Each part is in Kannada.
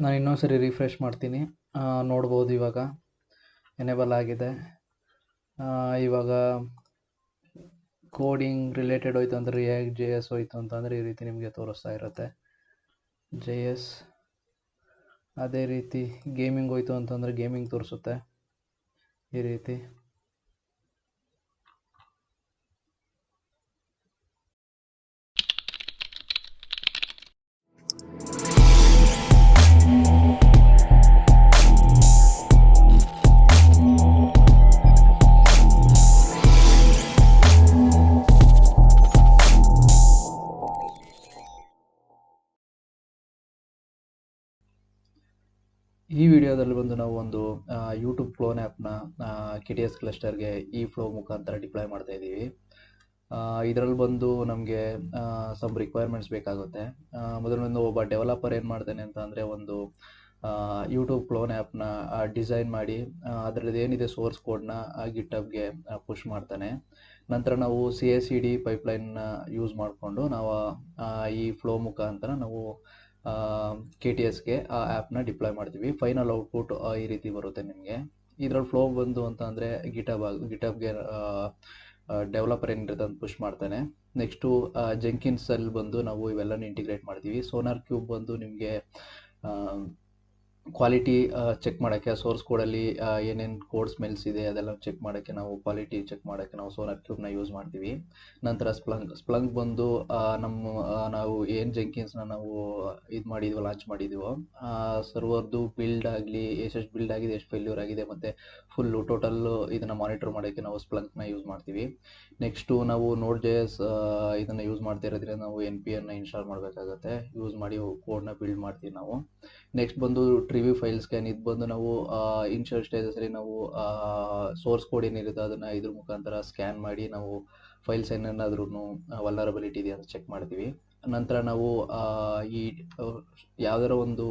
ನಾನು ಇನ್ನೊಂದು ಸರಿ ರಿಫ್ರೆಶ್ ಮಾಡ್ತೀನಿ. ನೋಡ್ಬೋದು ಇವಾಗ ಎನೇಬಲ್ ಆಗಿದೆ. ಇವಾಗ ಕೋಡಿಂಗ್ ರಿಲೇಟೆಡ್ ಹೋಯ್ತು ಅಂದರೆ ರಿಯಾಕ್ಟ್ ಜೆ ಎಸ್ ಹೋಯ್ತು ಅಂತಂದರೆ ಈ ರೀತಿ ನಿಮಗೆ ತೋರಿಸ್ತಾ ಇರುತ್ತೆ ಜೆ ಎಸ್. ಅದೇ ರೀತಿ ಗೇಮಿಂಗ್ ಹೋಯ್ತು ಅಂತಂದರೆ ಗೇಮಿಂಗ್ ತೋರಿಸುತ್ತೆ ಈ ರೀತಿ. ಈ ವಿಡಿಯೋದಲ್ಲಿ ಬಂದು ನಾವು ಒಂದು ಯೂಟ್ಯೂಬ್ ಕ್ಲೋನ್ ಆ್ಯಪ್ನ KTS ಕ್ಲಸ್ಟರ್ಗೆ ಈ ಫ್ಲೋ ಮುಖಾಂತರ ಡಿಪ್ಲಾಯ್ ಮಾಡ್ತಾ ಇದ್ದೀವಿ. ಇದರಲ್ಲಿ ಬಂದು ನಮಗೆ ಸಮ್ ರಿಕ್ವೈರ್ಮೆಂಟ್ಸ್ ಬೇಕಾಗುತ್ತೆ. ಮೊದಲನೇದು ಒಬ್ಬ ಡೆವಲಪರ್ ಏನು ಮಾಡ್ತಾನೆ ಅಂತ ಅಂದರೆ ಒಂದು ಯೂಟ್ಯೂಬ್ ಕ್ಲೋನ್ ಆ್ಯಪ್ನ ಡಿಸೈನ್ ಮಾಡಿ ಅದರದ್ದು ಏನಿದೆ ಸೋರ್ಸ್ ಕೋಡ್ನ ಗಿಟ್ಹಬ್ಗೆ ಪುಷ್ ಮಾಡ್ತಾನೆ. ನಂತರ ನಾವು CI/CD ಪೈಪ್ಲೈನ್ನ ಯೂಸ್ ಮಾಡಿಕೊಂಡು ನಾವು ಈ ಫ್ಲೋ ಮುಖಾಂತರ ನಾವು KTSಗೆ ಆ ಆ್ಯಪ್ನ ಡಿಪ್ಲಾಯ್ ಮಾಡ್ತೀವಿ. ಫೈನಲ್ ಔಟ್ಪುಟ್ ಈ ರೀತಿ ಬರುತ್ತೆ ನಿಮಗೆ. ಇದರಲ್ಲಿ ಫ್ಲೋ ಬಂದು ಅಂತ ಅಂದರೆ ಗಿಟಬ್ಗೆ ಡೆವಲಪರ್ ಏನಿರುತ್ತೆ ಅಂತ ಪುಷ್ ಮಾಡ್ತಾನೆ. ನೆಕ್ಸ್ಟು ಜೆಂಕಿನ್ಸಲ್ಲಿ ಬಂದು ನಾವು ಇವೆಲ್ಲನೂ ಇಂಟಿಗ್ರೇಟ್ ಮಾಡ್ತೀವಿ. ಸೋನಾರ್ ಕ್ಯೂಬ್ ಬಂದು ನಿಮಗೆ ಕ್ವಾಲಿಟಿ ಚೆಕ್ ಮಾಡೋಕ್ಕೆ, ಸೋರ್ಸ್ ಕೋಡಲ್ಲಿ ಏನೇನು ಕೋಡ್ ಸ್ಮೆಲ್ಸ್ ಇದೆ ಅದೆಲ್ಲ ಚೆಕ್ ಮಾಡೋಕ್ಕೆ, ನಾವು ಕ್ವಾಲಿಟಿ ಚೆಕ್ ಮಾಡೋಕ್ಕೆ ನಾವು ಸೋನಾರ್ ಕ್ಯೂಬ್ನ ಯೂಸ್ ಮಾಡ್ತೀವಿ. ನಂತರ ಸ್ಪ್ಲಂಕ್ ಬಂದು ನಾವು ಏನು ಜೆಂಕಿನ್ಸ್ನ ನಾವು ಇದು ಮಾಡಿದ್ವೋ, ಲಾಂಚ್ ಮಾಡಿದ್ವೋ ಸರ್ವರ್ದು ಬಿಲ್ಡ್ ಆಗಲಿ, ಎಷ್ಟು ಬಿಲ್ಡ್ ಆಗಿದೆ, ಎಷ್ಟು ಫೇಲ್ಯೂರ್ ಆಗಿದೆ, ಮತ್ತು ಫುಲ್ಲು ಟೋಟಲ್ಲು ಇದನ್ನು ಮಾನಿಟರ್ ಮಾಡೋಕ್ಕೆ ನಾವು ಸ್ಪ್ಲಂಕ್ನ ಯೂಸ್ ಮಾಡ್ತೀವಿ. ನೆಕ್ಸ್ಟು ನಾವು Node.js ಇದನ್ನು ಯೂಸ್ ಮಾಡ್ತಾ ಇರೋದ್ರಿಂದ ನಾವು NPM ಇನ್ಸ್ಟಾಲ್ ಮಾಡಬೇಕಾಗತ್ತೆ. ಯೂಸ್ ಮಾಡಿ ಕೋಡ್ನ ಬಿಲ್ಡ್ ಮಾಡ್ತೀವಿ ನಾವು. ನೆಕ್ಸ್ಟ್ ಬಂದು ಟ್ರಿವಿ ಫೈಲ್ ಸ್ಕ್ಯಾನ್. ಇದು ಬಂದು ನಾವು ಇನಿಷಿಯಲ್ ಸ್ಟೇಜಸಲ್ಲಿ ನಾವು ಸೋರ್ಸ್ ಕೋಡ್ ಏನಿರುತ್ತೆ ಅದನ್ನು ಇದ್ರ ಮುಖಾಂತರ ಸ್ಕ್ಯಾನ್ ಮಾಡಿ ನಾವು ಫೈಲ್ಸ್ ಏನೇನಾದ್ರೂ ವಲ್ನರಬಿಲಿಟಿ ಇದೆಯಾ ಅಂತ ಚೆಕ್ ಮಾಡ್ತೀವಿ. ನಂತರ ನಾವು ಈ ಯಾವ್ದಾರ ಒಂದು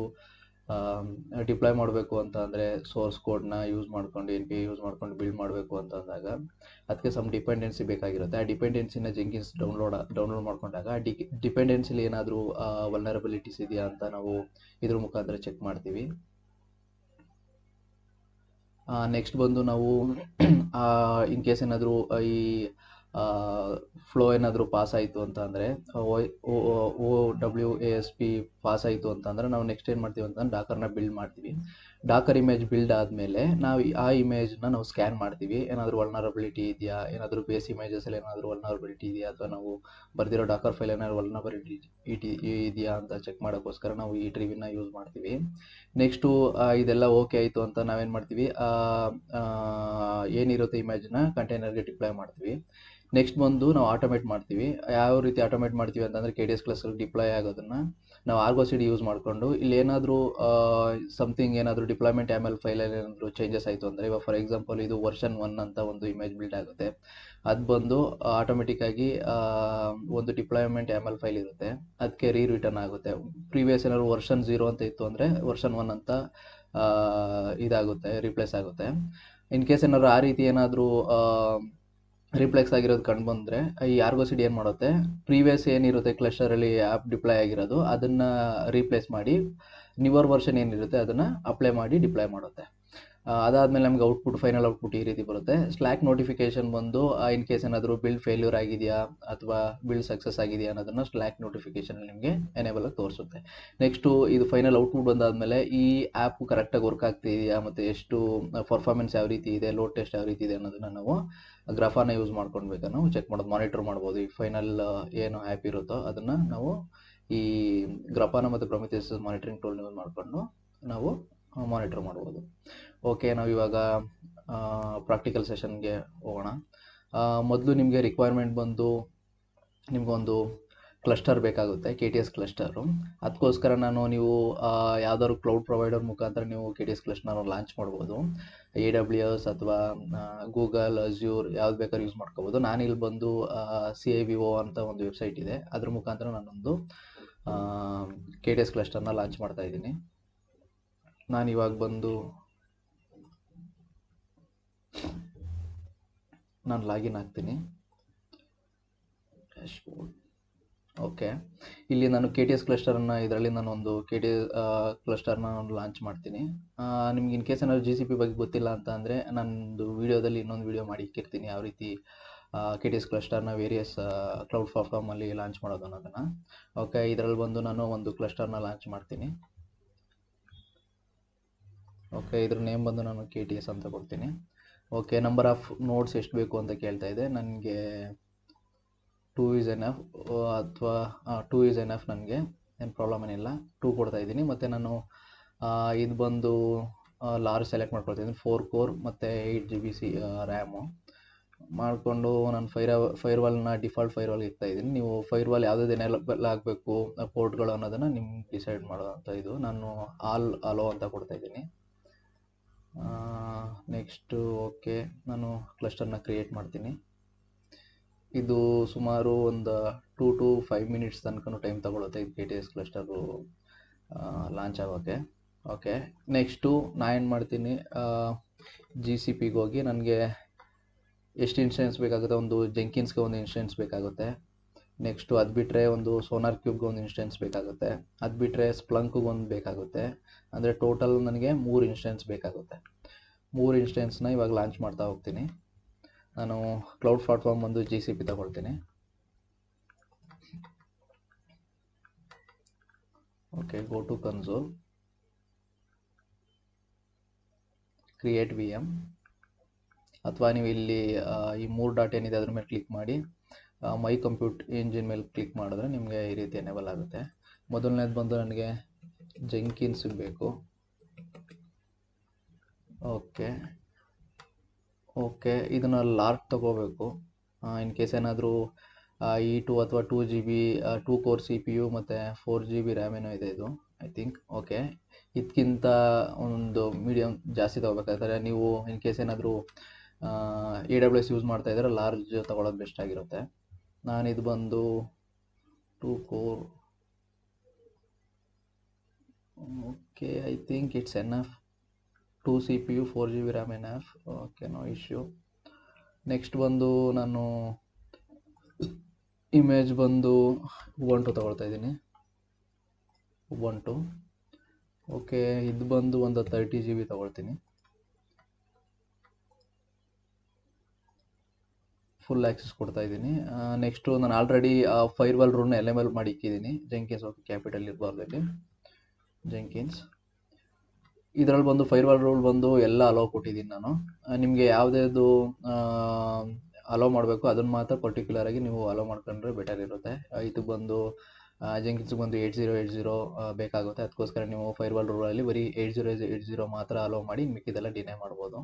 ಡಿಪ್ಲಾಯ್ ಮಾಡಬೇಕು ಅಂತ ಅಂದರೆ ಸೋರ್ಸ್ ಕೋಡ್ನ ಯೂಸ್ ಮಾಡ್ಕೊಂಡು NPM ಯೂಸ್ ಮಾಡ್ಕೊಂಡು ಬಿಲ್ಡ್ ಮಾಡಬೇಕು ಅಂತ ಅಂದಾಗ ಅದಕ್ಕೆ ಸಮ್ ಡಿಪೆಂಡೆನ್ಸಿ ಬೇಕಾಗಿರುತ್ತೆ. ಆ ಡಿಪೆಂಡೆನ್ಸಿನ ಜೆಂಕಿನ್ಸ್ ಡೌನ್ಲೋಡ್ ಮಾಡ್ಕೊಂಡಾಗ ಡಿಪೆಂಡೆನ್ಸಿಲಿ ಏನಾದರೂ ವಲ್ನರಬಿಲಿಟೀಸ್ ಇದೆಯಾ ಅಂತ ನಾವು ಇದ್ರ ಮುಖಾಂತರ ಚೆಕ್ ಮಾಡ್ತೀವಿ. ನೆಕ್ಸ್ಟ್ ಬಂದು ನಾವು ಇನ್ ಕೇಸ್ ಏನಾದರೂ ಈ ಫ್ಲೋ ಏನಾದರೂ ಪಾಸ್ ಆಯಿತು ಅಂತ ಅಂದರೆ OWASP ಪಾಸ್ ಆಯಿತು ಅಂತಂದರೆ ನಾವು ನೆಕ್ಸ್ಟ್ ಏನು ಮಾಡ್ತೀವಿ ಅಂತಂದ್ರೆ ಡಾಕರ್ನ ಬಿಲ್ಡ್ ಮಾಡ್ತೀವಿ. ಡಾಕರ್ ಇಮೇಜ್ ಬಿಲ್ಡ್ ಆದಮೇಲೆ ನಾವು ಆ ಇಮೇಜ್ನ ನಾವು ಸ್ಕ್ಯಾನ್ ಮಾಡ್ತೀವಿ. ಏನಾದರೂ ವಲ್ನರಬಿಲಿಟಿ ಇದೆಯಾ, ಏನಾದರೂ ಬೇಸ್ ಇಮೇಜಸಲ್ಲಿ ಏನಾದರೂ ವಲ್ನರಬಿಲಿಟಿ ಇದೆಯಾ, ಅಥವಾ ನಾವು ಬರೆದಿರೋ ಡಾಕರ್ ಫೈಲ್ ಏನಾದರೂ ವಲ್ನರಬಿಲಿಟಿ ಇದೆಯಾ ಅಂತ ಚೆಕ್ ಮಾಡೋಕ್ಕೋಸ್ಕರ ನಾವು ಈ ಟ್ರಿವಿನ ಯೂಸ್ ಮಾಡ್ತೀವಿ. ನೆಕ್ಸ್ಟು ಇದೆಲ್ಲ ಓಕೆ ಆಯಿತು ಅಂತ ನಾವೇನು ಮಾಡ್ತೀವಿ, ಏನಿರುತ್ತೆ ಇಮೇಜ್ನ ಕಂಟೈನರ್ಗೆ ಡಿಪ್ಲಾಯ್ ಮಾಡ್ತೀವಿ. ನೆಕ್ಸ್ಟ್ ಬಂದು ನಾವು ಆಟೋಮೇಟ್ ಮಾಡ್ತೀವಿ. ಯಾವ ರೀತಿ ಆಟೋಮೇಟ್ ಮಾಡ್ತೀವಿ ಅಂತಂದರೆ KTS ಕ್ಲಸ್ಟರ್ಗೆ ಡಿಪ್ಲಾಯ್ ಆಗೋದನ್ನು ನಾವು Argo CD ಯೂಸ್ ಮಾಡಿಕೊಂಡು ಇಲ್ಲಿ ಏನಾದರೂ ಸಮಥಿಂಗ್ ಏನಾದರೂ ಡಿಪ್ಲಾಯ್ಮೆಂಟ್ YAML ಫೈಲಲ್ಲಿ ಏನಾದರೂ ಚೇಂಜಸ್ ಆಯಿತು ಅಂದರೆ, ಇವಾಗ ಫಾರ್ ಎಕ್ಸಾಂಪಲ್ ಇದು ವರ್ಷನ್ 1 ಅಂತ ಒಂದು ಇಮೇಜ್ ಬಿಲ್ಡ್ ಆಗುತ್ತೆ. ಅದು ಬಂದು ಆಟೋಮೆಟಿಕ್ಕಾಗಿ ಒಂದು ಡಿಪ್ಲಾಯ್ಮೆಂಟ್ YAML ಫೈಲ್ ಇರುತ್ತೆ, ಅದಕ್ಕೆ ರಿಟರ್ನ್ ಆಗುತ್ತೆ. ಪ್ರೀವಿಯಸ್ ಏನಾದ್ರು ವರ್ಷನ್ 0 ಅಂತ ಇತ್ತು ಅಂದರೆ ವರ್ಷನ್ 1 ಅಂತ ಇದಾಗುತ್ತೆ, ರಿಪ್ಲೇಸ್ ಆಗುತ್ತೆ. ಇನ್ ಕೇಸ್ ಏನಾದ್ರು ಆ ರೀತಿ ಏನಾದರೂ ರಿಪ್ಲೇಸ್ ಆಗಿರೋದು ಕಂಡು ಬಂದರೆ ಈ Argo CD ಏನು ಮಾಡುತ್ತೆ, ಪ್ರೀವಿಯಸ್ ಏನಿರುತ್ತೆ ಕ್ಲಸ್ಟರಲ್ಲಿ ಆ್ಯಪ್ ಡಿಪ್ಲಾಯ್ ಆಗಿರೋದು ಅದನ್ನು ರೀಪ್ಲೇಸ್ ಮಾಡಿ ನ್ಯೂವರ್ ವರ್ಷನ್ ಏನಿರುತ್ತೆ ಅದನ್ನು ಅಪ್ಲೈ ಮಾಡಿ ಡಿಪ್ಲಾಯ್ ಮಾಡುತ್ತೆ. ಅದಾದಮೇಲೆ ನಮಗೆ ಫೈನಲ್ ಔಟ್ಪುಟ್ ಈ ರೀತಿ ಬರುತ್ತೆ. ಸ್ಲ್ಯಾಕ್ ನೋಟಿಫಿಕೇಶನ್ ಬಂದು ಇನ್ ಕೇಸ್ ಏನಾದರೂ ಬಿಲ್ಡ್ ಫೇಲ್ಯೂರ್ ಆಗಿದೆಯಾ ಅಥವಾ ಬಿಲ್ಡ್ ಸಕ್ಸಸ್ ಆಗಿದೆಯಾ ಅನ್ನೋದನ್ನು ಸ್ಲ್ಯಾಕ್ ನೋಟಿಫಿಕೇಶನ್ ನಿಮಗೆ ಎನೇಬಲ್ ಆಗಿ ತೋರಿಸುತ್ತೆ. ನೆಕ್ಸ್ಟು ಇದು ಫೈನಲ್ ಔಟ್ಪುಟ್ ಬಂದಾದಮೇಲೆ ಈ ಆ್ಯಪ್ ಕರೆಕ್ಟಾಗಿ ವರ್ಕ್ ಆಗ್ತಿದೆಯಾ ಮತ್ತು ಎಷ್ಟು ಪರ್ಫಾರ್ಮೆನ್ಸ್ ಯಾವ ರೀತಿ ಇದೆ, ಲೋಡ್ ಟೆಸ್ಟ್ ಯಾವ ರೀತಿ ಇದೆ ಅನ್ನೋದನ್ನು ನಾವು ಗ್ರಾಫಾನ ಯೂಸ್ ಮಾಡ್ಕೊಳ್ಬೇಕು, ನಾವು ಚೆಕ್ ಮಾಡೋದು, ಮಾನಿಟರ್ ಮಾಡ್ಬೋದು. ಈ ಫೈನಲ್ ಏನು ಆ್ಯಪ್ ಇರುತ್ತೋ ಅದನ್ನು ನಾವು ಈ ಗ್ರಾಫಾನ ಮತ್ತು ಪ್ರೊಮಿಥಿಯಸ್ ಮಾನಿಟರಿಂಗ್ ಟೂಲ್ನ ಯೂಸ್ ಮಾಡಿಕೊಂಡು ನಾವು ಮಾನಿಟರ್ ಮಾಡ್ಬೋದು. ಓಕೆ, ನಾವು ಇವಾಗ ಪ್ರಾಕ್ಟಿಕಲ್ ಸೆಷನ್ಗೆ ಹೋಗೋಣ. ಮೊದಲು ನಿಮಗೆ ರಿಕ್ವೈರ್ಮೆಂಟ್ ಬಂದು ನಿಮಗೊಂದು ಕ್ಲಸ್ಟರ್ ಬೇಕಾಗುತ್ತೆ, KTS ಕ್ಲಸ್ಟರು. ಅದಕ್ಕೋಸ್ಕರ ನೀವು ಯಾವ್ದಾದ್ರು ಕ್ಲೌಡ್ ಪ್ರೊವೈಡರ್ ಮುಖಾಂತರ ನೀವು KTS ಕ್ಲಸ್ಟರ್ನ ಲಾಂಚ್ ಮಾಡ್ಬೋದು. AWS ಅಥವಾ ಗೂಗಲ್, ಅಜ್ಯೂರ್ ಯಾವ್ದು ಬೇಕಾದ್ರೂ ಯೂಸ್ ಮಾಡ್ಕೋಬೋದು. ನಾನಿಲ್ಲಿ ಬಂದು CIVO ಅಂತ ಒಂದು ವೆಬ್ಸೈಟ್ ಇದೆ, ಅದ್ರ ಮುಖಾಂತರ ನಾನೊಂದು KTS ಕ್ಲಸ್ಟರ್ನ ಲಾಂಚ್ ಮಾಡ್ತಾ ಇದ್ದೀನಿ. ನಾನು ಇವಾಗ ಬಂದು ನಾನು ಲಾಗಿನ್ ಆಗ್ತೀನಿ. ಡ್ಯಾಶ್ಬೋರ್ಡ್ ಓಕೆ, ಇಲ್ಲಿ ನಾನು ಕೆ ಟಿ ಎಸ್ ಕ್ಲಸ್ಟರನ್ನು ಇದರಲ್ಲಿ ನಾನು ಒಂದು ಕೆ ಟಿ ಎಸ್ ಕ್ಲಸ್ಟರ್ನ ಲಾಂಚ್ ಮಾಡ್ತೀನಿ. ನಿಮ್ಗೆ ಇನ್ ಕೇಸ್ ಏನಾದ್ರು ಜಿ ಸಿ ಪಿ ಬಗ್ಗೆ ಗೊತ್ತಿಲ್ಲ ಅಂತ ಅಂದರೆ ನಾನೊಂದು ವೀಡಿಯೋದಲ್ಲಿ ಇನ್ನೊಂದು ವೀಡಿಯೋ ಮಾಡಿ ಇಕ್ಕಿರ್ತೀನಿ, ಯಾವ ರೀತಿ ಕೆ ಟಿ ಎಸ್ ಕ್ಲಸ್ಟರ್ನ ವೇರಿಯಸ್ ಕ್ಲೌಡ್ ಪ್ಲಾಟ್ಫಾರ್ಮಲ್ಲಿ ಲಾಂಚ್ ಮಾಡೋದು ಅನ್ನೋದನ್ನು. ಓಕೆ, ಇದರಲ್ಲಿ ಬಂದು ನಾನು ಒಂದು ಕ್ಲಸ್ಟರ್ನ ಲಾಂಚ್ ಮಾಡ್ತೀನಿ. ಓಕೆ, ಇದ್ರ ನೇಮ್ ಬಂದು ನಾನು ಕೆ ಟಿ ಎಸ್ ಅಂತ ಕೊಡ್ತೀನಿ. ಓಕೆ, ನಂಬರ್ ಆಫ್ ನೋಡ್ಸ್ ಎಷ್ಟು ಬೇಕು ಅಂತ ಕೇಳ್ತಾ ಇದೆ. ನನಗೆ 2 ಈಸ್ ಎನಫ್, ಅಥವಾ 2 ಈಸ್ ಎನಫ್, ನನಗೆ ಏನು ಪ್ರಾಬ್ಲಮ್ ಏನಿಲ್ಲ, 2 ಕೊಡ್ತಾ ಇದ್ದೀನಿ. ಮತ್ತು ನಾನು ಇದು ಬಂದು ಲಾರ್ಜ್ ಸೆಲೆಕ್ಟ್ ಮಾಡ್ಕೊಳ್ತಿದ್ದೀನಿ, 4 ಕೋರ್ ಮತ್ತು 8 GB ರ್ಯಾಮು ಮಾಡಿಕೊಂಡು ನಾನು ಫೈರ್ವಾಲ್ನ ಡಿಫಾಲ್ಟ್ ಫೈರ್ವಾಲ್ ಇರ್ತಾ ಇದ್ದೀನಿ. ನೀವು ಫೈರ್ವಾಲ್ ಯಾವುದಾದ್ರು ಎನೇಬಲ್ ಆಗಬೇಕು ಪೋರ್ಟ್ಗಳು ಅನ್ನೋದನ್ನು ನಿಮ್ಗೆ ಡಿಸೈಡ್ ಮಾಡೋವಂಥ ಇದು. ನಾನು ಆಲ್ ಅಲೋ ಅಂತ ಕೊಡ್ತಾ ಇದ್ದೀನಿ. ನೆಕ್ಸ್ಟು ಓಕೆ, ನಾನು ಕ್ಲಸ್ಟರ್ನ ಕ್ರಿಯೇಟ್ ಮಾಡ್ತೀನಿ. ಇದು ಸುಮಾರು ಒಂದು 2 to 5 ಮಿನಿಟ್ಸ್ ತನಕ ಟೈಮ್ ತಗೊಳುತ್ತೆ ಇದು K T S cluster launch ಆಗೋಕ್ಕೆ. ಓಕೆ, ನೆಕ್ಸ್ಟು ನಾನು ಏನು ಮಾಡ್ತೀನಿ, ಜಿ ಸಿ ಪಿಗೆ ಹೋಗಿ ನನಗೆ ಎಷ್ಟು ಇನ್ಸ್ಟೆನ್ಸ್ ಬೇಕಾಗುತ್ತೆ, ಒಂದು ಜೆಂಕಿನ್ಸ್ಗೆ ಒಂದು ಇನ್ಸ್ಟೆನ್ಸ್ ಬೇಕಾಗುತ್ತೆ. ನೆಕ್ಸ್ಟು ಅದು ಬಿಟ್ಟರೆ ಒಂದು ಸೋನಾರ್ ಕ್ಯೂಬ್ಗೆ ಒಂದು ಇನ್ಸ್ಟೆನ್ಸ್ ಬೇಕಾಗುತ್ತೆ. ಅದು ಬಿಟ್ಟರೆ ಸ್ಪ್ಲಂಕ್ಗೆ ಒಂದು ಬೇಕಾಗುತ್ತೆ. ಅಂದರೆ ಟೋಟಲ್ ನನಗೆ 3 ಇನ್ಸ್ಟೆನ್ಸ್ ಬೇಕಾಗುತ್ತೆ. 3 ಇನ್ಸ್ಟೆನ್ಸ್ನ ಇವಾಗ ಲಾಂಚ್ ಮಾಡ್ತಾ ಹೋಗ್ತೀನಿ. ನಾನು ಕ್ಲೌಡ್ ಪ್ಲಾಟ್ಫಾರ್ಮ್ ಬಂದು ಜಿ ಸಿ ಪಿ ತಗೊಳ್ತೀನಿ. Okay, go to console, create V M, ಅಥವಾ ನೀವು ಇಲ್ಲಿ ಈ 3 ಡಾಟ್ ಏನಿದೆ ಅದ್ರ ಮೇಲೆ ಕ್ಲಿಕ್ ಮಾಡಿ ಮೈ ಕಂಪ್ಯೂಟ್ ಇಂಜಿನ್ ಮೇಲೆ ಕ್ಲಿಕ್ ಮಾಡಿದ್ರೆ ನಿಮಗೆ ಈ ರೀತಿ ಎನೇಬಲ್ ಆಗುತ್ತೆ. ಮೊದಲನೇದು ಬಂದು ನನಗೆ ಜೆಂಕಿನ್ಸ್ ಬೇಕು. ಓಕೆ, ಇದನ್ನು ಲಾರ್ಜ್ ತಗೋಬೇಕು. ಇನ್ ಕೇಸ್ ಏನಾದರೂ E2 ಅಥವಾ 2 GB 2 core C P U ಮತ್ತು 4 GB ರ್ಯಾಮ್ ಏನೋ ಇದೆ ಇದು, ಐ ಥಿಂಕ್. ಓಕೆ, ಇದಕ್ಕಿಂತ ಒಂದು ಮೀಡಿಯಮ್ ಜಾಸ್ತಿ ತೊಗೋಬೇಕಾದ್ರೆ ನೀವು ಇನ್ ಕೇಸ್ ಏನಾದರೂ AWS ಯೂಸ್ ಮಾಡ್ತಾ ಇದ್ದರೆ ಲಾರ್ಜ್ ತೊಗೊಳೋದು ಬೆಸ್ಟ್ ಆಗಿರುತ್ತೆ. ನಾನಿದು ಬಂದು 2 core, okay, I think it's enough. 2 CPU 4 GB RAM enough. Okay, no issue. Next ಬಂದು ನಾನು ಇಮೇಜ್ ಬಂದು ಉಬಂಟು ತಗೊಳ್ತಾ ಇದ್ದೀನಿ, ಉಬಂಟು. ಓಕೆ, ಇದು ಬಂದು ಒಂದು 30 GB ತಗೊಳ್ತೀನಿ. ಫುಲ್ ಆ್ಯಕ್ಸಸ್ ಕೊಡ್ತಾ ಇದ್ದೀನಿ. ನೆಕ್ಸ್ಟು ನಾನು ಆಲ್ರೆಡಿ ಫೈರ್ವಾಲ್ ರೂಲ್ನ ಎನೇಬಲ್ ಮಾಡಿ ಇಕ್ಕಿದ್ದೀನಿ. ಜೆಂಕಿನ್ಸ್, ಓಕೆ, ಕ್ಯಾಪಿಟಲ್ ಇರಬಾರ್ದಲ್ಲಿ ಜೆಂಕಿನ್ಸ್. ಇದರಲ್ಲಿ ಬಂದು ಫೈರ್ವಾಲ್ ರೂಲ್ ಬಂದು ಎಲ್ಲ ಅಲೋ ಕೊಟ್ಟಿದ್ದೀನಿ ನಾನು. ನಿಮಗೆ ಯಾವುದೇದು ಅಲೋ ಮಾಡಬೇಕು ಅದನ್ನು ಮಾತ್ರ ಪರ್ಟಿಕ್ಯುಲರ್ ಆಗಿ ನೀವು ಅಲೋ ಮಾಡ್ಕೊಂಡ್ರೆ ಬೆಟರ್ ಇರುತ್ತೆ. ಇದು ಬಂದು ಜೆಂಕಿನ್ಸ್ಗೆ ಬಂದು 8080 ಬೇಕಾಗುತ್ತೆ. ಅದಕ್ಕೋಸ್ಕರ ನೀವು ಫೈರ್ವಾಲ್ ರೂಲಲ್ಲಿ ಬರೀ 8080 ಮಾತ್ರ ಅಲೋ ಮಾಡಿ ಮಿಕ್ಕಿದೆಲ್ಲ ಡಿನೇ ಮಾಡ್ಬೋದು.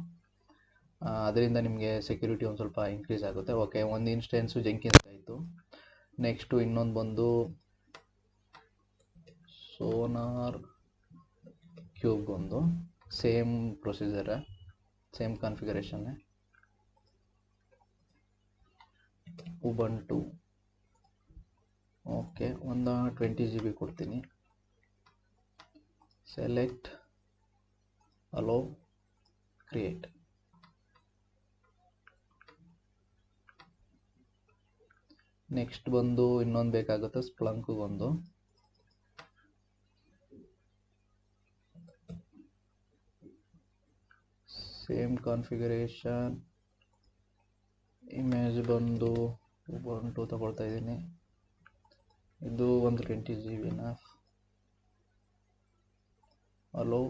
ಅದರಿಂದ ನಿಮಗೆ ಸೆಕ್ಯೂರಿಟಿ ಒಂದು ಸ್ವಲ್ಪ ಇನ್ಕ್ರೀಸ್ ಆಗುತ್ತೆ. ಓಕೆ, ಒಂದು ಇನ್ಸ್ಟೆನ್ಸು ಜೆಂಕಿನ್ಸ್ ಆಯಿತು. ನೆಕ್ಸ್ಟು ಇನ್ನೊಂದು ಬಂದು ಸೋನಾರ್ ಕ್ಯೂಬ್ಗೊಂದು ಸೇಮ್ ಪ್ರೊಸೀಜರ್, ಸೇಮ್ ಕಾನ್ಫಿಗರೇಷನ್ನೇ. ಉಬಂಟು, ಓಕೆ, ಒಂದು 20 GB ಕೊಡ್ತೀನಿ. Select, hello, create. ನೆಕ್ಸ್ಟ್ ಬಂದು ಇನ್ನೊಂದು ಬೇಕಾಗುತ್ತೆ, ಸ್ಪ್ಲಂಕ್ಗೊಂದು. Same configuration. ಇಮೇಜ್ ಬಂದು ಉಬಂಟು ತಗೊಳ್ತಾ ಇದ್ದೀನಿ. ಇದು ಒಂದು 20 GB ಅಲೋ,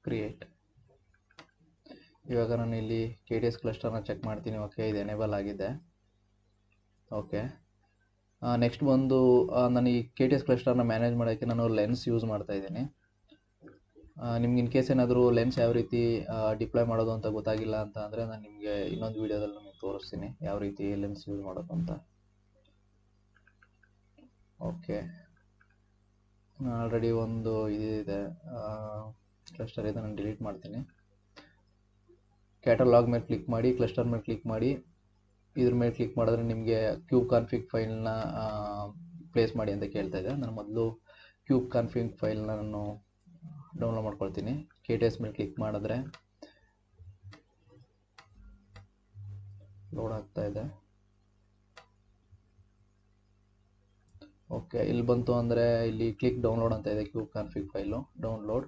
ಕ್ರಿಯೇಟ್. ಇವಾಗ ನಾನು ಇಲ್ಲಿ ಕೆ ಟಿ ಎಸ್ ಕ್ಲಸ್ಟರ್ನ ಚೆಕ್ ಮಾಡ್ತೀನಿ. ಓಕೆ, ಇದು ಎನೇಬಲ್ ಆಗಿದೆ. ಓಕೆ, ನೆಕ್ಸ್ಟ್ ಬಂದು ನಾನು ಈ ಕೆ ಟಿ ಎಸ್ ಕ್ಲಸ್ಟರ್ನ ಮ್ಯಾನೇಜ್ ಮಾಡೋಕ್ಕೆ ನಾನು ಲೆನ್ಸ್ ಯೂಸ್ ಮಾಡ್ತಾ ಇದ್ದೀನಿ. ನಿಮ್ಗೆ ಇನ್ ಕೇಸ್ ಏನಾದರೂ ಲೆನ್ಸ್ ಯಾವ ರೀತಿ ಡಿಪ್ಲಾಯ್ ಮಾಡೋದು ಅಂತ ಗೊತ್ತಾಗಿಲ್ಲ ಅಂತ ಅಂದರೆ ನಾನು ನಿಮಗೆ ಇನ್ನೊಂದು ವೀಡಿಯೋದಲ್ಲಿ ನಿಮಗೆ ತೋರಿಸ್ತೀನಿ ಯಾವ ರೀತಿ ಲೆನ್ಸ್ ಯೂಸ್ ಮಾಡೋದು ಅಂತ. ಓಕೆ, ಆಲ್ರೆಡಿ ಒಂದು ಇದಿದೆ ಕ್ಲಸ್ಟರ್ ಇದೆ, ನಾನು ಡಿಲೀಟ್ ಮಾಡ್ತೀನಿ. ಕ್ಯಾಟಲಾಗ್ ಮೇಲೆ ಕ್ಲಿಕ್ ಮಾಡಿ, ಕ್ಲಸ್ಟರ್ ಮೇಲೆ ಕ್ಲಿಕ್ ಮಾಡಿ, ಇದ್ರ ಮೇಲೆ ಕ್ಲಿಕ್ ಮಾಡಿದ್ರೆ ನಿಮಗೆ ಕ್ಯೂಬ್ ಕಾನ್ಫಿಗ್ ಫೈಲ್ನ ಪ್ಲೇಸ್ ಮಾಡಿ ಅಂತ ಕೇಳ್ತಾ ಇದೆ. ನಾನು ಮೊದಲು ಕ್ಯೂಬ್ ಕಾನ್ಫಿಗ್ ಫೈಲ್ನ ನಾನು ಡೌನ್ಲೋಡ್ ಮಾಡ್ಕೊಳ್ತೀನಿ. ಕೆ ಟಿ ಎಸ್ ಮೇಲೆ ಕ್ಲಿಕ್ ಮಾಡಿದ್ರೆ ಲೋಡ್ ಆಗ್ತಾ ಇದೆ. ಓಕೆ, ಇಲ್ಲಿ ಬಂತು ಅಂದರೆ ಇಲ್ಲಿ ಕ್ಲಿಕ್ ಡೌನ್ಲೋಡ್ ಅಂತ ಇದೆ, cube config file download.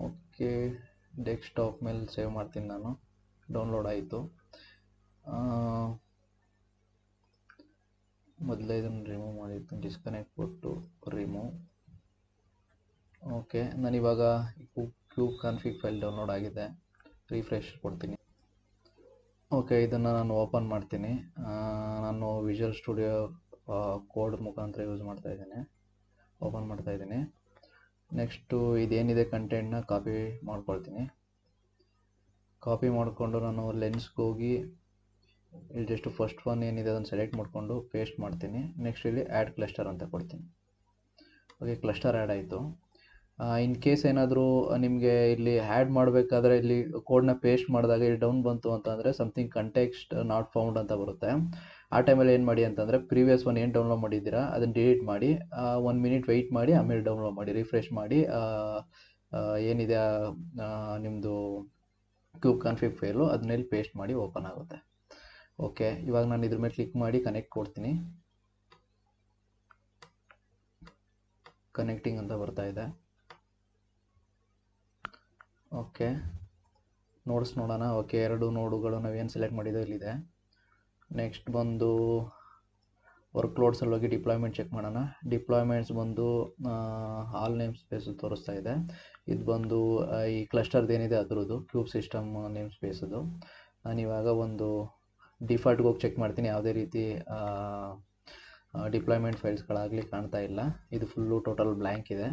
Okay, desktop ಮೇಲೆ ಸೇವ್ ಮಾಡ್ತೀನಿ ನಾನು. ಡೌನ್ಲೋಡ್ ಆಯಿತು. ಮೊದಲೇ ಇದನ್ನು ರಿಮೂವ್ ಮಾಡಿರ್ತೀನಿ, ಡಿಸ್ಕನೆಕ್ಟ್ ಕೊಟ್ಟು ರಿಮೂವ್. ಓಕೆ, ನಾನಿವಾಗ ಕ್ಯೂಬ್ ಕಾನ್ಫಿಗ್ ಫೈಲ್ ಡೌನ್ಲೋಡ್ ಆಗಿದೆ. ರಿಫ್ರೆಶ್ ಕೊಡ್ತೀನಿ. ಓಕೆ, ಇದನ್ನು ನಾನು ಓಪನ್ ಮಾಡ್ತೀನಿ. ನಾನು ವಿಜುವಲ್ ಸ್ಟುಡಿಯೋ ಕೋಡ್ ಮುಖಾಂತರ ಯೂಸ್ ಮಾಡ್ತಾ ಇದ್ದೀನಿ. ಓಪನ್ ಮಾಡ್ತಾ ಇದ್ದೀನಿ. ನೆಕ್ಸ್ಟು ಇದೇನಿದೆ ಕಂಟೆಂಟ್ನ ಕಾಪಿ ಮಾಡ್ಕೊಳ್ತೀನಿ. ಕಾಪಿ ಮಾಡಿಕೊಂಡು ನಾನು ಲೆನ್ಸ್ಗೆ ಹೋಗಿ ಇಲ್ಲಿ ಜಸ್ಟ್ ಫಸ್ಟ್ ಒನ್ ಏನಿದೆ ಅದನ್ನು ಸೆಲೆಕ್ಟ್ ಮಾಡಿಕೊಂಡು ಪೇಸ್ಟ್ ಮಾಡ್ತೀನಿ. ನೆಕ್ಸ್ಟ್ ಇಲ್ಲಿ ಆ್ಯಡ್ ಕ್ಲಸ್ಟರ್ ಅಂತ ಕೊಡ್ತೀನಿ. ಓಕೆ, ಕ್ಲಸ್ಟರ್ ಆ್ಯಡ್ ಆಯಿತು. ಇನ್ ಕೇಸ್ ಏನಾದರೂ ನಿಮಗೆ ಇಲ್ಲಿ ಆ್ಯಡ್ ಮಾಡಬೇಕಾದ್ರೆ ಇಲ್ಲಿ ಕೋಡ್ನ ಪೇಸ್ಟ್ ಮಾಡಿದಾಗ ಇಲ್ಲಿ ಡೌನ್ ಬಂತು ಅಂತಂದರೆ ಸಮಥಿಂಗ್ ಕಂಟೆಕ್ಸ್ಟ್ ನಾಟ್ ಫೌಂಡ್ ಅಂತ ಬರುತ್ತೆ. ಆ ಟೈಮಲ್ಲಿ ಏನು ಮಾಡಿ ಅಂತಂದರೆ ಪ್ರೀವಿಯಸ್ ಒನ್ ಏನು ಡೌನ್ಲೋಡ್ ಮಾಡಿದ್ದೀರಾ ಅದನ್ನು ಡಿಲೀಟ್ ಮಾಡಿ 1 ಮಿನಿಟ್ ವೆಯ್ಟ್ ಮಾಡಿ ಆಮೇಲೆ ಡೌನ್ಲೋಡ್ ಮಾಡಿ, ರಿಫ್ರೆಶ್ ಮಾಡಿ. ಏನಿದೆ ನಿಮ್ಮದು ಕ್ಯೂಬ್ ಕಾನ್ಫಿಗ್ ಫೈಲು ಅದನ್ನೆಲ್ಲಿ ಪೇಸ್ಟ್ ಮಾಡಿ ಓಪನ್ ಆಗುತ್ತೆ. ಓಕೆ, ಇವಾಗ ನಾನು ಇದ್ರ ಮೇಲೆ ಕ್ಲಿಕ್ ಮಾಡಿ ಕನೆಕ್ಟ್ ಕೊಡ್ತೀನಿ. ಕನೆಕ್ಟಿಂಗ್ ಅಂತ ಬರ್ತಾ ಇದೆ. ಓಕೆ, ನೋಡ್ಸ್ ನೋಡೋಣ. ಓಕೆ, 2 ನೋಡುಗಳು ನಾವೇನು ಸೆಲೆಕ್ಟ್ ಮಾಡಿದ್ದೋ ಇಲ್ಲಿದೆ. ನೆಕ್ಸ್ಟ್ ಬಂದು ವರ್ಕ್ ಲೋಡ್ಸಲ್ಲಿ ಹೋಗಿ ಡಿಪ್ಲಾಯ್ಮೆಂಟ್ ಚೆಕ್ ಮಾಡೋಣ. ಡಿಪ್ಲಾಯ್ಮೆಂಟ್ಸ್ ಬಂದು ಆಲ್ ನೇಮ್ ಸ್ಪೇಸು ತೋರಿಸ್ತಾ ಇದೆ. ಇದು ಬಂದು ಈ ಕ್ಲಸ್ಟರ್ದು ಏನಿದೆ ಅದರದ್ದು ಕ್ಯೂಬ್ ಸಿಸ್ಟಮ್ ನೇಮ್ ಸ್ಪೇಸದು. ನಾನಿವಾಗ ಒಂದು ಡಿಫಾಲ್ಟ್ಗೆ ಹೋಗಿ ಚೆಕ್ ಮಾಡ್ತೀನಿ, ಯಾವುದೇ ರೀತಿ ಡಿಪ್ಲಾಯ್ಮೆಂಟ್ ಫೈಲ್ಸ್ಗಳಾಗಲಿ ಕಾಣ್ತಾ ಇಲ್ಲ. ಇದು ಫುಲ್ಲು ಟೋಟಲ್ ಬ್ಲ್ಯಾಂಕ್ ಇದೆ.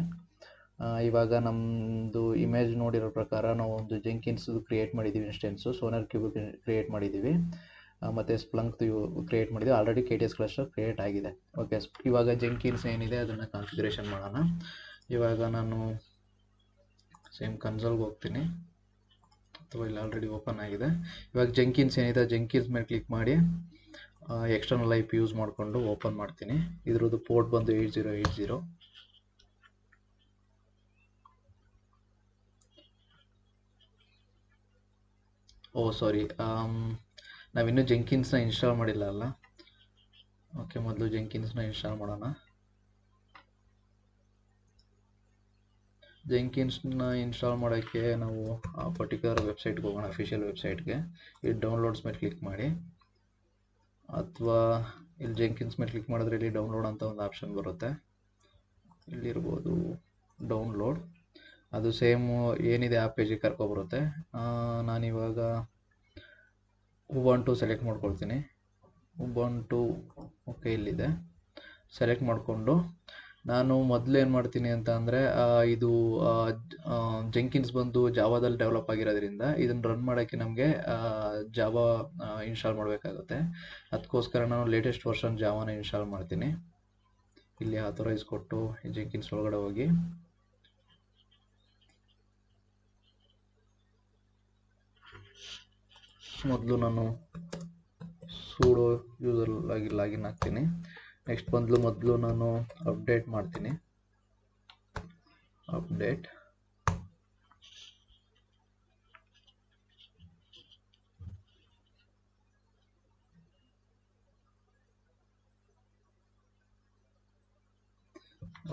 ಇವಾಗ ನಮ್ಮದು ಇಮೇಜ್ ನೋಡಿರೋ ಪ್ರಕಾರ ನಾವು ಒಂದು ಜೆಂಕಿನ್ಸ್ದು ಕ್ರಿಯೇಟ್ ಮಾಡಿದ್ದೀವಿ ಇನ್ಸ್ಟೆನ್ಸು, ಸೋನಾರ್ ಕ್ಯೂಬ್ ಕ್ರಿಯೇಟ್ ಮಾಡಿದ್ದೀವಿ, ಮತ್ತು ಸ್ಪ್ಲಂಕ್ದು ಕ್ರಿಯೇಟ್ ಮಾಡಿದ್ದೀವಿ. ಆಲ್ರೆಡಿ KTS ಕ್ಲಸ್ಟರ್ ಕ್ರಿಯೇಟ್ ಆಗಿದೆ. ಓಕೆ, ಇವಾಗ ಜೆಂಕಿನ್ಸ್ ಏನಿದೆ ಅದನ್ನು ಕಾನ್ಫಿಗರೇಷನ್ ಮಾಡೋಣ. ಇವಾಗ ನಾನು ಸೇಮ್ ಕನ್ಸೋಲ್ಗೆ ಹೋಗ್ತೀನಿ, ಅಥವಾ ಇಲ್ಲಿ ಆಲ್ರೆಡಿ ಓಪನ್ ಆಗಿದೆ. ಇವಾಗ ಜೆಂಕಿನ್ಸ್ ಏನಿದೆ ಜೆಂಕಿನ್ಸ್ ಮೇಲೆ ಕ್ಲಿಕ್ ಮಾಡಿ ಎಕ್ಸ್ಟರ್ನಲ್ IP ಯೂಸ್ ಮಾಡಿಕೊಂಡು ಓಪನ್ ಮಾಡ್ತೀನಿ. ಇದ್ರದ್ದು ಪೋರ್ಟ್ ಬಂದು 8080. ಸಾರಿ, ನಾವಿನ್ನೂ ಜೆಂಕಿನ್ಸ್ನ ಇನ್ಸ್ಟಾಲ್ ಮಾಡಿಲ್ಲ ಅಲ್ಲ. ಓಕೆ, ಮೊದಲು ಜೆಂಕಿನ್ಸ್ನ ಇನ್ಸ್ಟಾಲ್ ಮಾಡೋಣ. ಜೆಂಕಿನ್ಸ್ನ ಇನ್ಸ್ಟಾಲ್ ಮಾಡೋಕ್ಕೆ ನಾವು ಆ ಪರ್ಟಿಕ್ಯುಲರ್ ವೆಬ್ಸೈಟ್ಗೆ ಹೋಗೋಣ, ಅಫಿಷಿಯಲ್ ವೆಬ್ಸೈಟ್ಗೆ. ಇಲ್ಲಿ ಡೌನ್ಲೋಡ್ಸ್ ಮೇಲೆ ಕ್ಲಿಕ್ ಮಾಡಿ, ಅಥವಾ ಇಲ್ಲಿ ಜೆಂಕಿನ್ಸ್ ಮೇಲೆ ಕ್ಲಿಕ್ ಮಾಡಿದ್ರೆ ಇಲ್ಲಿ ಡೌನ್ಲೋಡ್ ಅಂತ ಒಂದು ಆಪ್ಷನ್ ಬರುತ್ತೆ. ಇಲ್ಲಿರ್ಬೋದು ಡೌನ್ಲೋಡ್. ಅದು ಸೇಮು ಏನಿದೆ ಆ ಪೇಜಿಗೆ ಕರ್ಕೊಬರುತ್ತೆ. ನಾನಿವಾಗ ಉಬಂಟು ಸೆಲೆಕ್ಟ್ ಮಾಡ್ಕೊಳ್ತೀನಿ. ಉಬಂಟು ಓಕೆ, ಇಲ್ಲಿದೆ. ಸೆಲೆಕ್ಟ್ ಮಾಡಿಕೊಂಡು ನಾನು ಮೊದಲು ಏನು ಮಾಡ್ತೀನಿ ಅಂತ ಅಂದರೆ ಇದು ಜೆಂಕಿನ್ಸ್ ಬಂದು ಜಾವಾದಲ್ಲಿ ಡೆವಲಪ್ ಆಗಿರೋದ್ರಿಂದ ಇದನ್ನು ರನ್ ಮಾಡೋಕ್ಕೆ ನಮಗೆ ಜಾವಾ ಇನ್ಸ್ಟಾಲ್ ಮಾಡಬೇಕಾಗುತ್ತೆ. ಅದಕ್ಕೋಸ್ಕರ ನಾನು ಲೇಟೆಸ್ಟ್ ವರ್ಷನ್ ಜಾವಾನ ಇನ್ಸ್ಟಾಲ್ ಮಾಡ್ತೀನಿ. ಇಲ್ಲಿ ಆಥರೈಸ್ ಕೊಟ್ಟು ಜೆಂಕಿನ್ಸ್ ಒಳಗಡೆ ಹೋಗಿ ಮೊದಲು ನಾನು ಸೂಡೋ ಯೂಸರ್ ಲಾಗಿನ್ ಆಗ್ತೀನಿ. ನೆಕ್ಸ್ಟ್ ಮೊದಲು ನಾನು ಅಪ್ಡೇಟ್ ಮಾಡ್ತೀನಿ. ಅಪ್ಡೇಟ್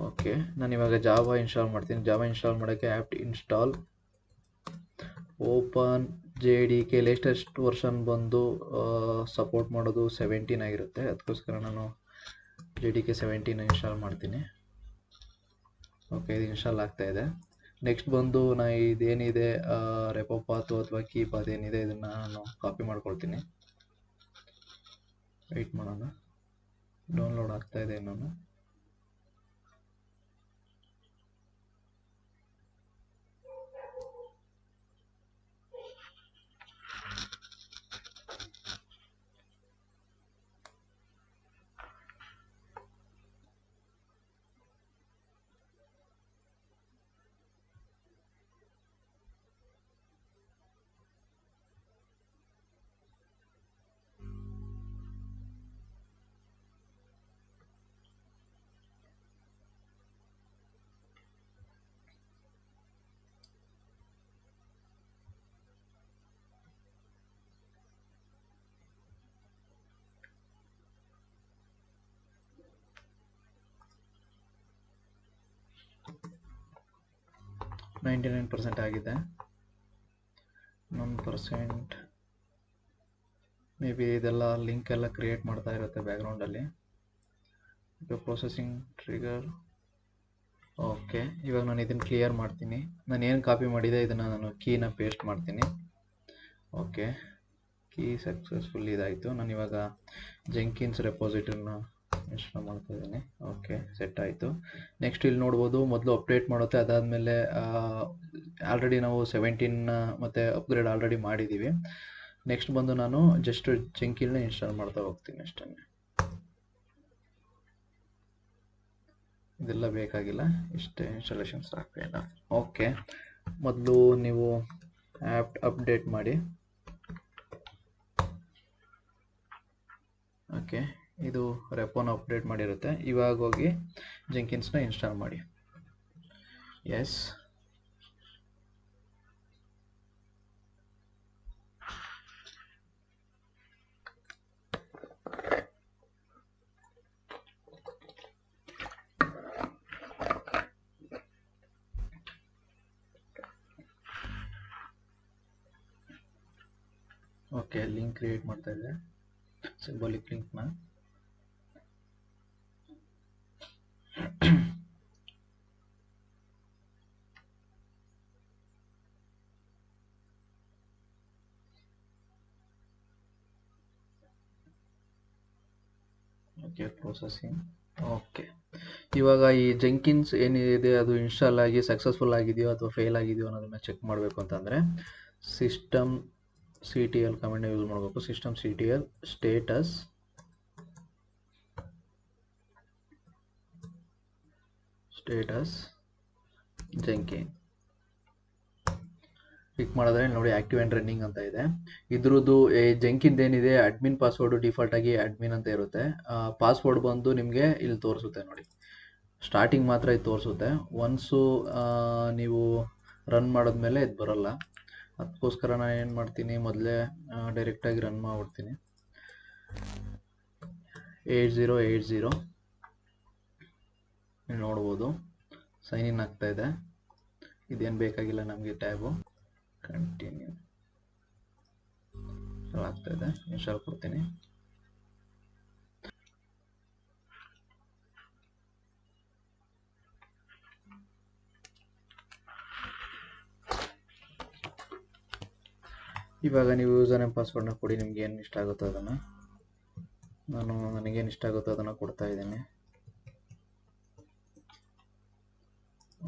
ಓಕೆ, ನಾನಿವಾಗ ಜಾವಾ ಇನ್ಸ್ಟಾಲ್ ಮಾಡ್ತೀನಿ. ಜಾವಾ ಇನ್ಸ್ಟಾಲ್ ಮಾಡೋಕ್ಕೆ apt install open JDK. Latest version ಬಂದು ಸಪೋರ್ಟ್ ಮಾಡೋದು 17 ಆಗಿರುತ್ತೆ. ಅದಕ್ಕೋಸ್ಕರ ನಾನು JDK 17 ಇನ್ಸ್ಟಾಲ್ ಮಾಡ್ತೀನಿ. ಓಕೆ, ಇದು ಇನ್ಸ್ಟಾಲ್ ಆಗ್ತಾ ಇದೆ. ನೆಕ್ಸ್ಟ್ ಬಂದು ಇದೇನಿದೆ ರೆಪೋ ಪಾತು ಅಥವಾ ಕೀ ಪಾತ್ ಏನಿದೆ ಇದನ್ನು ನಾನು ಕಾಪಿ ಮಾಡ್ಕೊಳ್ತೀನಿ. ವೆಯ್ಟ್ ಮಾಡೋಣ, ಡೌನ್ಲೋಡ್ ಆಗ್ತಾ ಇದೆ ನಾನು. 99% ಆಗಿದೆ. 1% ಮೇ ಬಿ ಇದೆಲ್ಲ ಲಿಂಕ್ ಎಲ್ಲ ಕ್ರಿಯೇಟ್ ಮಾಡ್ತಾ ಇರುತ್ತೆ ಬ್ಯಾಕ್ಗ್ರೌಂಡಲ್ಲಿ. Processing trigger. ಓಕೆ, ಇವಾಗ ನಾನು ಇದನ್ನು ಕ್ಲಿಯರ್ ಮಾಡ್ತೀನಿ. ನಾನು ಏನು ಕಾಪಿ ಮಾಡಿದೆ ಇದನ್ನು ನಾನು ಕೀನ ಪೇಸ್ಟ್ ಮಾಡ್ತೀನಿ. ಓಕೆ, ಕೀ ಸಕ್ಸಸ್ಫುಲ್ ಇದಾಯಿತು. ನಾನು ಇವಾಗ ಜೆಂಕಿನ್ಸ್ ರೆಪೋಸಿಟರಿನ ಇನ್ಸ್ಟಾಲ್ ಮಾಡ್ತಾ ಇದ್ದೀನಿ. ಓಕೆ, ಸೆಟ್ ಆಯಿತು. ನೆಕ್ಸ್ಟ್ ಇಲ್ಲಿ ನೋಡ್ಬೋದು, ಮೊದಲು ಅಪ್ಡೇಟ್ ಮಾಡುತ್ತೆ, ಅದಾದಮೇಲೆ ಆಲ್ರೆಡಿ ನಾವು 17 ಮತ್ತು ಅಪ್ಗ್ರೇಡ್ ಆಲ್ರೆಡಿ ಮಾಡಿದ್ದೀವಿ. ನೆಕ್ಸ್ಟ್ ಬಂದು ನಾನು ಜಸ್ಟ್ ಜೆಂಕಿನ್ನ ಇನ್ಸ್ಟಾಲ್ ಮಾಡ್ತಾ ಹೋಗ್ತೀನಿ ಅಷ್ಟೇ. ಇದೆಲ್ಲ ಬೇಕಾಗಿಲ್ಲ, ಇಷ್ಟೇ ಇನ್ಸ್ಟಾಲೇಷನ್ ಸಾಕು. ಓಕೆ, ಮೊದಲು ನೀವು ಆ್ಯಪ್ ಅಪ್ಡೇಟ್ ಮಾಡಿ. ಓಕೆ, ಇದು ರೆಪೋನ ಅಪ್ಡೇಟ್ ಮಾಡಿರುತ್ತೆ. ಇವಾಗ ಹೋಗಿ ಜೆಂಕಿನ್ಸ್ನ ಇನ್ಸ್ಟಾಲ್ ಮಾಡಿ. ಎಸ್, ಓಕೆ, ಲಿಂಕ್ ಕ್ರಿಯೇಟ್ ಮಾಡ್ತಾ ಇದೆ, ಸಿಂಬಾಲಿಕ್ ಲಿಂಕ್ನ. Okay, processing. ಓಕೆ, ಇವಾಗ ಈ ಜೆಂಕಿನ್ಸ್ ಏನಿದೆ ಅದು ಇನ್ಸ್ಟಾಲ್ ಆಗಿ ಸಕ್ಸಸ್ಫುಲ್ ಆಗಿದೆಯೋ ಅಥವಾ ಫೇಲ್ ಆಗಿದೆಯೋ ಅನ್ನೋದನ್ನ ಚೆಕ್ ಮಾಡಬೇಕು ಅಂತಂದರೆ ಸಿಸ್ಟಮ್ CTL ಕಮೆಂಟ್ನ ಯೂಸ್ ಮಾಡಬೇಕು. ಸಿಸ್ಟಮ್ CTL ಸ್ಟೇಟಸ್ ಜೆಂಕಿನ್ ಕ್ಲಿಕ್ ಮಾಡಿದ್ರೆ ನೋಡಿ ಆಕ್ಟಿವ್ ಆ್ಯಂಡ್ ರನ್ನಿಂಗ್ ಅಂತ ಇದೆ. ಇದ್ರದ್ದು ಜೆಂಕಿನ್ ಏನಿದೆ ಅಡ್ಮಿನ್ ಪಾಸ್ವರ್ಡು ಡಿಫಾಲ್ಟ್ ಆಗಿ ಅಡ್ಮಿನ್ ಅಂತ ಇರುತ್ತೆ. ಪಾಸ್ವರ್ಡ್ ಬಂದು ನಿಮಗೆ ಇಲ್ಲಿ ತೋರಿಸುತ್ತೆ ನೋಡಿ, ಸ್ಟಾರ್ಟಿಂಗ್ ಮಾತ್ರ ಇದು ತೋರಿಸುತ್ತೆ. ಒನ್ಸು ನೀವು ರನ್ ಮಾಡಿದ್ಮೇಲೆ ಇದು ಬರಲ್ಲ. ಅದಕ್ಕೋಸ್ಕರ ನಾನು ಏನು ಮಾಡ್ತೀನಿ, ಮೊದಲೇ ಡೈರೆಕ್ಟಾಗಿ ರನ್ ಮಾಡಿಬಿಡ್ತೀನಿ. 8080 ನೀವು ನೋಡ್ಬೋದು ಸೈನ್ ಇನ್ ಆಗ್ತಾ ಇದೆ. ಇದೇನು ಬೇಕಾಗಿಲ್ಲ ನಮಗೆ ಟ್ಯಾಬು. ಕಂಟಿನ್ಯೂ ಆಗ್ತಾ ಇದೆ, ಇನ್ಸ್ಟಾಲ್ ಕೊಡ್ತೀನಿ. ಇವಾಗ ನೀವು ಯೂಸರ್ ನೇಮ್ ಪಾಸ್ವರ್ಡ್ನ ಕೊಡಿ, ನಿಮ್ಗೆ ಏನು ಇಷ್ಟ ಆಗುತ್ತೋ ಅದನ್ನು. ನನಗೇನು ಇಷ್ಟ ಆಗುತ್ತೋ ಅದನ್ನು ಕೊಡ್ತಾ ಇದ್ದೀನಿ.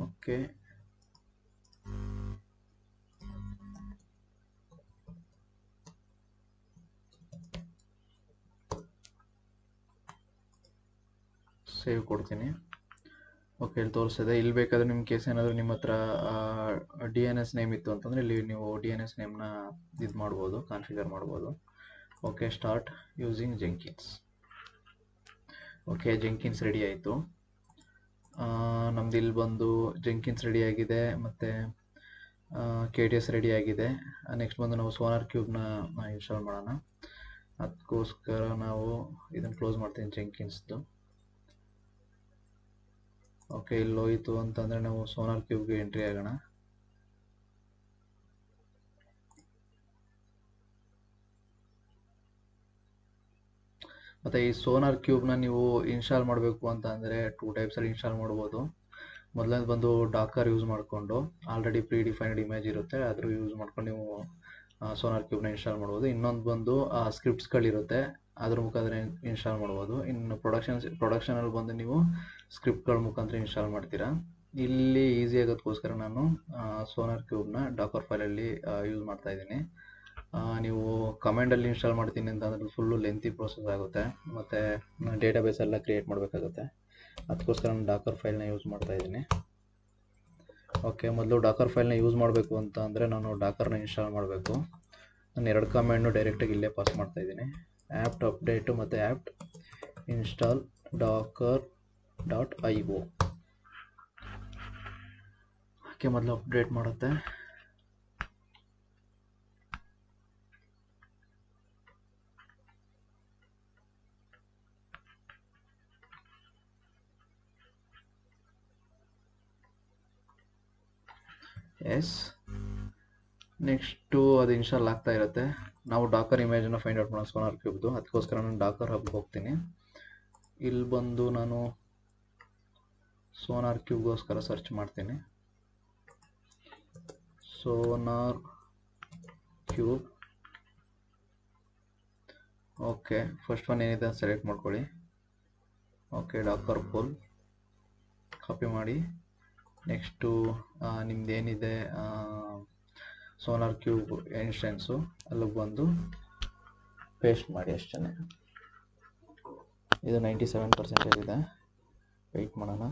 ಓಕೆ, ಸೇವ್ ಕೊಡ್ತೀನಿ. ಓಕೆ, ಇಲ್ಲಿ ತೋರಿಸಿದೆ. ಇಲ್ಲಿ ಬೇಕಾದರೆ ನಿಮ್ಮ ಕೇಸ್ ಏನಾದರೂ ನಿಮ್ಮ ಹತ್ರ DNS ನೇಮ್ ಇತ್ತು ಅಂತಂದರೆ ಇಲ್ಲಿ ನೀವು DNS ನೇಮ್ನ ಇದು ಮಾಡ್ಬೋದು, ಕಾನ್ಫಿಗರ್ ಮಾಡ್ಬೋದು. Okay, start using Jenkins. Okay, Jenkins ready ಆಯಿತು. ನಮ್ದು ಇಲ್ಲಿ ಬಂದು ಜೆಂಕಿನ್ಸ್ ರೆಡಿ ಆಗಿದೆ, ಮತ್ತು KTS ರೆಡಿ ಆಗಿದೆ. ನೆಕ್ಸ್ಟ್ ಬಂದು ನಾವು ಸೋನಾರ್ ಕ್ಯೂಬ್ನ ಇನ್ಸ್ಟಾಲ್ ಮಾಡೋಣ. ಅದಕ್ಕೋಸ್ಕರ ನಾವು ಇದನ್ನು ಕ್ಲೋಸ್ ಮಾಡ್ತೀನಿ ಜೆಂಕಿನ್ಸ್ದು. ಓಕೆ, ಇಲ್ಲಿ ಹೋಯಿತು ಅಂತಂದರೆ ನಾವು ಸೋನಾರ್ ಕ್ಯೂಬ್ಗೆ ಎಂಟ್ರಿ ಆಗೋಣ. ಮತ್ತು ಈ ಸೋನಾರ್ ಕ್ಯೂಬ್ನ ನೀವು ಇನ್ಸ್ಟಾಲ್ ಮಾಡಬೇಕು ಅಂತ ಅಂದರೆ 2 ಟೈಪ್ಸಲ್ಲಿ ಇನ್ಸ್ಟಾಲ್ ಮಾಡ್ಬೋದು. ಮೊದಲನೇದು ಬಂದು ಡಾಕರ್ ಯೂಸ್ ಮಾಡಿಕೊಂಡು, ಆಲ್ರೆಡಿ ಪ್ರೀ ಡಿಫೈನ್ಡ್ ಇಮೇಜ್ ಇರುತ್ತೆ, ಅದ್ರ ಯೂಸ್ ಮಾಡ್ಕೊಂಡು ನೀವು ಸೋನಾರ್ ಕ್ಯೂಬ್ನ ಇನ್ಸ್ಟಾಲ್ ಮಾಡ್ಬೋದು. ಇನ್ನೊಂದು ಬಂದು ಸ್ಕ್ರಿಪ್ಟ್ಸ್ಗಳಿರುತ್ತೆ, ಅದ್ರ ಮುಖಾಂತರ ಇನ್ಸ್ಟಾಲ್ ಮಾಡ್ಬೋದು. ಇನ್ನು ಪ್ರೊಡಕ್ಷನಲ್ಲಿ ಬಂದು ನೀವು ಸ್ಕ್ರಿಪ್ಟ್ಗಳ ಮುಖಾಂತರ ಇನ್ಸ್ಟಾಲ್ ಮಾಡ್ತೀರಾ. ಇಲ್ಲಿ ಈಸಿ ಆಗೋದಕ್ಕೋಸ್ಕರ ನಾನು ಸೋನಾರ್ ಕ್ಯೂಬ್ನ ಡಾಕರ್ ಫೈಲಲ್ಲಿ ಯೂಸ್ ಮಾಡ್ತಾ ಇದ್ದೀನಿ. ನೀವು ಕಮಾಂಡಲ್ಲಿ ಇನ್ಸ್ಟಾಲ್ ಮಾಡ್ತೀನಿ ಅಂತಂದರೆ ಫುಲ್ಲು ಲೆಂತಿ ಪ್ರೋಸೆಸ್ ಆಗುತ್ತೆ, ಮತ್ತು ಡೇಟಾಬೇಸ್ ಎಲ್ಲ ಕ್ರಿಯೇಟ್ ಮಾಡಬೇಕಾಗುತ್ತೆ. ಅದಕ್ಕೋಸ್ಕರ ನಾನು ಡಾಕರ್ ಫೈಲ್ನ ಯೂಸ್ ಮಾಡ್ತಾ ಇದ್ದೀನಿ. ಓಕೆ, ಮೊದಲು ಡಾಕರ್ ಫೈಲ್ನ ಯೂಸ್ ಮಾಡಬೇಕು ಅಂತ ಅಂದರೆ ನಾನು ಡಾಕರ್ನ ಇನ್ಸ್ಟಾಲ್ ಮಾಡಬೇಕು. ನಾನು 2 ಕಮಾಂಡ್ನು ಡೈರೆಕ್ಟಾಗಿ ಇಲ್ಲೇ ಪಾಸ್ ಮಾಡ್ತಾ ಇದ್ದೀನಿ. ಆ್ಯಪ್ಟ್ ಅಪ್ಡೇಟು ಮತ್ತು ಆ್ಯಪ್ಟ್ ಇನ್ಸ್ಟಾಲ್ docker.io. ಓಕೆ, ಮೊದಲು ಅಪ್ಡೇಟ್ ಮಾಡುತ್ತೆ. ಎಸ್. ನೆಕ್ಸ್ಟು ಅದು ಇನ್ಸ್ಟಾಲ್ ಆಗ್ತಾ ಇರುತ್ತೆ. ನಾವು ಡಾಕರ್ ಇಮೇಜನ್ನು ಫೈಂಡ್ ಔಟ್ ಮಾಡೋಣ ಸೋನಾರ್ ಕ್ಯೂಬ್ದು. ಅದಕ್ಕೋಸ್ಕರ ನಾನು ಡಾಕರ್ ಹಬ್ಗೆ ಹೋಗ್ತೀನಿ. ಇಲ್ಲಿ ಬಂದು ನಾನು ಸೋನಾರ್ ಕ್ಯೂಬ್ಗೋಸ್ಕರ ಸರ್ಚ್ ಮಾಡ್ತೀನಿ. Sonar cube. Okay, first one ಏನಿದೆ ಅಂತ ಸೆಲೆಕ್ಟ್ ಮಾಡ್ಕೊಳ್ಳಿ. ಓಕೆ, ಡಾಕರ್ ಪುಲ್ ಕಾಪಿ ಮಾಡಿ. ನೆಕ್ಸ್ಟು ನಿಮ್ದೇನಿದೆ ಸೋನಾರ್ ಕ್ಯೂಬ್ ಇನ್ಸ್ಟೆನ್ಸು ಅಲ್ಲಿಗೆ ಬಂದು ಪೇಸ್ಟ್ ಮಾಡಿ ಅಷ್ಟೇ. ಇದು 97% ಇದೆ. ವೆಯ್ಟ್ ಮಾಡೋಣ.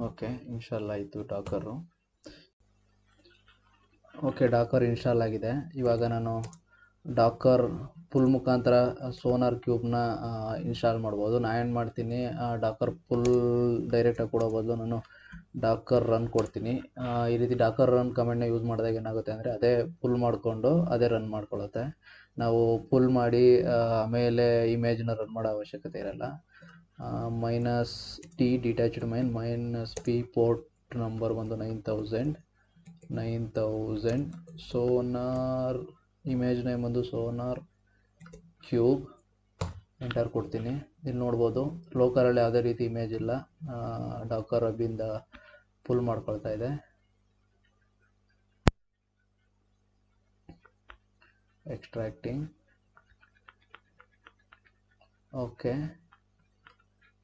ಓಕೆ, ಇನ್ಸ್ಟಾಲ್ ಆಯಿತು ಡಾಕರು. ಓಕೆ, ಡಾಕರ್ ಇನ್ಸ್ಟಾಲ್ ಆಗಿದೆ. ಇವಾಗ ನಾನು ಡಾಕರ್ ಪುಲ್ ಮುಖಾಂತರ ಸೋನಾರ್ ಕ್ಯೂಬ್ನ ಇನ್ಸ್ಟಾಲ್ ಮಾಡ್ಬೋದು. ನಾನೇನು ಮಾಡ್ತೀನಿ, ಡಾಕರ್ ಪುಲ್ ಡೈರೆಕ್ಟಾಗಿ ಕೊಡೋ ಬದಲು ನಾನು ಡಾಕರ್ ರನ್ ಕೊಡ್ತೀನಿ. ಈ ರೀತಿ ಡಾಕರ್ ರನ್ ಕಮೆಂಟ್ನ ಯೂಸ್ ಮಾಡಿದಾಗ ಏನಾಗುತ್ತೆ ಅಂದರೆ ಅದೇ ಪುಲ್ ಮಾಡಿಕೊಂಡು ಅದೇ ರನ್ ಮಾಡ್ಕೊಳ್ಳುತ್ತೆ. ನಾವು ಪುಲ್ ಮಾಡಿ ಆಮೇಲೆ ಇಮೇಜ್ನ ರನ್ ಮಾಡೋ ಅವಶ್ಯಕತೆ ಇರಲ್ಲ. -t detached -p port number ಬಂದು 9000. ಸೋನಾರ್ ಇಮೇಜ್ ನೇಮ್ ಬಂದು ಸೋನಾರ್ ಕ್ಯೂಬ್. ಎಂಟರ್ ಕೊಡ್ತೀನಿ. ಇಲ್ಲಿ ನೋಡ್ಬೋದು ಲೋಕಲಲ್ಲಿ ಯಾವುದೇ ರೀತಿ ಇಮೇಜ್ ಇಲ್ಲ. ಡಾಕರ್ ಹಬ್ಬಿಂದ ಪುಲ್ ಮಾಡ್ಕೊಳ್ತಾ ಇದೆ. ಎಕ್ಸ್ಟ್ರಾಕ್ಟಿಂಗ್.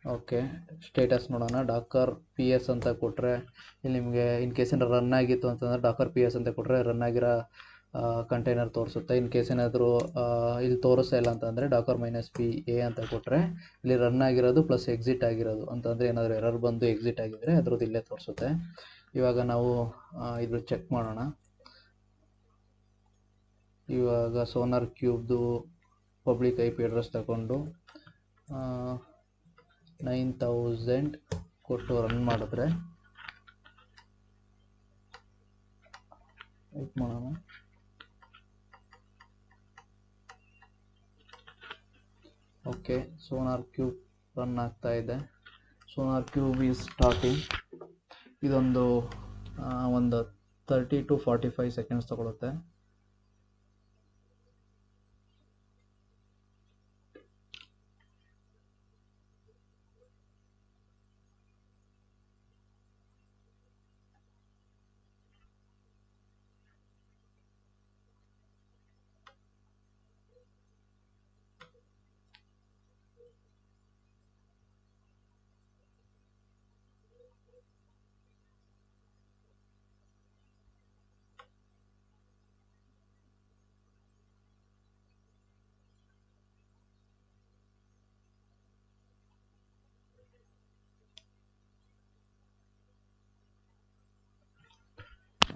ಓಕೆ, ಸ್ಟೇಟಸ್ ನೋಡೋಣ. ಡಾಕರ್ PS ಅಂತ ಕೊಟ್ಟರೆ ಇಲ್ಲಿ ನಿಮಗೆ ಇನ್ ಕೇಸ್ ಏನಾದ್ರು ರನ್ ಆಗಿತ್ತು ಅಂತಂದರೆ ಡಾಕರ್ PS ಅಂತ ಕೊಟ್ಟರೆ ರನ್ ಆಗಿರೋ ಕಂಟೈನರ್ ತೋರಿಸುತ್ತೆ. ಇನ್ ಕೇಸ್ ಏನಾದರೂ ಇಲ್ಲಿ ತೋರಿಸ್ತಾ ಇಲ್ಲ ಅಂತಂದರೆ ಡಾಕರ್ -PA ಅಂತ ಕೊಟ್ಟರೆ ಇಲ್ಲಿ ರನ್ ಆಗಿರೋದು ಪ್ಲಸ್ ಎಕ್ಸಿಟ್ ಆಗಿರೋದು ಅಂತಂದರೆ ಏನಾದರೂ ಎರರ್ ಬಂದು ಎಕ್ಸಿಟ್ ಆಗಿದ್ದರೆ ಅದ್ರದ್ದು ಇಲ್ಲೇ ತೋರಿಸುತ್ತೆ. ಇವಾಗ ನಾವು ಇದು ಚೆಕ್ ಮಾಡೋಣ. ಇವಾಗ ಸೋನಾರ್ ಕ್ಯೂಬ್ದು ಪಬ್ಲಿಕ್ IP ಅಡ್ರೆಸ್ ತಗೊಂಡು 9000 ಕೊಟ್ಟು ರನ್ ಮಾಡಿದ್ರೆ ವೆಯ್ಟ್ ಮಾಡೋಣ. ಓಕೆ, ಸೋನಾರ್ ಕ್ಯೂಬ್ ರನ್ ಆಗ್ತಾ ಇದೆ. Sonar cube is starting. ಇದೊಂದು 30 to 45 ಸೆಕೆಂಡ್ಸ್ ತಗೊಳುತ್ತೆ.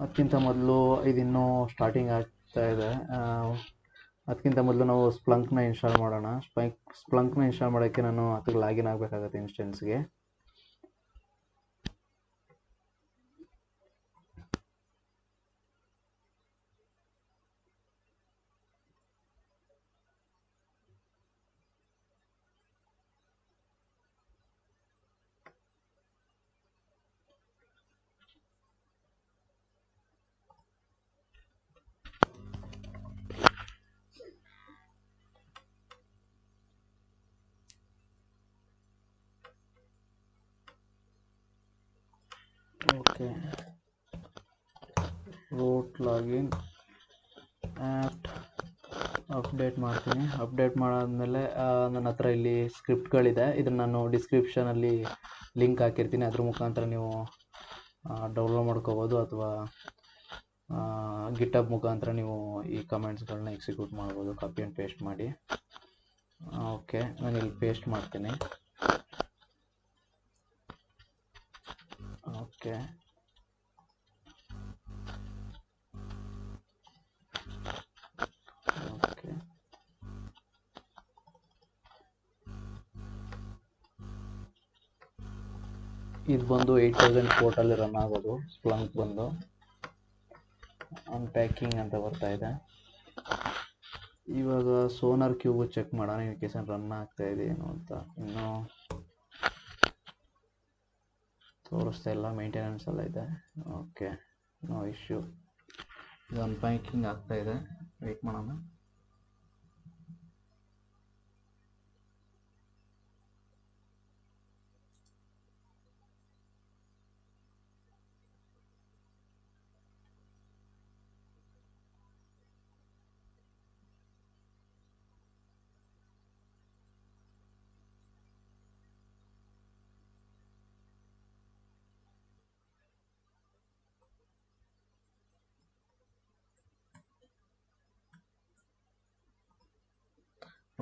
ಅದಕ್ಕಿಂತ ಮೊದಲು ಇದಿನ್ನೂ ಸ್ಟಾರ್ಟಿಂಗ್ ಆಗ್ತಾ ಇದೆ. ಅದಕ್ಕಿಂತ ಮೊದಲು ನಾವು ಸ್ಪ್ಲಂಕ್ನ ಇನ್ಸ್ಟಾಲ್ ಮಾಡೋಣ. ಸ್ಪ್ಲಂಕ್ನ ಇನ್ಸ್ಟಾಲ್ ಮಾಡೋಕ್ಕೆ ನಾನು ಅದಕ್ಕೆ ಲಾಗಿನ್ ಆಗಬೇಕಾಗುತ್ತೆ ಇನ್ಸ್ಟೆನ್ಸ್ಗೆ. Okay, root login app update ಮಾಡ್ತೀನಿ. ಅಪ್ಡೇಟ್ ಮಾಡಾದ್ಮೇಲೆ ನನ್ನ ಹತ್ರ ಇಲ್ಲಿ ಸ್ಕ್ರಿಪ್ಟ್ಗಳಿದೆ. ಇದನ್ನು ನಾನು ಡಿಸ್ಕ್ರಿಪ್ಷನಲ್ಲಿ ಲಿಂಕ್ ಹಾಕಿರ್ತೀನಿ. ಅದ್ರ ಮುಖಾಂತರ ನೀವು ಡೌನ್ಲೋಡ್ ಮಾಡ್ಕೋಬೋದು ಅಥವಾ ಗಿಟಬ್ ಮುಖಾಂತರ ನೀವು ಈ ಕಮೆಂಟ್ಸ್ಗಳನ್ನ ಎಕ್ಸಿಕ್ಯೂಟ್ ಮಾಡ್ಬೋದು ಕಾಪಿ ಆ್ಯಂಡ್ ಪೇಸ್ಟ್ ಮಾಡಿ. ಓಕೆ, ನಾನು ಇಲ್ಲಿ ಪೇಸ್ಟ್ ಮಾಡ್ತೀನಿ. ಓಕೆ, ಓಕೆ, ಇದು ಬಂದು 8000 ಪೋರ್ಟಲ್ಲಿ ರನ್ ಆಗೋದು. ಸ್ಪ್ಲಂಕ್ ಬಂದು ಅನ್ಪ್ಯಾಕಿಂಗ್ ಅಂತ ಬರ್ತಾ ಇದೆ. ಇವಾಗ ಸೋನಾರ್ ಕ್ಯೂಬ್ ಚೆಕ್ ಮಾಡೋಣ, ಇನ್ ಕೇಸ್ ರನ್ ಆಗ್ತಾ ಇದೆ ಏನು ಅಂತ. ಇನ್ನೂ ತೋರಿಸ್ತಾ ಇಲ್ಲ, ಮೇಂಟೆನೆನ್ಸ್ ಎಲ್ಲ ಇದೆ. Okay, no issue. ಇದು ಅನ್ಪ್ಯಾಕಿಂಗ್ ಆಗ್ತಾ ಇದೆ, ವೆಯ್ಟ್ ಮಾಡೋಣ.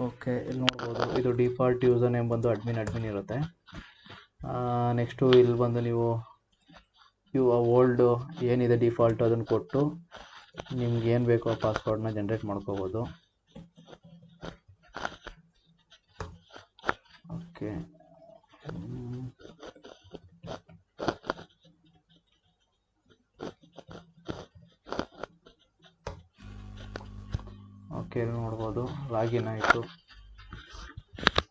ಓಕೆ, ಇಲ್ಲಿ ನೋಡ್ಬೋದು, ಇದು ಡಿಫಾಲ್ಟ್ ಯೂಸರ್ ನೇಮ್ ಬಂದು ಅಡ್ಮಿನ್ ಇರುತ್ತೆ. ನೆಕ್ಸ್ಟು ಇಲ್ಲಿ ಬಂದು ನೀವು ಓಲ್ಡು ಏನಿದೆ ಡಿಫಾಲ್ಟ್ ಅದನ್ನು ಕೊಟ್ಟು ನಿಮ್ಗೆ ಏನು ಬೇಕೋ ಆ ಪಾಸ್ವರ್ಡ್ನ ಜನ್ರೇಟ್ ಮಾಡ್ಕೋಬೋದು. ಓಕೆ, ಓಕೆ, ನೋಡ್ಬೋದು ಲಾಗಿನ್ ಆಯಿತು.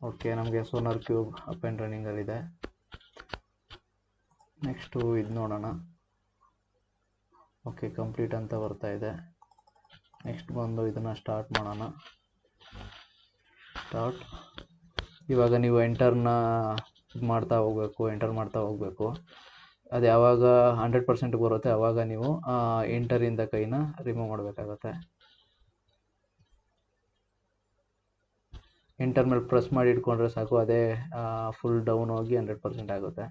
ಓಕೆ, ನಮಗೆ ಸೋನಾರ್ ಕ್ಯೂಬ್ ಅಪ್ ಆ್ಯಂಡ್ ರನ್ನಿಂಗಲ್ಲಿದೆ. ನೆಕ್ಸ್ಟು ಇದು ನೋಡೋಣ. ಓಕೆ, ಕಂಪ್ಲೀಟ್ ಅಂತ ಬರ್ತಾ ಇದೆ. ನೆಕ್ಸ್ಟ್ ಬಂದು ಇದನ್ನು ಸ್ಟಾರ್ಟ್ ಮಾಡೋಣ. ಸ್ಟಾರ್ಟ್. ಇವಾಗ ನೀವು ಎಂಟರ್ ಮಾಡ್ತಾ ಹೋಗಬೇಕು. ಅದು ಯಾವಾಗ 100% ಬರುತ್ತೆ ಆವಾಗ ನೀವು ಎಂಟರಿಂದ ಕೈನ ರಿಮೂವ್ ಮಾಡಬೇಕಾಗತ್ತೆ. ಎಂಟರ್ ಮೇಲೆ ಪ್ರೆಸ್ ಮಾಡಿ ಇಟ್ಕೊಂಡ್ರೆ ಸಾಕು, ಅದೇ ಫುಲ್ ಡೌನ್ ಹೋಗಿ 100% ಆಗುತ್ತೆ.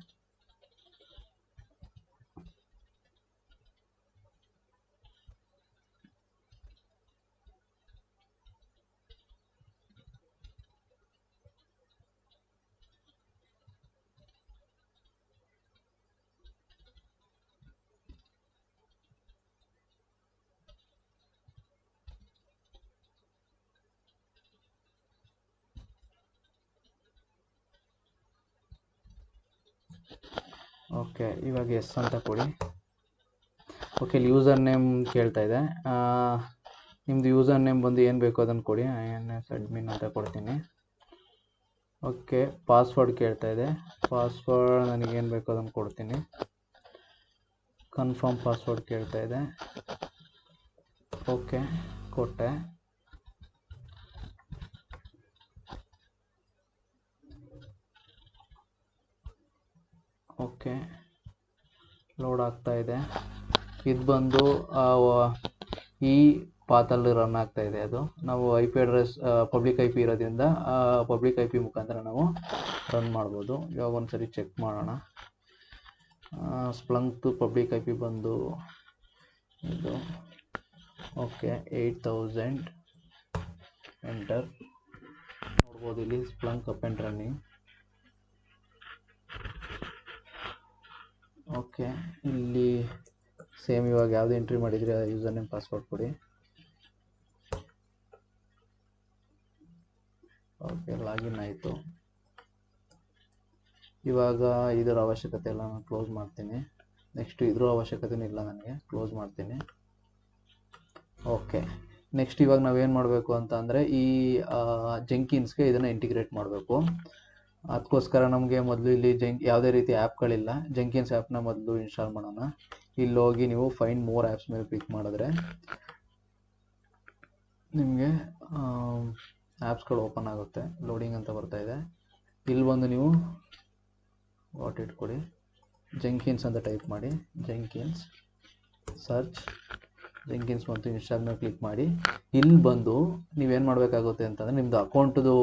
ಓಕೆ, ಇವಾಗ ಎಸ್ ಅಂತ ಕೊಡಿ. ಓಕೆ, ಇಲ್ಲಿ ಯೂಸರ್ ನೇಮ್ ಕೇಳ್ತಾ ಇದೆ. ನಿಮ್ಮದು ಯೂಸರ್ ನೇಮ್ ಬಂದು ಏನು ಬೇಕೋ ಅದನ್ನು ಕೊಡಿ. INS ಅಡ್ಮಿನ್ ಅಂತ ಕೊಡ್ತೀನಿ. ಓಕೆ, ಪಾಸ್ವರ್ಡ್ ಕೇಳ್ತಾ ಇದೆ. ಪಾಸ್ವರ್ಡ್ ನನಗೇನು ಬೇಕೋ ಅದನ್ನು ಕೊಡ್ತೀನಿ. ಕನ್ಫರ್ಮ್ ಪಾಸ್ವರ್ಡ್ ಕೇಳ್ತಾ ಇದೆ. ಓಕೆ, ಕೊಟ್ಟೆ. ಓಕೆ, ಲೋಡ್ ಆಗ್ತಾ ಇದೆ. ಇದು ಬಂದು ಈ ಪಾತಲ್ಲಿ ರನ್ ಆಗ್ತಾ ಇದೆ. ಅದು ನಾವು IP ಅಡ್ರೆಸ್ ಪಬ್ಲಿಕ್ IP ಇರೋದ್ರಿಂದ ಪಬ್ಲಿಕ್ IP ಮುಖಾಂತರ ನಾವು ರನ್ ಮಾಡ್ಬೋದು. ಇವಾಗ ಒಂದ್ಸರಿ ಚೆಕ್ ಮಾಡೋಣ. ಸ್ಪ್ಲಂಕ್ದು ಪಬ್ಲಿಕ್ IP ಬಂದು ಇದು. Okay, 8000 enter. ನೋಡ್ಬೋದು ಇಲ್ಲಿ ಸ್ಪ್ಲಂಕ್ ಅಪ್ ಆ್ಯಂಡ್ ರನ್ನಿಂಗ್. ಓಕೆ, ಇಲ್ಲಿ ಸೇಮ್ ಇವಾಗ ಯಾವುದು ಎಂಟ್ರಿ ಮಾಡಿದರೆ ಯೂಸರ್ ನೇಮ್ ಪಾಸ್ವರ್ಡ್ ಕೊಡಿ. ಓಕೆ, ಲಾಗಿನ್ ಆಯಿತು. ಇವಾಗ ಇದರ ಅವಶ್ಯಕತೆ ಎಲ್ಲ ನಾನು ಕ್ಲೋಸ್ ಮಾಡ್ತೀನಿ. ನೆಕ್ಸ್ಟ್ ಇದ್ರ ಅವಶ್ಯಕತೆನೂ ಇಲ್ಲ, ನನಗೆ ಕ್ಲೋಸ್ ಮಾಡ್ತೀನಿ. ಓಕೆ, ನೆಕ್ಸ್ಟ್ ಇವಾಗ ನಾವೇನು ಮಾಡಬೇಕು ಅಂತ ಅಂದರೆ ಈ ಜೆಂಕಿನ್ಸ್ಗೆ ಇದನ್ನು ಇಂಟಿಗ್ರೇಟ್ ಮಾಡಬೇಕು. ಅದಕ್ಕೋಸ್ಕರ ನಮಗೆ ಮೊದಲು ಇಲ್ಲಿ ಯಾವುದೇ ರೀತಿ ಆ್ಯಪ್ಗಳಿಲ್ಲ. ಜೆಂಕಿನ್ಸ್ ಆ್ಯಪ್ನ ಮೊದಲು ಇನ್ಸ್ಟಾಲ್ ಮಾಡೋಣ. ಇಲ್ಲಿ ಹೋಗಿ ನೀವು ಫೈಂಡ್ ಮೋರ್ ಆ್ಯಪ್ಸ್ ಮೇಲೆ ಕ್ಲಿಕ್ ಮಾಡಿದ್ರೆ ನಿಮಗೆ ಆ್ಯಪ್ಸ್ಗಳು ಓಪನ್ ಆಗುತ್ತೆ. ಲೋಡಿಂಗ್ ಅಂತ ಬರ್ತಾ ಇದೆ. ಇಲ್ಲಿ ಬಂದು ನೀವು ವಾಟ್ ಇಟ್ಕೊಡಿ, ಜೆಂಕಿನ್ಸ್ ಅಂತ ಟೈಪ್ ಮಾಡಿ. ಜೆಂಕಿನ್ಸ್ ಸರ್ಚ್, ಜೆಂಕಿನ್ಸ್ ಮತ್ತು ಇನ್ಸ್ಟಾಲ್ ಮೇಲೆ ಕ್ಲಿಕ್ ಮಾಡಿ. ಇಲ್ಲಿ ಬಂದು ನೀವೇನು ಮಾಡಬೇಕಾಗುತ್ತೆ ಅಂತಂದರೆ ನಿಮ್ಮದು ಅಕೌಂಟ್ದು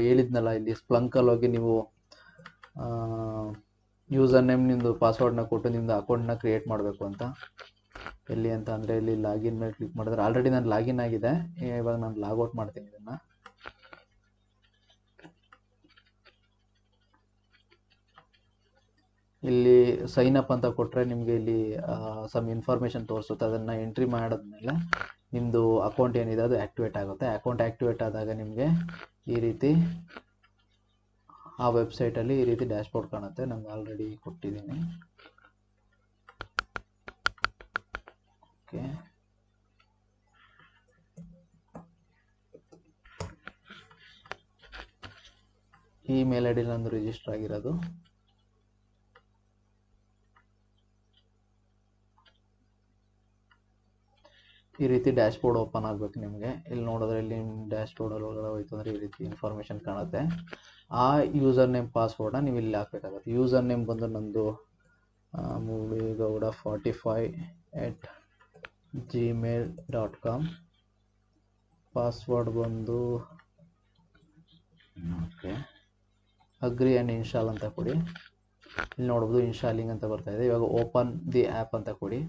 ಹೇಳಿದ್ನಲ್ಲ, ಇಲ್ಲಿ ಸ್ಪ್ಲಂಕಲ್ಲಿ ಹೋಗಿ ನೀವು ಯೂಸರ್ ನೇಮ್ ನಿಮ್ಮದು ಪಾಸ್ವರ್ಡ್ನ ಕೊಟ್ಟು ನಿಮ್ಮದು ಅಕೌಂಟ್ನ ಕ್ರಿಯೇಟ್ ಮಾಡಬೇಕು ಅಂತ. ಎಲ್ಲಿ ಅಂತ ಅಂದರೆ ಇಲ್ಲಿ ಲಾಗಿನ್ ಮೇಲೆ ಕ್ಲಿಕ್ ಮಾಡಿದ್ರೆ ಆಲ್ರೆಡಿ ನಾನು ಲಾಗಿನ್ ಆಗಿದೆ. ಇವಾಗ ನಾನು ಲಾಗೌಟ್ ಮಾಡ್ತೀನಿ ಇದನ್ನು. ಇಲ್ಲಿ ಸೈನ್ ಅಪ್ ಅಂತ ಕೊಟ್ಟರೆ ನಿಮಗೆ ಇಲ್ಲಿ ಸಮ್ ಇನ್ಫಾರ್ಮೇಷನ್ ತೋರಿಸುತ್ತೆ. ಅದನ್ನು ಎಂಟ್ರಿ ಮಾಡಿದ್ಮೇಲೆ ನಿಮ್ಮದು ಅಕೌಂಟ್ ಏನಿದೆ ಅದು ಆ್ಯಕ್ಟಿವೇಟ್ ಆಗುತ್ತೆ. ಅಕೌಂಟ್ ಆ್ಯಕ್ಟಿವೇಟ್ ಆದಾಗ ನಿಮಗೆ ಈ ರೀತಿ ಆ ವೆಬ್ಸೈಟಲ್ಲಿ ಈ ರೀತಿ ಡ್ಯಾಶ್ಬೋರ್ಡ್ ಕಾಣುತ್ತೆ. ನಾನು ಆಲ್ರೆಡಿ ಕೊಟ್ಟಿದ್ದೀನಿ. ಓಕೆ, ಈ ಮೇಲ್ ಐ ಡಿ ನಂದು ರಿಜಿಸ್ಟರ್ ಆಗಿರೋದು. ಈ ರೀತಿ ಡ್ಯಾಶ್ಬೋರ್ಡ್ ಓಪನ್ ಆಗಬೇಕು ನಿಮಗೆ. ಇಲ್ಲಿ ನೋಡಿದ್ರೆ ಇಲ್ಲಿ ನಿಮ್ಮ ಡ್ಯಾಶ್ಬೋರ್ಡಲ್ಲಿ ಒಳಗಡೆ ಹೋಯ್ತು ಅಂದರೆ ಈ ರೀತಿ ಇನ್ಫಾರ್ಮೇಷನ್ ಕಾಣುತ್ತೆ. ಆ ಯೂಸರ್ ನೇಮ್ ಪಾಸ್ವರ್ಡ್ನ ನೀವು ಇಲ್ಲಿ ಹಾಕಬೇಕಾಗುತ್ತೆ. ಯೂಸರ್ ನೇಮ್ ಬಂದು ನಂದು muligowda45@gmail.com. ಪಾಸ್ವರ್ಡ್ ಬಂದು ಓಕೆ ಅಗ್ರಿ ಆ್ಯಂಡ್ ಇನ್ಸ್ಟಾಲ್ ಅಂತ ಕೊಡಿ. ಇಲ್ಲಿ ನೋಡ್ಬೋದು ಇನ್ಸ್ಟಾಲಿಂಗ್ ಅಂತ ಬರ್ತಾ ಇದೆ. ಇವಾಗ ಓಪನ್ ದಿ ಆ್ಯಪ್ ಅಂತ ಕೊಡಿ.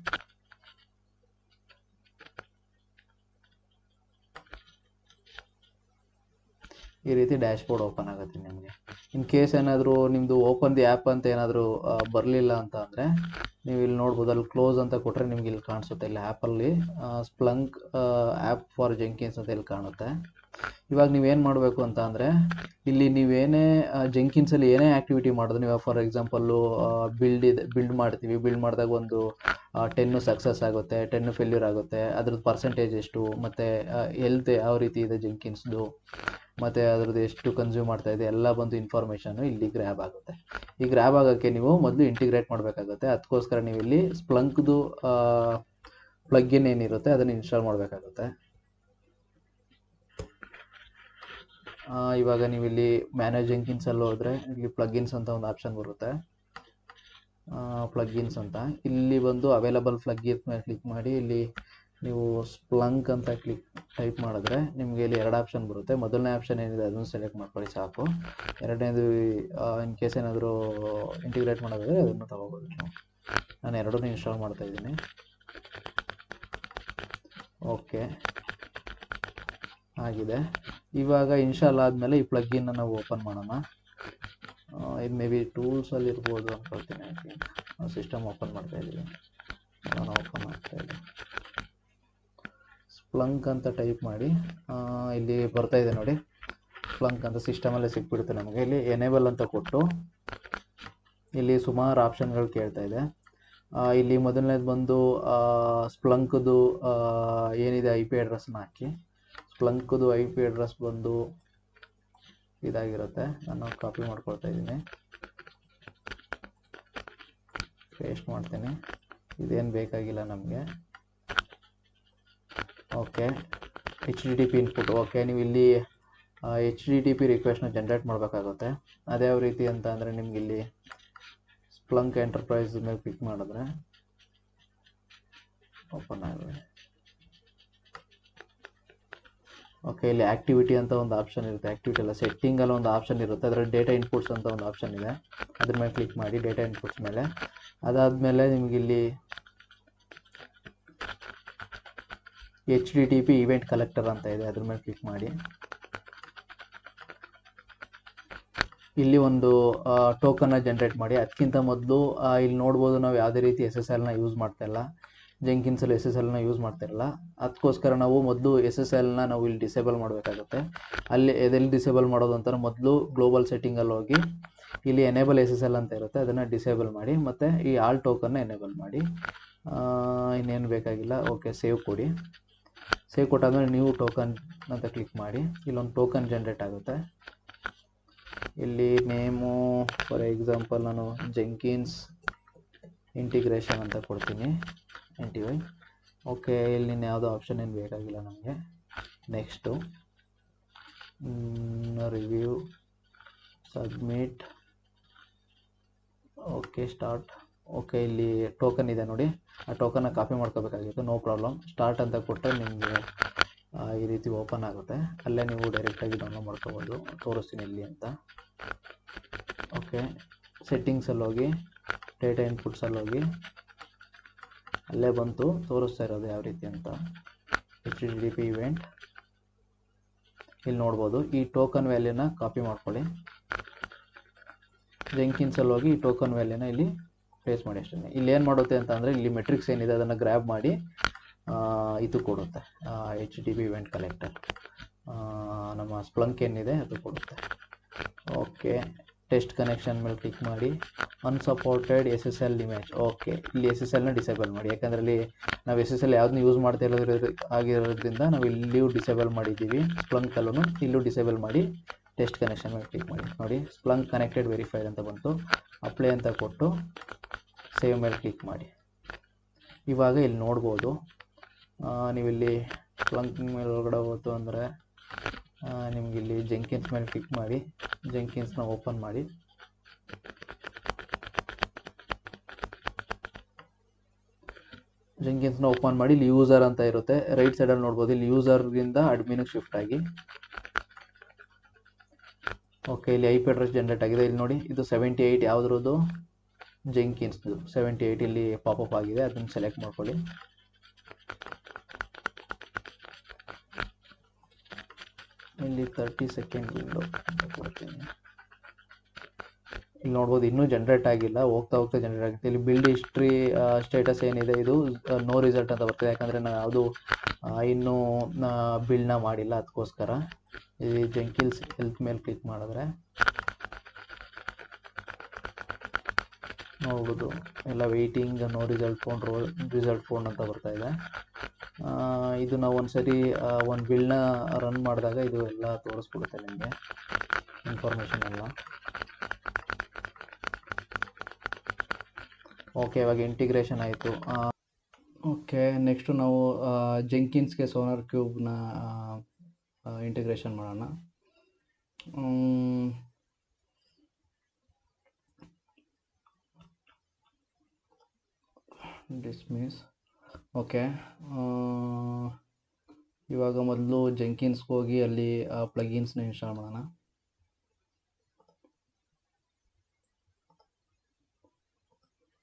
ಈ ರೀತಿ ಡ್ಯಾಶ್ಬೋರ್ಡ್ ಓಪನ್ ಆಗುತ್ತೆ ನಿಮಗೆ. ಇನ್ ಕೇಸ್ ಏನಾದರೂ ನಿಮ್ಮದು ಓಪನ್ ದಿ ಆ್ಯಪ್ ಅಂತ ಏನಾದರೂ ಬರಲಿಲ್ಲ ಅಂತ ಅಂದರೆ ನೀವು ಇಲ್ಲಿ ನೋಡ್ಬೋದು, ಅಲ್ಲಿ ಕ್ಲೋಸ್ ಅಂತ ಕೊಟ್ಟರೆ ನಿಮ್ಗೆ ಇಲ್ಲಿ ಕಾಣಿಸುತ್ತೆ. ಇಲ್ಲಿ ಆ್ಯಪಲ್ಲಿ ಸ್ಪ್ಲಂಕ್ ಆ್ಯಪ್ ಫಾರ್ ಜೆಂಕಿನ್ಸ್ ಅಂತ ಇಲ್ಲಿ ಕಾಣುತ್ತೆ. ಇವಾಗ ನೀವೇನು ಮಾಡಬೇಕು ಅಂತ ಅಂದರೆ ಇಲ್ಲಿ ನೀವೇನೇ ಜೆಂಕಿನ್ಸಲ್ಲಿ ಏನೇ ಆ್ಯಕ್ಟಿವಿಟಿ ಮಾಡಿದ್ರು, ನೀವು ಫಾರ್ ಎಕ್ಸಾಂಪಲ್ಲು ಬಿಲ್ಡ್ ಮಾಡ್ತೀವಿ, ಬಿಲ್ಡ್ ಮಾಡಿದಾಗ ಒಂದು 10 ಸಕ್ಸಸ್ ಆಗುತ್ತೆ, 10 ಫೇಲ್ಯೂರ್ ಆಗುತ್ತೆ, ಅದ್ರದ್ದು ಪರ್ಸೆಂಟೇಜ್ ಎಷ್ಟು, ಮತ್ತು ಹೆಲ್ತ್ ಯಾವ ರೀತಿ ಇದೆ ಜೆಂಕಿನ್ಸ್ದು, ಮತ್ತು ಅದ್ರದ್ದು ಎಷ್ಟು ಕನ್ಸ್ಯೂಮ್ ಮಾಡ್ತಾ ಇದೆ ಎಲ್ಲ ಬಂದು ಇನ್ಫಾರ್ಮೇಷನ್ನು ಇಲ್ಲಿ ಗ್ರ್ಯಾಬ್ ಆಗುತ್ತೆ. ಈ ಗ್ರ್ಯಾಬ್ ಆಗೋಕ್ಕೆ ನೀವು ಮೊದಲು ಇಂಟಿಗ್ರೇಟ್ ಮಾಡಬೇಕಾಗುತ್ತೆ. ಅದಕ್ಕೋಸ್ಕರ ನೀವು ಇಲ್ಲಿ ಸ್ಪ್ಲಂಕ್ದು ಪ್ಲಗ್ಇನ್ ಏನಿರುತ್ತೆ ಅದನ್ನು ಇನ್ಸ್ಟಾಲ್ ಮಾಡಬೇಕಾಗುತ್ತೆ. ಇವಾಗ ನೀವು ಇಲ್ಲಿ ಮ್ಯಾನೇಜ್ ಜೆಂಕಿನ್ಸಲ್ಲಿ ಹೋದರೆ ಇಲ್ಲಿ ಪ್ಲಗ್ಇನ್ಸ್ ಅಂತ ಒಂದು ಆಪ್ಷನ್ ಬರುತ್ತೆ. ಪ್ಲಗ್ಇನ್ಸ್ ಅಂತ ಇಲ್ಲಿ ಬಂದು ಅವೈಲಬಲ್ ಪ್ಲಗ್ಇನ್ಸ್ ಮೇಲೆ ಕ್ಲಿಕ್ ಮಾಡಿ ಇಲ್ಲಿ ನೀವು ಸ್ಪ್ಲಂಕ್ ಅಂತ ಟೈಪ್ ಮಾಡಿದ್ರೆ ನಿಮಗೆ ಇಲ್ಲಿ 2 ಆಪ್ಷನ್ ಬರುತ್ತೆ. ಮೊದಲನೇ ಆಪ್ಷನ್ ಏನಿದೆ ಅದನ್ನು ಸೆಲೆಕ್ಟ್ ಮಾಡ್ಕೊಳ್ಳಿ ಸಾಕು. ಎರಡನೇದು ಇನ್ ಕೇಸ್ ಏನಾದರೂ ಇಂಟಿಗ್ರೇಟ್ ಮಾಡೋದಾದರೆ ಅದನ್ನು ತಗೋಬೋದು ನೀವು. ನಾನು ಎರಡನ್ನೂ ಇನ್ಸ್ಟಾಲ್ ಮಾಡ್ತಾ ಇದ್ದೀನಿ. ಓಕೆ ಆಗಿದೆ. ಇವಾಗ ಇನ್ಸ್ಟಾಲ್ ಆದಮೇಲೆ ಈ ಪ್ಲಗ್ಇನ್ನ ನಾವು ಓಪನ್ ಮಾಡೋಣ. ಇದು ಮೇ ಬಿ ಟೂಲ್ಸಲ್ಲಿ ಇರ್ಬೋದು ಅಂದ್ಕೊಳ್ತೀನಿ. ಐ ಥಿಂಕ್ ಸಿಸ್ಟಮ್ ಓಪನ್ ಮಾಡ್ತಾ ಇದ್ದೀವಿ. ನಾನು ಓಪನ್ ಮಾಡ್ತಾ ಇದ್ದೀನಿ. ಸ್ಪ್ಲಂಕ್ ಅಂತ ಟೈಪ್ ಮಾಡಿ ಇಲ್ಲಿ ಬರ್ತಾ ಇದೆ ನೋಡಿ, ಸ್ಪ್ಲಂಕ್ ಅಂತ ಸಿಸ್ಟಮಲ್ಲೇ ಸಿಕ್ಬಿಡುತ್ತೆ ನಮಗೆ. ಇಲ್ಲಿ ಎನೇಬಲ್ ಅಂತ ಕೊಟ್ಟು ಇಲ್ಲಿ ಸುಮಾರು ಆಪ್ಷನ್ಗಳು ಕೇಳ್ತಾ ಇದೆ. ಇಲ್ಲಿ ಮೊದಲನೇದು ಬಂದು ಸ್ಪ್ಲಂಕ್ದು ಏನಿದೆ IP ಅಡ್ರೆಸ್ನ ಹಾಕಿ. ಸ್ಪ್ಲಂಕ್ದು IP ಅಡ್ರೆಸ್ ಬಂದು ಇದಾಗಿರುತ್ತೆ. ನಾನು ಕಾಪಿ ಮಾಡ್ಕೊಳ್ತಾ ಇದ್ದೀನಿ, ಪೇಸ್ಟ್ ಮಾಡ್ತೀನಿ. ಇದೇನು ಬೇಕಾಗಿಲ್ಲ ನಮಗೆ. Okay HTTP input. ಓಕೆ ನೀವು ಇಲ್ಲಿ HTTP ರಿಕ್ವೆಸ್ಟ್ನ ಜನ್ರೇಟ್ ಮಾಡಬೇಕಾಗುತ್ತೆ. ಅದ್ಯಾವ ರೀತಿ ಅಂತ ಅಂದರೆ ನಿಮ್ಗೆ ಇಲ್ಲಿ ಸ್ಪ್ಲಂಕ್ ಎಂಟರ್ಪ್ರೈಸ್ ಮೇಲೆ ಕ್ಲಿಕ್ ಮಾಡಿದ್ರೆ ಓಪನ್ ಆಗಿದೆ. ಓಕೆ ಇಲ್ಲಿ ಆ್ಯಕ್ಟಿವಿಟಿ ಅಂತ ಒಂದು ಆಪ್ಷನ್ ಇರುತ್ತೆ. ಆ್ಯಕ್ಟಿವಿಟಿ ಅಲ್ಲ, ಸೆಟ್ಟಿಂಗಲ್ಲಿ ಒಂದು ಆಪ್ಷನ್ ಇರುತ್ತೆ. ಅದರಲ್ಲಿ ಡೇಟಾ ಇನ್ಪುಟ್ಸ್ ಅಂತ ಒಂದು ಆಪ್ಷನ್ ಇದೆ. ಅದ್ರ ಮೇಲೆ ಕ್ಲಿಕ್ ಮಾಡಿ ಡೇಟಾ ಇನ್ಪುಟ್ಸ್ ಮೇಲೆ. ಅದಾದಮೇಲೆ ನಿಮ್ಗೆ ಇಲ್ಲಿ HTTP ಇವೆಂಟ್ ಕಲೆಕ್ಟರ್ ಅಂತ ಇದೆ, ಅದ್ರ ಮೇಲೆ ಕ್ಲಿಕ್ ಮಾಡಿ. ಇಲ್ಲಿ ಒಂದು ಟೋಕನ್ನ ಜನ್ರೇಟ್ ಮಾಡಿ. ಅದಕ್ಕಿಂತ ಮೊದಲು ಇಲ್ಲಿ ನೋಡ್ಬೋದು ನಾವು ಯಾವುದೇ ರೀತಿ SSLನ ಯೂಸ್ ಮಾಡ್ತಾ ಇಲ್ಲ. ಜೆಂಕಿನ್ಸಲ್ಲಿ SSLನ ಯೂಸ್ ಮಾಡ್ತಾ ಇರಲ್ಲ. ಅದಕ್ಕೋಸ್ಕರ ನಾವು ಮೊದಲು SSLನ ನಾವು ಇಲ್ಲಿ ಡಿಸೇಬಲ್ ಮಾಡಬೇಕಾಗುತ್ತೆ. ಅಲ್ಲಿ ಎಲ್ಲಿ ಡಿಸೇಬಲ್ ಮಾಡೋದು ಅಂತಾರೆ, ಮೊದಲು ಗ್ಲೋಬಲ್ ಸೆಟ್ಟಿಂಗಲ್ಲಿ ಹೋಗಿ ಇಲ್ಲಿ ಎನೇಬಲ್ SSL ಅಂತ ಇರುತ್ತೆ, ಅದನ್ನು ಡಿಸೇಬಲ್ ಮಾಡಿ. ಮತ್ತು ಈ ಆಲ್ ಟೋಕನ್ನ ಎನೇಬಲ್ ಮಾಡಿ. ಇನ್ನೇನು ಬೇಕಾಗಿಲ್ಲ. ಓಕೆ ಸೇವ್ ಕೊಡಿ. ಸೇವ್ ಕೊಟ್ಟಾದ್ಮೇಲೆ ನ್ಯೂ ಟೋಕನ್ ಅಂತ ಕ್ಲಿಕ್ ಮಾಡಿ. ಇಲ್ಲೊಂದು ಟೋಕನ್ ಜನ್ರೇಟ್ ಆಗುತ್ತೆ. ಇಲ್ಲಿ ನೇಮು ಫಾರ್ ಎಕ್ಸಾಂಪಲ್ ನಾನು ಜೆಂಕಿನ್ಸ್ ಇಂಟಿಗ್ರೇಷನ್ ಅಂತ ಕೊಡ್ತೀನಿ, NTY. ಓಕೆ ಇಲ್ಲಿ ಯಾವುದೋ ಆಪ್ಷನ್ ಏನು ಬೇಕಾಗಿಲ್ಲ ನಮಗೆ. Next review, submit, okay start. Okay ಇಲ್ಲಿ ಟೋಕನ್ ಇದೆ ನೋಡಿ, ಆ ಟೋಕನ್ನ ಕಾಪಿ ಮಾಡ್ಕೋಬೇಕಾಗಿತ್ತು. No problem. ಸ್ಟಾರ್ಟ್ ಅಂತ ಕೊಟ್ಟರೆ ನಿಮಗೆ ಈ ರೀತಿ ಓಪನ್ ಆಗುತ್ತೆ. ಅಲ್ಲೇ ನೀವು ಡೈರೆಕ್ಟಾಗಿ ಡೌನ್ಲೋಡ್ ಮಾಡ್ಕೋಬೋದು. ತೋರಿಸ್ತೀನಿ ಇಲ್ಲಿ ಅಂತ. ಓಕೆ ಸೆಟ್ಟಿಂಗ್ಸಲ್ಲಿ ಹೋಗಿ ಡೇಟಾ ಇನ್ಪುಟ್ಸಲ್ಲಿ ಹೋಗಿ ಅಲ್ಲೇ ಬಂತು ತೋರಿಸ್ತಾ ಇರೋದು ಯಾವ ರೀತಿ ಅಂತ. HTTP ಇವೆಂಟ್ ಇಲ್ಲಿ ನೋಡ್ಬೋದು. ಈ ಟೋಕನ್ ವ್ಯಾಲ್ಯೂನ ಕಾಪಿ ಮಾಡ್ಕೊಳ್ಳಿ. ಜೆಂಕಿನ್ಸಲ್ಲಿ ಹೋಗಿ ಈ ಟೋಕನ್ ವ್ಯಾಲ್ಯೂನ ಇಲ್ಲಿ ಪೇಸ್ಟ್ ಮಾಡಿ ಅಷ್ಟೇ. ಇಲ್ಲಿ ಏನು ಮಾಡುತ್ತೆ ಅಂತ ಅಂದರೆ ಇಲ್ಲಿ ಮೆಟ್ರಿಕ್ಸ್ ಏನಿದೆ ಅದನ್ನು ಗ್ರ್ಯಾಬ್ ಮಾಡಿ ಇದು ಕೊಡುತ್ತೆ, HDB ಇವೆಂಟ್ ಕಲೆಕ್ಟರ್ ನಮ್ಮ ಸ್ಪ್ಲಂಕ್ ಏನಿದೆ ಅದು ಕೊಡುತ್ತೆ. ಓಕೆ, ಟೆಸ್ಟ್ ಕನೆಕ್ಷನ್ ಮೇಲೆ ಕ್ಲಿಕ್ ಮಾಡಿ ಅನ್ಸಪೋರ್ಟೆಡ್ SSL ಇಮೇಜ್. ಓಕೆ, ಇಲ್ಲಿ SSLನ ಡಿಸೇಬಲ್ ಮಾಡಿ, ಯಾಕಂದರೆ ಅಲ್ಲಿ ನಾವು SSL ಯಾವುದನ್ನು ಯೂಸ್ ಮಾಡ್ತಾ ಆಗಿರೋದ್ರಿಂದ ನಾವು ಇಲ್ಲಿಯೂ ಡಿಸೇಬಲ್ ಮಾಡಿದ್ದೀವಿ. ಸ್ಪ್ಲಂಕಲ್ಲೂ ಇಲ್ಲೂ ಡಿಸೇಬಲ್ ಮಾಡಿ ಟೆಸ್ಟ್ ಕನೆಕ್ಷನ್ ಮೇಲೆ ಕ್ಲಿಕ್ ಮಾಡಿ. ನೋಡಿ, ಸ್ಪ್ಲಂಕ್ ಕನೆಕ್ಟೆಡ್ ವೆರಿಫೈಡ್ ಅಂತ ಬಂತು. ಅಪ್ಲೈ ಅಂತ ಕೊಟ್ಟು ಸೇವ್ ಮೇಲೆ ಕ್ಲಿಕ್ ಮಾಡಿ. ಇವಾಗ ಇಲ್ಲಿ ನೋಡ್ಬೋದು, ನೀವಿಲ್ಲಿ ಸ್ಪ್ಲಂಕ್ ಮೇಲೆ ಒಳಗಡೆ ಹೋಯ್ತು ಅಂದರೆ ನಿಮಗಿಲ್ಲಿ ಜೆಂಕಿನ್ಸ್ ಮೇಲೆ ಕ್ಲಿಕ್ ಮಾಡಿ ಜೆಂಕಿನ್ಸ್ನ ಓಪನ್ ಮಾಡಿ. ಜೆಂಕಿನ್ಸ್ನ ಓಪನ್ ಮಾಡಿ ಇಲ್ಲಿ ಯೂಸರ್ ಅಂತ ಇರುತ್ತೆ, ರೈಟ್ ಸೈಡಲ್ಲಿ ನೋಡ್ಬೋದು. ಇಲ್ಲಿ ಯೂಸರ್ಗಿಂದ ಅಡ್ಮಿನ್ಗೆ ಶಿಫ್ಟ್ ಆಗಿ. ಓಕೆ, ಇಲ್ಲಿ IP ಅಡ್ರೆಸ್ ಜನರೇಟ್ ಆಗಿದೆ. ಇಲ್ಲಿ ನೋಡಿ, ಇದು 78 ಯಾವುದ್ರದ್ದು, ಜೆಂಕಿನ್ಸ್ದು 78 ಇಲ್ಲಿ ಪಾಪಪ್ ಆಗಿದೆ. ಅದನ್ನು ಸೆಲೆಕ್ಟ್ ಮಾಡ್ಕೊಳ್ಳಿ. ಇಲ್ಲಿ 30 ಸೆಕೆಂಡ್ ವಿಂಡೋ ಅಂತ ಕೊಡ್ತೀನಿ. ಇಲ್ಲಿ ನೋಡ್ಬೋದು, ಇನ್ನೂ ಜನರೇಟ್ ಆಗಿಲ್ಲ, ಹೋಗ್ತಾ ಹೋಗ್ತಾ ಜನರೇಟ್ ಆಗುತ್ತೆ. ಇಲ್ಲಿ ಬಿಲ್ಡ್ ಹಿಸ್ಟ್ರಿ ಸ್ಟೇಟಸ್ ಏನಿದೆ ಇದು ನೋ ರಿಸಲ್ಟ್ ಅಂತ ಬರ್ತದೆ, ಯಾಕಂದರೆ ನಾವು ಯಾವುದು ಇನ್ನೂ ಬಿಲ್ಡ್ನ ಮಾಡಿಲ್ಲ, ಅದಕ್ಕೋಸ್ಕರ. ಈ ಜೆಂಕಿನ್ಸ್ ಹೆಲ್ತ್ ಮೇಲೆ ಕ್ಲಿಕ್ ಮಾಡಿದ್ರೆ ನೋಡ್ಬೋದು ಎಲ್ಲ waiting, no result found, result found ಅಂತ ಬರ್ತಾ ಇದೆ. ಇದು ನಾವು ಒಂದ್ಸರಿ ಒಂದು ಬಿಲ್ಡ್ನ ರನ್ ಮಾಡಿದಾಗ ಇದು ಎಲ್ಲ ತೋರಿಸ್ಬಿಡುತ್ತೆ ನಿಮಗೆ ಇನ್ಫಾರ್ಮೇಷನ್ ಎಲ್ಲ. ಓಕೆ, ಇವಾಗ ಇಂಟಿಗ್ರೇಷನ್ ಆಯಿತು. ಓಕೆ, ನೆಕ್ಸ್ಟು ನಾವು ಜೆಂಕಿನ್ಸ್ಗೆ ಸೋನಾರ್ ಕ್ಯೂಬ್ನ ಇಂಟಿಗ್ರೇಷನ್ ಮಾಡೋಣ. ಡಿಸ್ಮಿಸ್. ಓಕೆ, ಇವಾಗ ಮೊದಲು ಜೆಂಕಿನ್ಸ್ಗೆ ಹೋಗಿ ಅಲ್ಲಿ ಪ್ಲಗಿನ್ಸ್ನ ಇನ್ಸ್ಟಾಲ್ ಮಾಡೋಣ.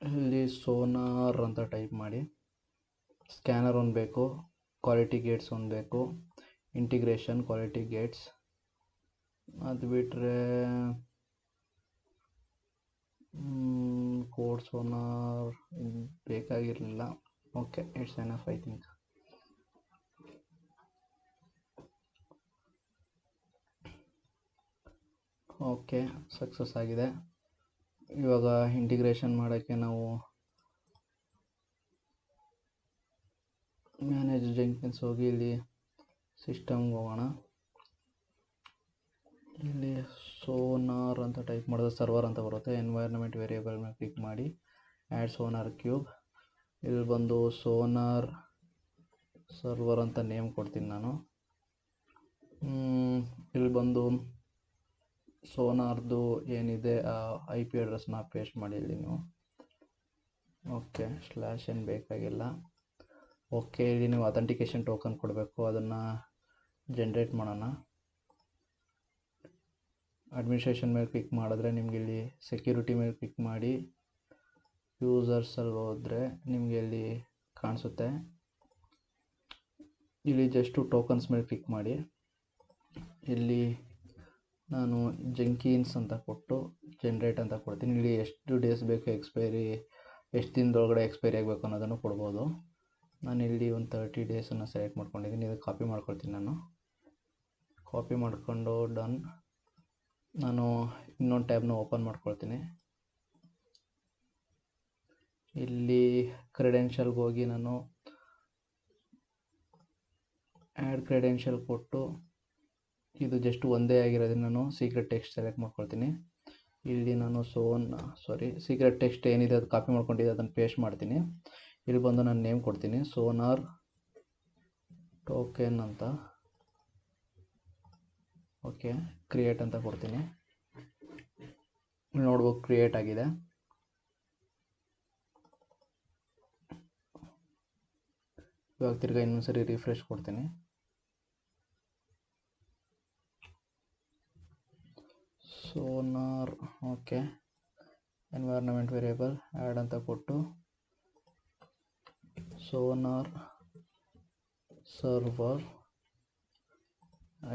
ಇಲ್ಲಿ ಸೋನಾರ್ ಅಂತ ಟೈಪ್ ಮಾಡಿ. ಸ್ಕ್ಯಾನರ್ ಒಂದು ಬೇಕು, ಕ್ವಾಲಿಟಿ ಗೇಟ್ಸ್ ಒಂದು ಬೇಕು, ಇಂಟಿಗ್ರೇಷನ್ ಕ್ವಾಲಿಟಿ ಗೇಟ್ಸ್. ಅದು ಬಿಟ್ಟರೆ ಕೋಡ್ ಸೋನಾರ್ ಬೇಕಾಗಿರಲಿಲ್ಲ. Okay, it's enough I think. Okay, success ಆಗಿದೆ. ಇವಾಗ ಇಂಟಿಗ್ರೇಷನ್ ಮಾಡೋಕ್ಕೆ ನಾವು ಮ್ಯಾನೇಜ್ ಜೆಂಕಿನ್ಸ್ ಹೋಗಿ ಇಲ್ಲಿ ಸಿಸ್ಟಮ್ಗೆ ಹೋಗೋಣ. ಇಲ್ಲಿ ಸೋನಾರ್ ಅಂತ ಟೈಪ್ ಮಾಡಿದ್ರೆ ಸರ್ವರ್ ಅಂತ ಬರುತ್ತೆ. ಎನ್ವೈರ್ನ್ಮೆಂಟ್ ವೇರಿಯೇಬಲ್ ಮೇಲೆ ಕ್ಲಿಕ್ ಮಾಡಿ ಆ್ಯಡ್ ಸೋನಾರ್ ಕ್ಯೂಬ್. ಇಲ್ಲಿ ಬಂದು ಸೋನಾರ್ ಸರ್ವರ್ ಅಂತ ನೇಮ್ ಕೊಡ್ತೀನಿ ನಾನು. ಇಲ್ಲಿ ಬಂದು ಸೋನಾರ್ದು ಏನಿದೆ IP ಅಡ್ರೆಸ್ನ ಪೇಸ್ಟ್ ಮಾಡಿ ಇಲ್ಲಿ ನೀವು. ಓಕೆ, ಸ್ಲ್ಯಾಶ್ ಏನು ಬೇಕಾಗಿಲ್ಲ. ಓಕೆ, ಇಲ್ಲಿ ನೀವು ಅಥೆಂಟಿಕೇಶನ್ ಟೋಕನ್ ಕೊಡಬೇಕು, ಅದನ್ನು ಜನ್ರೇಟ್ ಮಾಡೋಣ. ಅಡ್ಮಿನಿಸ್ಟ್ರೇಷನ್ ಮೇಲೆ ಕ್ಲಿಕ್ ಮಾಡಿದ್ರೆ ನಿಮಗೆ ಇಲ್ಲಿ ಸೆಕ್ಯೂರಿಟಿ ಮೇಲೆ ಕ್ಲಿಕ್ ಮಾಡಿ ಯೂಸರ್ಸಲ್ಲಿ ಹೋದರೆ ನಿಮಗೆ ಇಲ್ಲಿ ಕಾಣಿಸುತ್ತೆ. ಇಲ್ಲಿ ಜಸ್ಟು ಟೋಕನ್ಸ್ ಮೇಲೆ ಕ್ಲಿಕ್ ಮಾಡಿ. ಇಲ್ಲಿ ನಾನು ಜೆಂಕಿನ್ಸ್ ಅಂತ ಕೊಟ್ಟು ಜನ್ರೇಟ್ ಅಂತ ಕೊಡ್ತೀನಿ. ಇಲ್ಲಿ ಎಷ್ಟು ಡೇಸ್ ಬೇಕು ಎಕ್ಸ್ಪೈರಿ, ಎಷ್ಟು ದಿನದೊಳಗಡೆ ಎಕ್ಸ್ಪೈರಿ ಆಗಬೇಕು ಅನ್ನೋದನ್ನು ಕೊಡ್ಬೋದು. ನಾನು ಇಲ್ಲಿ ಒಂದು 30 ಡೇಸನ್ನು ಸೆಲೆಕ್ಟ್ ಮಾಡ್ಕೊಂಡಿದ್ದೀನಿ. ಇದು ಕಾಪಿ ಮಾಡ್ಕೊಳ್ತೀನಿ ನಾನು. ಕಾಪಿ ಮಾಡಿಕೊಂಡು ಡನ್. ನಾನು ಇನ್ನೊಂದು ಟ್ಯಾಬ್ನ ಓಪನ್ ಮಾಡ್ಕೊಳ್ತೀನಿ. ಇಲ್ಲಿ ಕ್ರೆಡೆನ್ಷಿಯಲ್ಗೆ ಹೋಗಿ ನಾನು ಆ್ಯಡ್ ಕ್ರೆಡೆನ್ಷಿಯಲ್ ಕೊಟ್ಟು ಇದು ಜಸ್ಟ್ ಒಂದೇ ಆಗಿರೋದ್ರಿಂದ ನಾನು ಸೀಕ್ರೆಟ್ ಟೆಕ್ಸ್ಟ್ ಸೆಲೆಕ್ಟ್ ಮಾಡ್ಕೊಳ್ತೀನಿ. ಇಲ್ಲಿ ನಾನು ಸೀಕ್ರೆಟ್ ಟೆಕ್ಸ್ಟ್ ಏನಿದೆ ಅದು ಕಾಪಿ ಮಾಡ್ಕೊಂಡಿದ್ದೆ ಅದನ್ನು ಪೇಸ್ಟ್ ಮಾಡ್ತೀನಿ. ಇಲ್ಲಿ ಬಂದು ನಾನು ನೇಮ್ ಕೊಡ್ತೀನಿ ಸೋನಾರ್ ಟೋಕೆನ್ ಅಂತ. ಓಕೆ, ಕ್ರಿಯೇಟ್ ಅಂತ ಕೊಡ್ತೀನಿ. ನೋಡ್ಬೋದು ಕ್ರಿಯೇಟ್ ಆಗಿದೆ. ಇವಾಗ ತಿರ್ಗಾ ಇನ್ನೊಂದ್ಸರಿ ರಿಫ್ರೆಶ್ ಕೊಡ್ತೀನಿ. Sonar. Okay, environment variable add ಅಂತ ಕೊಟ್ಟು sonar server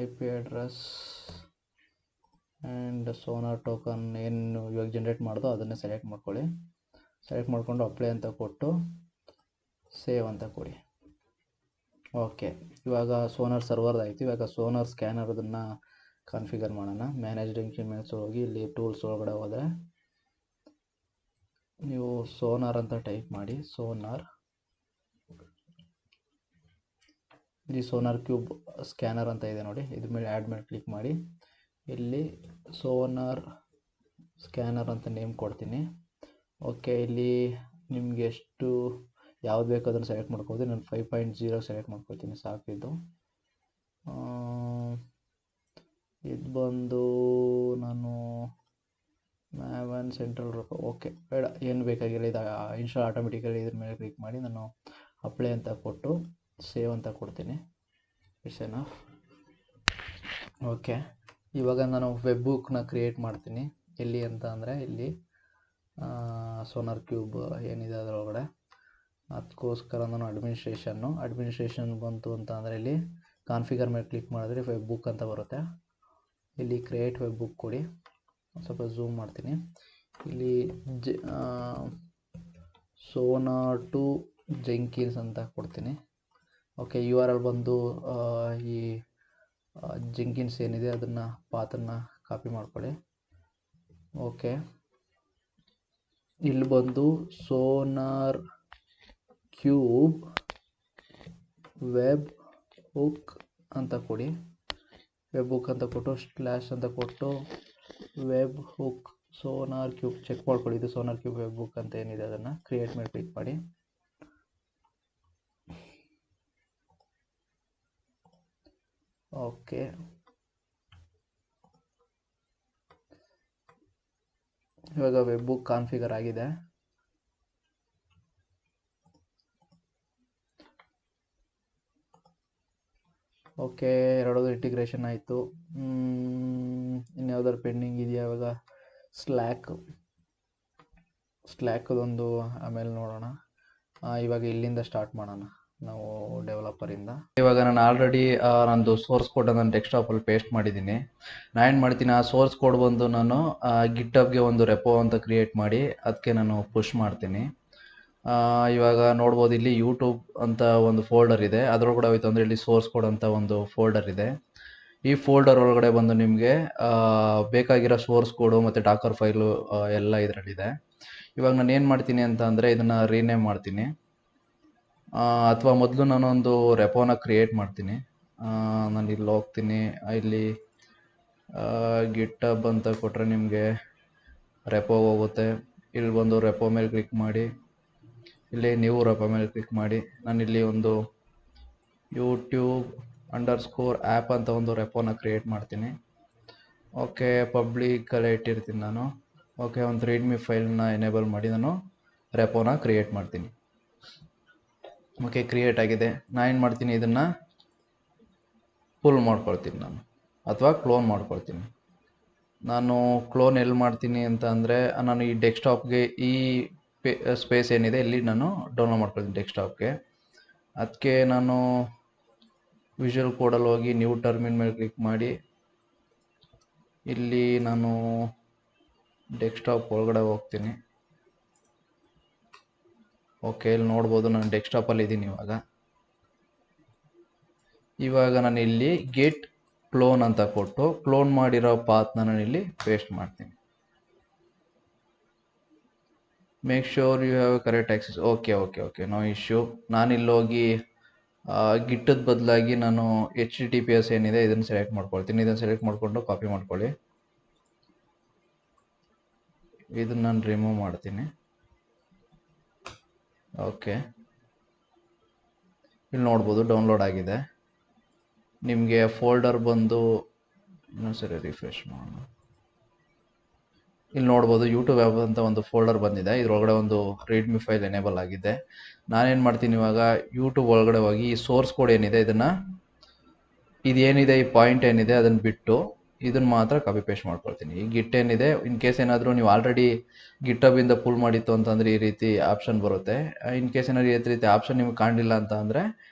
IP address and sonar token ಏನು ಇವಾಗ ಜನ್ರೇಟ್ ಮಾಡೋದು ಅದನ್ನೇ ಸೆಲೆಕ್ಟ್ ಮಾಡ್ಕೊಳ್ಳಿ. ಸೆಲೆಕ್ಟ್ ಮಾಡಿಕೊಂಡು ಅಪ್ಲೈ ಅಂತ ಕೊಟ್ಟು ಸೇವ್ ಅಂತ ಕೊಡಿ. ಓಕೆ, ಇವಾಗ ಸೋನಾರ್ ಸರ್ವರ್ ಆಯಿತು. ಇವಾಗ ಸೋನಾರ್ ಸ್ಕ್ಯಾನರ್ ಅದನ್ನು ಕಾನ್ಫಿಗರ್ ಮಾಡೋಣ. ಮ್ಯಾನೇಜ್ಡ್ ಇನ್ಸ್ಟ್ರೂಮೆಂಟ್ಸ್ ಹೋಗಿ ಇಲ್ಲಿ ಟೂಲ್ಸ್ ಒಳಗಡೆ ಹೋದರೆ ನೀವು ಸೋನಾರ್ ಅಂತ ಟೈಪ್ ಮಾಡಿ. ಸೋನಾರ್, ಇಲ್ಲಿ ಸೋನಾರ್ ಕ್ಯೂಬ್ ಸ್ಕ್ಯಾನರ್ ಅಂತ ಇದೆ ನೋಡಿ, ಇದ್ರ ಮೇಲೆ ಆ್ಯಡ್ ಮೇಲೆ ಕ್ಲಿಕ್ ಮಾಡಿ. ಇಲ್ಲಿ ಸೋನಾರ್ ಸ್ಕ್ಯಾನರ್ ಅಂತ ನೇಮ್ ಕೊಡ್ತೀನಿ. ಓಕೆ, ಇಲ್ಲಿ ನಿಮಗೆ ಎಷ್ಟು ಯಾವ್ದು ಬೇಕು ಅದನ್ನು ಸೆಲೆಕ್ಟ್ ಮಾಡ್ಕೋಬೋದು. ನಾನು 5.0 ಸೆಲೆಕ್ಟ್ ಮಾಡ್ಕೊಳ್ತೀನಿ, ಸಾಕಿದ್ದು. ಇದು ಬಂದು ನಾನು ಮ್ಯಾವನ್ ಸೆಂಟ್ರಲ್ ಓಕೆ ಬೇಡ, ಏನು ಬೇಕಾಗಿಲ್ಲ. ಇದು ಇನ್ಸ್ಟಾಲ್ ಆಟೋಮೆಟಿಕಲಿ ಇದ್ರ ಮೇಲೆ ಕ್ಲಿಕ್ ಮಾಡಿ ನಾನು ಅಪ್ಲೈ ಅಂತ ಕೊಟ್ಟು ಸೇವ್ ಅಂತ ಕೊಡ್ತೀನಿ. It's enough. ಓಕೆ, ಇವಾಗ ನಾನು ವೆಬ್ ಬುಕ್ನ ಕ್ರಿಯೇಟ್ ಮಾಡ್ತೀನಿ. ಎಲ್ಲಿ ಅಂತ ಅಂದರೆ ಇಲ್ಲಿ ಸೋನಾರ್ ಕ್ಯೂಬ್ ಏನಿದೆ ಅದರೊಳಗಡೆ. ಅದಕ್ಕೋಸ್ಕರ ನಾನು ಅಡ್ಮಿನಿಸ್ಟ್ರೇಷನ್ ಬಂತು ಅಂತ ಅಂದರೆ ಇಲ್ಲಿ ಕಾನ್ಫಿಗರ್ ಮೇಲೆ ಕ್ಲಿಕ್ ಮಾಡಿದ್ರೆ ವೆಬ್ ಬುಕ್ ಅಂತ ಬರುತ್ತೆ. ಇಲ್ಲಿ ಕ್ರಿಯೇಟ್ ವೆಬ್ ಬುಕ್ ಕೊಡಿ. ಸ್ವಲ್ಪ ಝೂಮ್ ಮಾಡ್ತೀನಿ. ಇಲ್ಲಿ ಸೋನಾರ್ ಟು ಜೆಂಕಿನ್ಸ್ ಅಂತ ಕೊಡ್ತೀನಿ. ಓಕೆ, URL ಬಂದು ಈ ಜೆಂಕಿನ್ಸ್ ಏನಿದೆ ಅದನ್ನು ಪಾತನ್ನು ಕಾಪಿ ಮಾಡ್ಕೊಳ್ಳಿ. ಓಕೆ, ಇಲ್ಲಿ ಬಂದು ಸೋನಾರ್ ಕ್ಯೂಬ್ ವೆಬ್ ಬುಕ್ ಅಂತ ಕೊಡಿ. ವೆಬ್ ಬುಕ್ ಅಂತ ಕೊಟ್ಟು ಸ್ಲ್ಯಾಶ್ ಅಂತ ಕೊಟ್ಟು webhook SonarQube check ಮಾಡ್ಕೊಳ್ಳಿ. ಇದು ಸೋನಾರ್ ಕ್ಯೂಬ್ ವೆಬ್ ಬುಕ್ ಅಂತ ಏನಿದೆ ಅದನ್ನು ಕ್ರಿಯೇಟ್ ಮೇಲೆ ಕ್ಲಿಕ್ ಮಾಡಿ. ಓಕೆ, ಇವಾಗ ವೆಬ್ ಬುಕ್ ಕಾನ್ಫಿಗರ್ ಆಗಿದೆ. ಓಕೆ, ಎರಡದು ಇಂಟಿಗ್ರೇಷನ್ ಆಯಿತು. ಇನ್ಯಾವ್ದಾದ್ರು ಪೆಂಡಿಂಗ್ ಇದೆಯಾ? ಇವಾಗ ಸ್ಲ್ಯಾಕ್ದೊಂದು ಆಮೇಲೆ ನೋಡೋಣ. ಇವಾಗ ಇಲ್ಲಿಂದ ಸ್ಟಾರ್ಟ್ ಮಾಡೋಣ ನಾವು ಡೆವಲಪರಿಂದ. ಇವಾಗ ನಾನು ಆಲ್ರೆಡಿ ನಂದು ಸೋರ್ಸ್ ಕೋಡ್ ನಾನು ಡೆಸ್ಕ್ಟಾಪಲ್ಲಿ ಪೇಸ್ಟ್ ಮಾಡಿದ್ದೀನಿ. ನಾನು ಏನು ಮಾಡ್ತೀನಿ, ಆ ಸೋರ್ಸ್ ಕೋಡ್ ಬಂದು ನಾನು ಗಿಟ್ಹಬ್ಗೆ ಒಂದು ರೆಪೋ ಅಂತ ಕ್ರಿಯೇಟ್ ಮಾಡಿ ಅದಕ್ಕೆ ನಾನು ಪುಷ್ ಮಾಡ್ತೀನಿ. ಇವಾಗ ನೋಡ್ಬೋದು ಇಲ್ಲಿ ಯೂಟ್ಯೂಬ್ ಅಂತ ಒಂದು ಫೋಲ್ಡರ್ ಇದೆ, ಅದರೊಳಗಡೆ ಹೋಯ್ತು ಅಂದರೆ ಇಲ್ಲಿ ಸೋರ್ಸ್ ಕೋಡ್ ಅಂತ ಒಂದು ಫೋಲ್ಡರ್ ಇದೆ. ಈ ಫೋಲ್ಡರ್ ಒಳಗಡೆ ಬಂದು ನಿಮಗೆ ಬೇಕಾಗಿರೋ ಸೋರ್ಸ್ ಕೋಡು ಮತ್ತು ಡಾಕರ್ ಫೈಲು ಎಲ್ಲ ಇದರಲ್ಲಿದೆ. ಇವಾಗ ನಾನು ಏನು ಮಾಡ್ತೀನಿ ಅಂತ ಅಂದರೆ ಇದನ್ನು ರೀನೇಮ್ ಮಾಡ್ತೀನಿ, ಅಥವಾ ಮೊದಲು ನಾನೊಂದು ರೆಪೋನ ಕ್ರಿಯೇಟ್ ಮಾಡ್ತೀನಿ. ನಾನು ಇಲ್ಲಿ ಹೋಗ್ತೀನಿ, ಇಲ್ಲಿ ಗಿಟ್ಹಬ್ ಅಂತ ಕೊಟ್ಟರೆ ನಿಮಗೆ ರೆಪೋ ಹೋಗುತ್ತೆ. ಇಲ್ಲಿ ಬಂದು ರೆಪೋ ಮೇಲೆ ಕ್ಲಿಕ್ ಮಾಡಿ, ಇಲ್ಲಿ ನೀವು ರೆಪೋ ಮೇಲೆ ಕ್ಲಿಕ್ ಮಾಡಿ. ನಾನಿಲ್ಲಿ ಒಂದು YouTube_ ಆ್ಯಪ್ ಅಂತ ಒಂದು ರೆಪೋನ ಕ್ರಿಯೇಟ್ ಮಾಡ್ತೀನಿ. ಓಕೆ, ಪಬ್ಲಿಕಲ್ಲೇ ಇಟ್ಟಿರ್ತೀನಿ ನಾನು. ಓಕೆ, ಒಂದು ರೀಡ್ಮಿ ಫೈಲ್ನ ಎನೇಬಲ್ ಮಾಡಿ ನಾನು ರೆಪೋನ ಕ್ರಿಯೇಟ್ ಮಾಡ್ತೀನಿ. ಓಕೆ, ಕ್ರಿಯೇಟ್ ಆಗಿದೆ. ನಾನು ಏನು ಮಾಡ್ತೀನಿ, ಇದನ್ನು ಪುಲ್ ಮಾಡ್ಕೊಳ್ತೀನಿ ನಾನು, ಅಥವಾ ಕ್ಲೋನ್ ಮಾಡ್ಕೊಳ್ತೀನಿ. ನಾನು ಕ್ಲೋನ್ ಎಲ್ಲಿ ಮಾಡ್ತೀನಿ ಅಂತ ಅಂದರೆ ನಾನು ಈ ಡೆಸ್ಕ್ಟಾಪ್ಗೆ ಈ ಸ್ಪೇಸ್ ಏನಿದೆ ಇಲ್ಲಿ ನಾನು ಡೌನ್ಲೋಡ್ ಮಾಡ್ಕೊಳ್ತೀನಿ ಡೆಸ್ಕ್ಟಾಪ್ಗೆ. ಅದಕ್ಕೆ ನಾನು ವಿಜುವಲ್ ಕೋಡಲ್ಲಿ ಹೋಗಿ ನ್ಯೂ ಟರ್ಮಿನಲ್ ಮೇಲೆ ಕ್ಲಿಕ್ ಮಾಡಿ ಇಲ್ಲಿ ನಾನು ಡೆಸ್ಕ್ಟಾಪ್ ಒಳಗಡೆ ಹೋಗ್ತೀನಿ. ಓಕೆ, ಇಲ್ಲಿ ನೋಡ್ಬೋದು ನಾನು ಡೆಸ್ಕ್ಟಾಪಲ್ಲಿ ಇದ್ದೀನಿ. ಇವಾಗ ನಾನು ಇಲ್ಲಿ ಗೆಟ್ ಕ್ಲೋನ್ ಅಂತ ಕೊಟ್ಟು ಕ್ಲೋನ್ ಮಾಡಿರೋ ಪಾತ್ನ ನಾನು ಇಲ್ಲಿ ಪೇಸ್ಟ್ ಮಾಡ್ತೀನಿ. Make sure you have correct access. Okay, no issue. ನಾನಿಲ್ಲಿ ಹೋಗಿ ಗಿಟ್ಟದ ಬದಲಾಗಿ ನಾನು HTTPS ಏನಿದೆ ಇದನ್ನು ಸೆಲೆಕ್ಟ್ ಮಾಡ್ಕೊಳ್ತೀನಿ. ಇದನ್ನು ಸೆಲೆಕ್ಟ್ ಮಾಡಿಕೊಂಡು ಕಾಪಿ ಮಾಡ್ಕೊಳ್ಳಿ. ಇದನ್ನು ನಾನು ರಿಮೂವ್ ಮಾಡ್ತೀನಿ. ಓಕೆ, ಇಲ್ಲಿ ನೋಡ್ಬೋದು ಡೌನ್ಲೋಡ್ ಆಗಿದೆ. ನಿಮಗೆ ಫೋಲ್ಡರ್ ಬಂದು ಇನ್ನೊಂದ್ಸರಿ ರಿಫ್ರೆಶ್ ಮಾಡೋಣ. ಇಲ್ಲಿ ನೋಡ್ಬೋದು ಯೂಟ್ಯೂಬ್ ಆ್ಯಪ್ ಅಂತ ಒಂದು ಫೋಲ್ಡರ್ ಬಂದಿದೆ. ಇದರೊಳಗಡೆ ಒಂದು ರೀಡ್ಮಿ ಫೈಲ್ ಎನೇಬಲ್ ಆಗಿದೆ. ನಾನೇನು ಮಾಡ್ತೀನಿ, ಇವಾಗ ಯೂಟ್ಯೂಬ್ ಒಳಗಡೆ ಹೋಗಿ ಈ ಸೋರ್ಸ್ ಕೋಡ್ ಏನಿದೆ ಇದೇನಿದೆ ಈ ಪಾಯಿಂಟ್ ಏನಿದೆ ಅದನ್ನು ಬಿಟ್ಟು ಇದನ್ನು ಮಾತ್ರ ಕಾಪಿ ಪೇಸ್ಟ್ ಮಾಡ್ಕೊಳ್ತೀನಿ. ಈ ಗಿಟ್ ಏನಿದೆ, ಇನ್ ಕೇಸ್ ಏನಾದರೂ ನೀವು ಆಲ್ರೆಡಿ ಗಿಟ್ಹಬ್ಬಿಂದ ಪುಲ್ ಮಾಡಿತ್ತು ಅಂತಂದರೆ ಈ ರೀತಿ ಆಪ್ಷನ್ ಬರುತ್ತೆ. ಇನ್ ಕೇಸ್ ಏನಾದ್ರು ಈ ರೀತಿ ಆಪ್ಷನ್ ನಿಮ್ಗೆ ಕಾಣಲಿಲ್ಲ ಅಂತ ಅಂದರೆ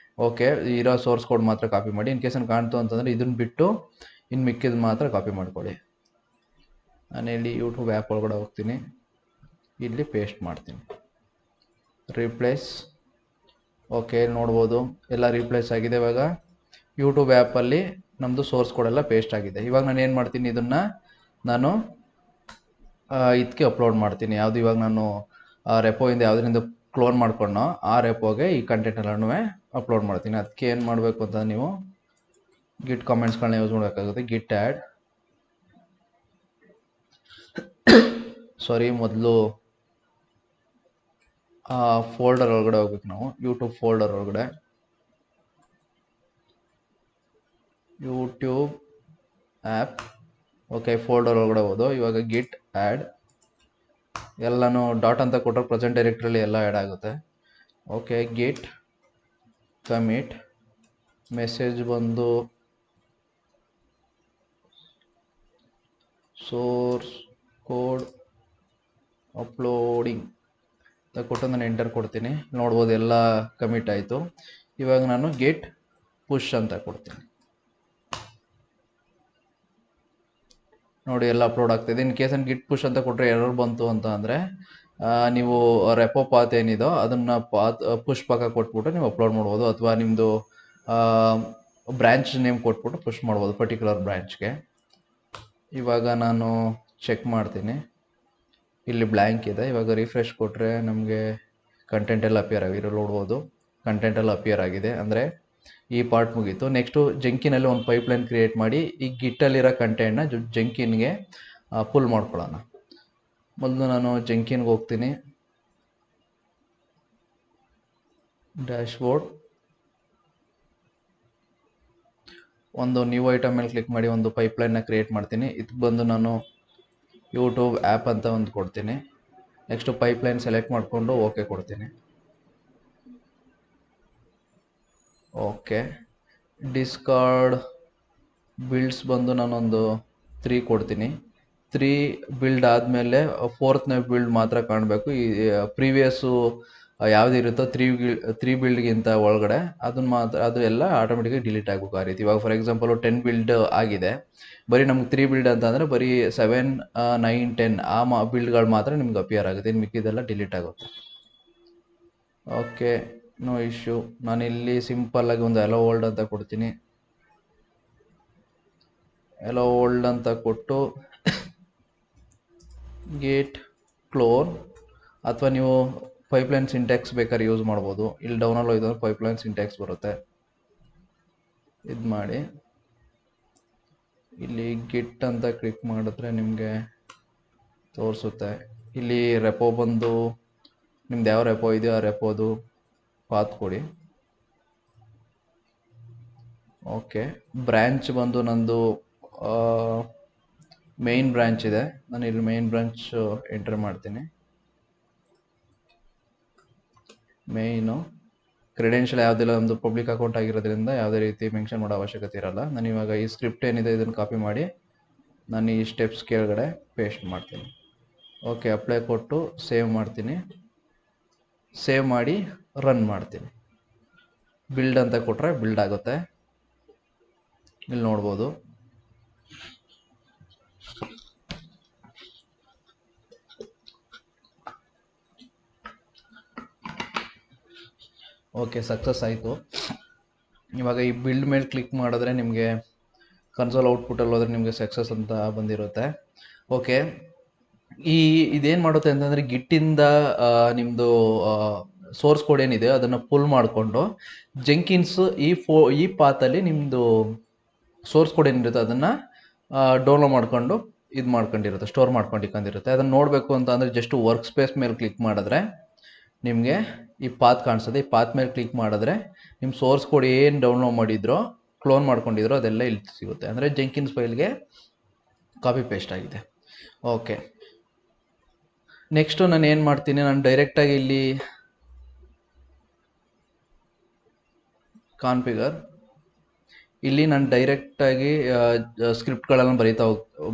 ಓಕೆ, ಇರೋ ಸೋರ್ಸ್ ಕೋಡ್ ಮಾತ್ರ ಕಾಪಿ ಮಾಡಿ. ಇನ್ ಕೇಸ್ ಕಾಣ್ತು ಅಂತಂದರೆ ಇದನ್ನು ಬಿಟ್ಟು ಇನ್ನು ಮಿಕ್ಕಿದ್ದು ಮಾತ್ರ ಕಾಪಿ ಮಾಡ್ಕೊಳ್ಳಿ. ನಾನು ಇಲ್ಲಿ ಯೂಟ್ಯೂಬ್ ಆ್ಯಪ್ ಒಳಗಡೆ ಹೋಗ್ತೀನಿ, ಇಲ್ಲಿ ಪೇಸ್ಟ್ ಮಾಡ್ತೀನಿ, ರೀಪ್ಲೇಸ್. ಓಕೆ, ನೋಡ್ಬೋದು ಎಲ್ಲ ರೀಪ್ಲೇಸ್ ಆಗಿದೆ. ಇವಾಗ ಯೂಟ್ಯೂಬ್ ಆ್ಯಪಲ್ಲಿ ನಮ್ಮದು ಸೋರ್ಸ್ ಕೋಡ್ ಎಲ್ಲ ಪೇಸ್ಟ್ ಆಗಿದೆ. ಇವಾಗ ನಾನು ಏನು ಮಾಡ್ತೀನಿ, ಇದನ್ನು ನಾನು ಇದಕ್ಕೆ ಅಪ್ಲೋಡ್ ಮಾಡ್ತೀನಿ. ಯಾವುದು ಇವಾಗ ನಾನು ರೆಪೋಯಿಂದ ಯಾವುದರಿಂದ ಕ್ಲೋನ್ ಮಾಡ್ಕೊಂಡೋ ಆ ರೆಪೋಗೆ ಈ ಕಂಟೆಂಟ್ ಎಲ್ಲನೂ ಅಪ್ಲೋಡ್ ಮಾಡ್ತೀನಿ. ಅದಕ್ಕೆ ಏನು ಮಾಡಬೇಕು ಅಂತ ನೀವು ಗಿಟ್ ಕಾಮೆಂಟ್ಸ್ಗಳನ್ನ ಯೂಸ್ ಮಾಡಬೇಕಾಗುತ್ತೆ. ಗಿಟ್ ಆ್ಯಡ್, ಸಾರಿ, ಮೊದಲು ಫೋಲ್ಡರ್ ಒಳಗಡೆ ಹೋಗ್ಬೇಕು ನಾವು. ಯೂಟ್ಯೂಬ್ ಫೋಲ್ಡರ್ ಒಳಗಡೆ ಯೂಟ್ಯೂಬ್ ಆ್ಯಪ್, ಓಕೆ, ಫೋಲ್ಡರ್ ಒಳಗಡೆ ಹೋದು. ಇವಾಗ ಗಿಟ್ ಆ್ಯಡ್ ಎಲ್ಲನೂ ಡಾಟ್ ಅಂತ ಕೊಟ್ಟರೆ ಪ್ರೆಸೆಂಟ್ ಡೈರೆಕ್ಟ್ರಿಯಲ್ಲಿ ಎಲ್ಲ ಆ್ಯಡ್ ಆಗುತ್ತೆ. ಓಕೆ, ಗಿಟ್ ಕಮಿಟ್ ಮೆಸೇಜ್ ಬಂದು ಸೋರ್ಸ್ ಕೋಡ್ ಅಪ್ಲೋಡಿಂಗ್ ಅಂತ ಕೊಟ್ಟು ನಾನು ಎಂಟರ್ ಕೊಡ್ತೀನಿ. ನೋಡ್ಬೋದು ಎಲ್ಲ ಕಮಿಟ್ ಆಯಿತು. ಇವಾಗ ನಾನು ಗೆಟ್ ಪುಷ್ ಅಂತ ಕೊಡ್ತೀನಿ. ನೋಡಿ ಎಲ್ಲ ಅಪ್ಲೋಡ್ ಆಗ್ತಿದೆ. ಇನ್ ಕೇಸ್ ನಾನು ಗಿಟ್ ಪುಷ್ ಅಂತ ಕೊಟ್ಟರೆ ಎರರ್ ಬಂತು ಅಂತ ಅಂದರೆ ನೀವು ರೆಪೋ ಪಾತ್ ಏನಿದೋ ಅದನ್ನು ಪುಷ್ ಪಕ್ಕ ಕೊಟ್ಬಿಟ್ಟು ನೀವು ಅಪ್ಲೋಡ್ ಮಾಡ್ಬೋದು, ಅಥವಾ ನಿಮ್ಮದು ಬ್ರ್ಯಾಂಚ್ ನೇಮ್ ಕೊಟ್ಬಿಟ್ಟು ಪುಷ್ ಮಾಡ್ಬೋದು ಪರ್ಟಿಕ್ಯುಲರ್ ಬ್ರ್ಯಾಂಚ್ಗೆ. ಇವಾಗ ನಾನು ಚೆಕ್ ಮಾಡ್ತೀನಿ, ಇಲ್ಲಿ ಬ್ಲ್ಯಾಂಕ್ ಇದೆ. ಇವಾಗ ರಿಫ್ರೆಶ್ ಕೊಟ್ಟರೆ ನಮಗೆ ಕಂಟೆಂಟ್ ಎಲ್ಲ ಅಪಿಯರ್ ಆಗಿದೆ. ನೋಡ್ಬೋದು ಕಂಟೆಂಟ್ ಎಲ್ಲ ಅಪಿಯರ್ ಆಗಿದೆ, ಅಂದರೆ ಈ ಪಾರ್ಟ್ ಮುಗೀತು. ನೆಕ್ಸ್ಟು ಜಂಕಿನಲ್ಲಿ ಒಂದು ಪೈಪ್ಲೈನ್ ಕ್ರಿಯೇಟ್ ಮಾಡಿ ಈ ಗಿಟ್ಟಲ್ಲಿರೋ ಕಂಟೆಂಟ್ನ ಜಂಕಿನ್ಗೆ ಪುಲ್ ಮಾಡ್ಕೊಳ್ಳೋಣ. ಮೊದಲು ನಾನು ಜಂಕಿನ್ಗೆ ಹೋಗ್ತೀನಿ, ಡ್ಯಾಶ್ಬೋರ್ಡ್, ಒಂದು ನ್ಯೂ ಐಟಮ್ ಮೇಲೆ ಕ್ಲಿಕ್ ಮಾಡಿ ಒಂದು ಪೈಪ್ಲೈನ್ನ ಕ್ರಿಯೇಟ್ ಮಾಡ್ತೀನಿ. ಇದಕ್ಕೆ ಬಂದು ನಾನು ಯೂಟ್ಯೂಬ್ ಆ್ಯಪ್ ಅಂತ ಒಂದು ಕೊಡ್ತೀನಿ. ನೆಕ್ಸ್ಟು ಪೈಪ್ಲೈನ್ ಸೆಲೆಕ್ಟ್ ಮಾಡಿಕೊಂಡು ಓಕೆ ಕೊಡ್ತೀನಿ. ಓಕೆ, ಡಿಸ್ಕಾರ್ಡ್ ಬಿಲ್ಡ್ಸ್ ಬಂದು ನಾನೊಂದು 3 ಕೊಡ್ತೀನಿ. 3 ಬಿಲ್ಡ್ ಆದಮೇಲೆ 4th ಬಿಲ್ಡ್ ಮಾತ್ರ ಕಾಣಬೇಕು. ಈ ಪ್ರೀವಿಯಸ್ಸು ಯಾವುದು ಇರುತ್ತೋ 3 ಬಿಲ್ಡ್ಗಿಂತ ಒಳಗಡೆ ಅದನ್ನು ಮಾತ್ರ, ಅದು ಎಲ್ಲ ಆಟೋಮೆಟಿಕಾಗಿ ಡಿಲೀಟ್ ಆಗಬೇಕು ಆ ರೀತಿ. ಇವಾಗ ಫಾರ್ ಎಕ್ಸಾಂಪಲು 10 ಬಿಲ್ಡ್ ಆಗಿದೆ, ಬರೀ ನಮ್ಗೆ 3 ಬಿಲ್ಡ್ ಅಂತ ಅಂದರೆ ಬರೀ 7, 9, 10 ಆ ಬಿಲ್ಡ್ಗಳು ಮಾತ್ರ ನಿಮ್ಗೆ ಅಪಿಯರ್ ಆಗುತ್ತೆ. ಇನ್ನು ಮಿಕ್ಕಿದೆಲ್ಲ ಡಿಲೀಟ್ ಆಗುತ್ತೆ. Okay, no issue. ನಾನಿಲ್ಲಿ ಸಿಂಪಲ್ಲಾಗಿ ಒಂದು ಎಲೋ ವರ್ಲ್ಡ್ ಅಂತ ಕೊಡ್ತೀನಿ. ಎಲೋ ವರ್ಲ್ಡ್ ಅಂತ ಕೊಟ್ಟು ಗೇಟ್ ಕ್ಲೋನ್, ಅಥವಾ ನೀವು ಪೈಪ್ಲೈನ್ ಸಿಂಟ್ಯಾಕ್ಸ್ ಬೇಕಾದ್ರೆ ಯೂಸ್ ಮಾಡ್ಬೋದು. ಇಲ್ಲಿ ಡೌನಲ್ಲಿ ಹೋಯ್ತು ಪೈಪ್ಲೈನ್ ಸಿಂಟ್ಯಾಕ್ಸ್ ಬರುತ್ತೆ. ಇದು ಮಾಡಿ ಇಲ್ಲಿ ಗಿಟ್ ಅಂತ ಕ್ಲಿಕ್ ಮಾಡಿದ್ರೆ ನಿಮಗೆ ತೋರಿಸುತ್ತೆ. ಇಲ್ಲಿ ರೆಪೋ ಬಂದು ನಿಮ್ದು ಯಾವ ರೆಪೋ ಇದೆಯೋ ಆ ರೆಪೋದು ಪಾತ್ ಕೊಡಿ. ಓಕೆ, ಬ್ರ್ಯಾಂಚ್ ಬಂದು ನಂದು ಮೇನ್ ಬ್ರ್ಯಾಂಚ್ ಇದೆ. ನಾನು ಇಲ್ಲಿ ಮೇನ್ ಬ್ರಾಂಚ್ ಎಂಟರ್ ಮಾಡ್ತೀನಿ. ಮೇಯ್ನು ಕ್ರೆಡೆನ್ಷಿಯಲ್ ಯಾವುದಿಲ್ಲ, ನಮ್ಮದು ಪಬ್ಲಿಕ್ ಅಕೌಂಟ್ ಆಗಿರೋದ್ರಿಂದ ಯಾವುದೇ ರೀತಿ ಮೆನ್ಷನ್ ಮಾಡೋ ಅವಶ್ಯಕತೆ ಇರಲ್ಲ. ನಾನು ಇವಾಗ ಈ ಸ್ಕ್ರಿಪ್ಟ್ ಏನಿದೆ ಇದನ್ನು ಕಾಪಿ ಮಾಡಿ ನಾನು ಈ ಸ್ಟೆಪ್ಸ್ ಕೆಳಗಡೆ ಪೇಸ್ಟ್ ಮಾಡ್ತೀನಿ. ಓಕೆ, ಅಪ್ಲೈ ಕೊಟ್ಟು ಸೇವ್ ಮಾಡ್ತೀನಿ. ಸೇವ್ ಮಾಡಿ ರನ್ ಮಾಡ್ತೀನಿ. ಬಿಲ್ಡ್ ಅಂತ ಕೊಟ್ಟರೆ ಬಿಲ್ಡ್ ಆಗುತ್ತೆ. ಇಲ್ಲಿ ನೋಡ್ಬೋದು. ಓಕೆ, ಸಕ್ಸಸ್ ಆಯಿತು. ಇವಾಗ ಈ ಬಿಲ್ಡ್ ಮೇಲೆ ಕ್ಲಿಕ್ ಮಾಡಿದ್ರೆ ನಿಮಗೆ ಕನ್ಸೋಲ್ ಔಟ್ಪುಟ್ಟಲ್ಲಿ ಹೋದರೆ ನಿಮಗೆ ಸಕ್ಸಸ್ ಅಂತ ಬಂದಿರುತ್ತೆ. ಓಕೆ, ಇದೇನು ಮಾಡುತ್ತೆ ಅಂತಂದರೆ ಗಿಟ್ಟಿಂದ ನಿಮ್ಮದು ಸೋರ್ಸ್ ಕೋಡ್ ಏನಿದೆ ಅದನ್ನು ಪುಲ್ ಮಾಡಿಕೊಂಡು ಜೆಂಕಿನ್ಸ್ ಈ ಪಾತಲ್ಲಿ ನಿಮ್ಮದು ಸೋರ್ಸ್ ಕೋಡ್ ಏನಿರುತ್ತೆ ಅದನ್ನು ಡೌನ್ಲೋಡ್ ಮಾಡಿಕೊಂಡು ಇದು ಮಾಡ್ಕೊಂಡಿರುತ್ತೆ, ಸ್ಟೋರ್ ಮಾಡ್ಕೊಂಡು ಇಟ್ಕೊಂಡಿರುತ್ತೆ. ಅದನ್ನು ನೋಡಬೇಕು ಅಂತ ಅಂದರೆ ಜಸ್ಟ್ ವರ್ಕ್ ಸ್ಪೇಸ್ ಮೇಲೆ ಕ್ಲಿಕ್ ಮಾಡಿದ್ರೆ ನಿಮಗೆ ಈ ಪಾತ್ ಕಾಣಿಸ್ತದೆ. ಈ ಪಾತ್ ಮೇಲೆ ಕ್ಲಿಕ್ ಮಾಡಿದ್ರೆ ನಿಮ್ಮ ಸೋರ್ಸ್ ಕೋಡ್ ಏನು ಡೌನ್ಲೋಡ್ ಮಾಡಿದ್ರೋ ಕ್ಲೋನ್ ಮಾಡ್ಕೊಂಡಿದ್ರೋ ಅದೆಲ್ಲ ಇಲ್ಲಿ ಸಿಗುತ್ತೆ. ಅಂದರೆ ಜೆಂಕಿನ್ಸ್ ಫೈಲ್ಗೆ ಕಾಪಿ ಪೇಸ್ಟ್ ಆಗಿದೆ. ಓಕೆ, ನೆಕ್ಸ್ಟು ನಾನು ಏನು ಮಾಡ್ತೀನಿ, ನಾನು ಡೈರೆಕ್ಟಾಗಿ ಇಲ್ಲಿ ಕಾನ್ಫಿಗರ್, ಇಲ್ಲಿ ನಾನು ಡೈರೆಕ್ಟಾಗಿ ಸ್ಕ್ರಿಪ್ಟ್ಗಳನ್ನು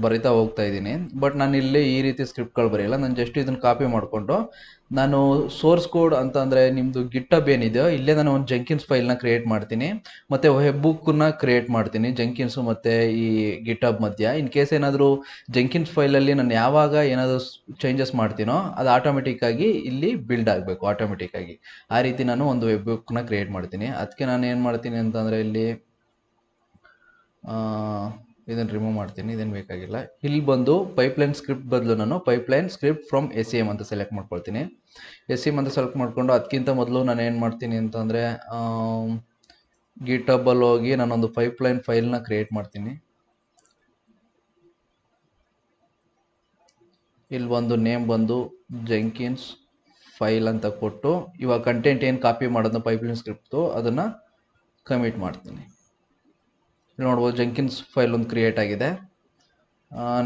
ಬರಿತಾ ಹೋಗ್ತಾ ಇದ್ದೀನಿ. ಬಟ್ ನಾನು ಇಲ್ಲಿ ಈ ರೀತಿ ಸ್ಕ್ರಿಪ್ಟ್ಗಳು ಬರೆಯಲ್ಲ. ನಾನು ಜಸ್ಟ್ ಇದನ್ನು ಕಾಪಿ ಮಾಡಿಕೊಂಡು ನಾನು ಸೋರ್ಸ್ ಕೋಡ್ ಅಂತ ಅಂದರೆ ನಿಮ್ಮದು ಗಿಟಬ್ ಏನಿದೆಯೋ ಇಲ್ಲೇ ನಾನು ಒಂದು ಜೆಂಕಿನ್ಸ್ ಫೈಲ್ನ ಕ್ರಿಯೇಟ್ ಮಾಡ್ತೀನಿ ಮತ್ತು ವೆಬ್ ಬುಕ್ಕನ್ನ ಕ್ರಿಯೇಟ್ ಮಾಡ್ತೀನಿ ಜೆಂಕಿನ್ಸು ಮತ್ತು ಈ ಗಿಟಬ್ ಮಧ್ಯ. ಇನ್ ಕೇಸ್ ಏನಾದರೂ ಜೆಂಕಿನ್ಸ್ ಫೈಲಲ್ಲಿ ನಾನು ಯಾವಾಗ ಏನಾದರೂ ಚೇಂಜಸ್ ಮಾಡ್ತೀನೋ ಅದು ಆಟೋಮೆಟಿಕ್ಕಾಗಿ ಇಲ್ಲಿ ಬಿಲ್ಡ್ ಆಗಬೇಕು ಆಟೋಮೆಟಿಕ್ಕಾಗಿ. ಆ ರೀತಿ ನಾನು ಒಂದು ವೆಬ್ ಬುಕ್ನ ಕ್ರಿಯೇಟ್ ಮಾಡ್ತೀನಿ. ಅದಕ್ಕೆ ನಾನು ಏನು ಮಾಡ್ತೀನಿ ಅಂತಂದರೆ ಇಲ್ಲಿ ಇದನ್ನು ರಿಮೂವ್ ಮಾಡ್ತೀನಿ, ಇದೇನು ಬೇಕಾಗಿಲ್ಲ. ಇಲ್ಲಿ ಬಂದು ಪೈಪ್ಲೈನ್ ಸ್ಕ್ರಿಪ್ಟ್ ಬದಲು ನಾನು ಪೈಪ್ಲೈನ್ ಸ್ಕ್ರಿಪ್ಟ್ ಫ್ರಮ್ SCM ಅಂತ ಸೆಲೆಕ್ಟ್ ಮಾಡ್ಕೊಳ್ತೀನಿ. SCM ಅಂತ ಸೆಲೆಕ್ಟ್ ಮಾಡಿಕೊಂಡು ಅದಕ್ಕಿಂತ ಮೊದಲು ನಾನು ಏನು ಮಾಡ್ತೀನಿ ಅಂತಂದರೆ ಗಿಟಬಲ್ಲಿ ಹೋಗಿ ನಾನೊಂದು ಪೈಪ್ಲೈನ್ ಫೈಲ್ನ ಕ್ರಿಯೇಟ್ ಮಾಡ್ತೀನಿ. ಇಲ್ಲಿ ಒಂದು ನೇಮ್ ಬಂದು ಜೆಂಕಿನ್ಸ್ ಫೈಲ್ ಅಂತ ಕೊಟ್ಟು ಇವಾಗ ಕಂಟೆಂಟ್ ಏನು ಕಾಪಿ ಮಾಡೋದನ್ನ ಪೈಪ್ಲೈನ್ ಸ್ಕ್ರಿಪ್ಟು ಅದನ್ನು ಕಮಿಟ್ ಮಾಡ್ತೀನಿ. ನೋಡ್ಬೋದು ಜೆಂಕಿನ್ಸ್ ಫೈಲ್ ಒಂದು ಕ್ರಿಯೇಟ್ ಆಗಿದೆ.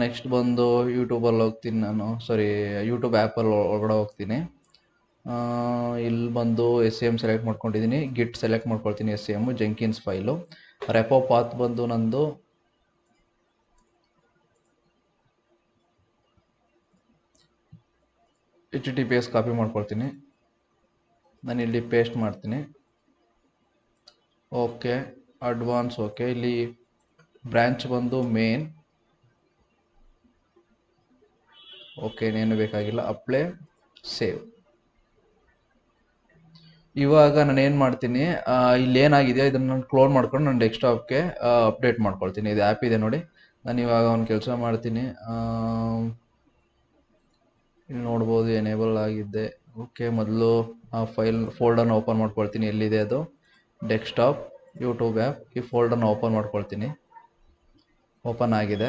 ನೆಕ್ಸ್ಟ್ ಬಂದು ಯೂಟ್ಯೂಬಲ್ಲಿ ಹೋಗ್ತೀನಿ ನಾನು, ಯೂಟ್ಯೂಬ್ ಆ್ಯಪಲ್ಲಿ ಒಳಗಡೆ ಹೋಗ್ತೀನಿ. ಇಲ್ಲಿ ಬಂದು SCM ಸೆಲೆಕ್ಟ್ ಮಾಡ್ಕೊಂಡಿದ್ದೀನಿ, ಗಿಟ್ ಸೆಲೆಕ್ಟ್ ಮಾಡ್ಕೊಳ್ತೀನಿ, SCM ಜೆಂಕಿನ್ಸ್ ಫೈಲು. ರೆಪೋ ಪಾತ್ ಬಂದು ನಂದು HTTPS ಕಾಪಿ ಮಾಡ್ಕೊಳ್ತೀನಿ, ನಾನು ಇಲ್ಲಿ ಪೇಸ್ಟ್ ಮಾಡ್ತೀನಿ. Okay, advance okay. ಇಲ್ಲಿ ಬ್ರ್ಯಾಂಚ್ ಬಂದು ಮೇನ್, ಓಕೆ, ಏನು ಬೇಕಾಗಿಲ್ಲ. Apply, save. ಇವಾಗ ನಾನು ಏನು ಮಾಡ್ತೀನಿ, ಇಲ್ಲಿ ಏನಾಗಿದೆ ಇದನ್ನು ನಾನು ಕ್ಲೋನ್ ಮಾಡ್ಕೊಂಡು ನಾನು ಡೆಸ್ಕ್ಟಾಪ್ಗೆ ಅಪ್ಡೇಟ್ ಮಾಡ್ಕೊಳ್ತೀನಿ. ಇದು ಆ್ಯಪ್ ಇದೆ ನೋಡಿ. ನಾನು ಇವಾಗ ಒಂದು ಕೆಲಸ ಮಾಡ್ತೀನಿ, ಇಲ್ಲಿ ನೋಡ್ಬೋದು ಎನೇಬಲ್ ಆಗಿದೆ. ಓಕೆ, ಮೊದಲು ಆ ಫೋಲ್ಡರ್ನ ಓಪನ್ ಮಾಡ್ಕೊಳ್ತೀನಿ. ಎಲ್ಲಿದೆ ಅದು? Desktop, YouTube app. ಈ ಫೋಲ್ಡರ್ನ ಓಪನ್ ಮಾಡ್ಕೊಳ್ತೀನಿ. ಓಪನ್ ಆಗಿದೆ.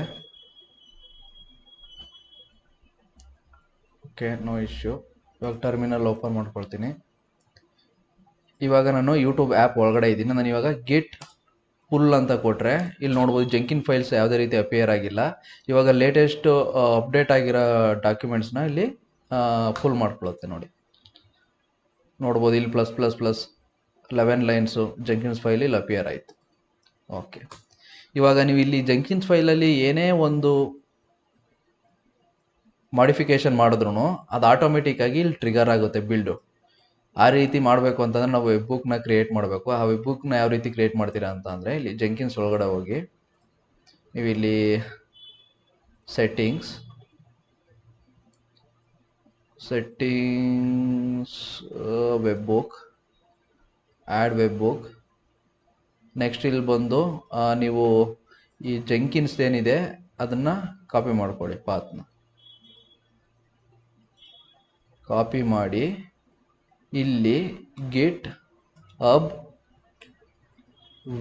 Okay, no issue. ಇವಾಗ ಟರ್ಮಿನಲ್ ಓಪನ್ ಮಾಡ್ಕೊಳ್ತೀನಿ. ಇವಾಗ ನಾನು ಯೂಟ್ಯೂಬ್ ಆ್ಯಪ್ ಒಳಗಡೆ ಇದ್ದೀನಿ. ನಾನು ಇವಾಗ ಗಿಟ್ ಪುಲ್ ಅಂತ ಕೊಟ್ಟರೆ ಇಲ್ಲಿ ನೋಡ್ಬೋದು ಜೆಂಕಿನ್ ಫೈಲ್ಸ್ ಯಾವುದೇ ರೀತಿ ಅಪಿಯರ್ ಆಗಿಲ್ಲ. ಇವಾಗ ಲೇಟೆಸ್ಟ್ ಅಪ್ಡೇಟ್ ಆಗಿರೋ ಡಾಕ್ಯುಮೆಂಟ್ಸ್ನ ಇಲ್ಲಿ ಫುಲ್ ಮಾಡ್ಕೊಳುತ್ತೆ ನೋಡಿ. ನೋಡ್ಬೋದು ಇಲ್ಲಿ +++11 ಲೈನ್ಸು ಜೆಂಕಿನ್ಸ್ ಫೈಲ್ ಇಲ್ಲಿ ಅಪಿಯರ್ ಆಯಿತು. ಓಕೆ, ಇವಾಗ ನೀವು ಇಲ್ಲಿ ಜೆಂಕಿನ್ಸ್ ಫೈಲಲ್ಲಿ ಏನೇ ಒಂದು ಮಾಡಿಫಿಕೇಶನ್ ಮಾಡಿದ್ರು ಅದು ಆಟೋಮೆಟಿಕ್ಕಾಗಿ ಇಲ್ಲಿ ಟ್ರಿಗರ್ ಆಗುತ್ತೆ ಬಿಲ್ಡು. ಆ ರೀತಿ ಮಾಡಬೇಕು ಅಂತಂದರೆ ನಾವು ವೆಬ್ ಬುಕ್ನ ಕ್ರಿಯೇಟ್ ಮಾಡಬೇಕು. ಆ ವೆಬ್ ಬುಕ್ನ ಯಾವ ರೀತಿ ಕ್ರಿಯೇಟ್ ಮಾಡ್ತೀರಾ ಅಂತ ಅಂದರೆ ಇಲ್ಲಿ ಜೆಂಕಿನ್ಸ್ ಒಳಗಡೆ ಹೋಗಿ ನೀವು ಇಲ್ಲಿ settings web book, add web book. Next ಇಲ್ಲಿ ಬಂದು ನೀವು ಈ ಜೆಂಕಿನ್ಸ್ ಏನಿದೆ ಅದನ್ನು ಕಾಪಿ ಮಾಡ್ಕೊಳ್ಳಿ. ಪಾತ್ನ ಕಾಪಿ ಮಾಡಿ ಇಲ್ಲಿ ಗಿಟ್ ಹಬ್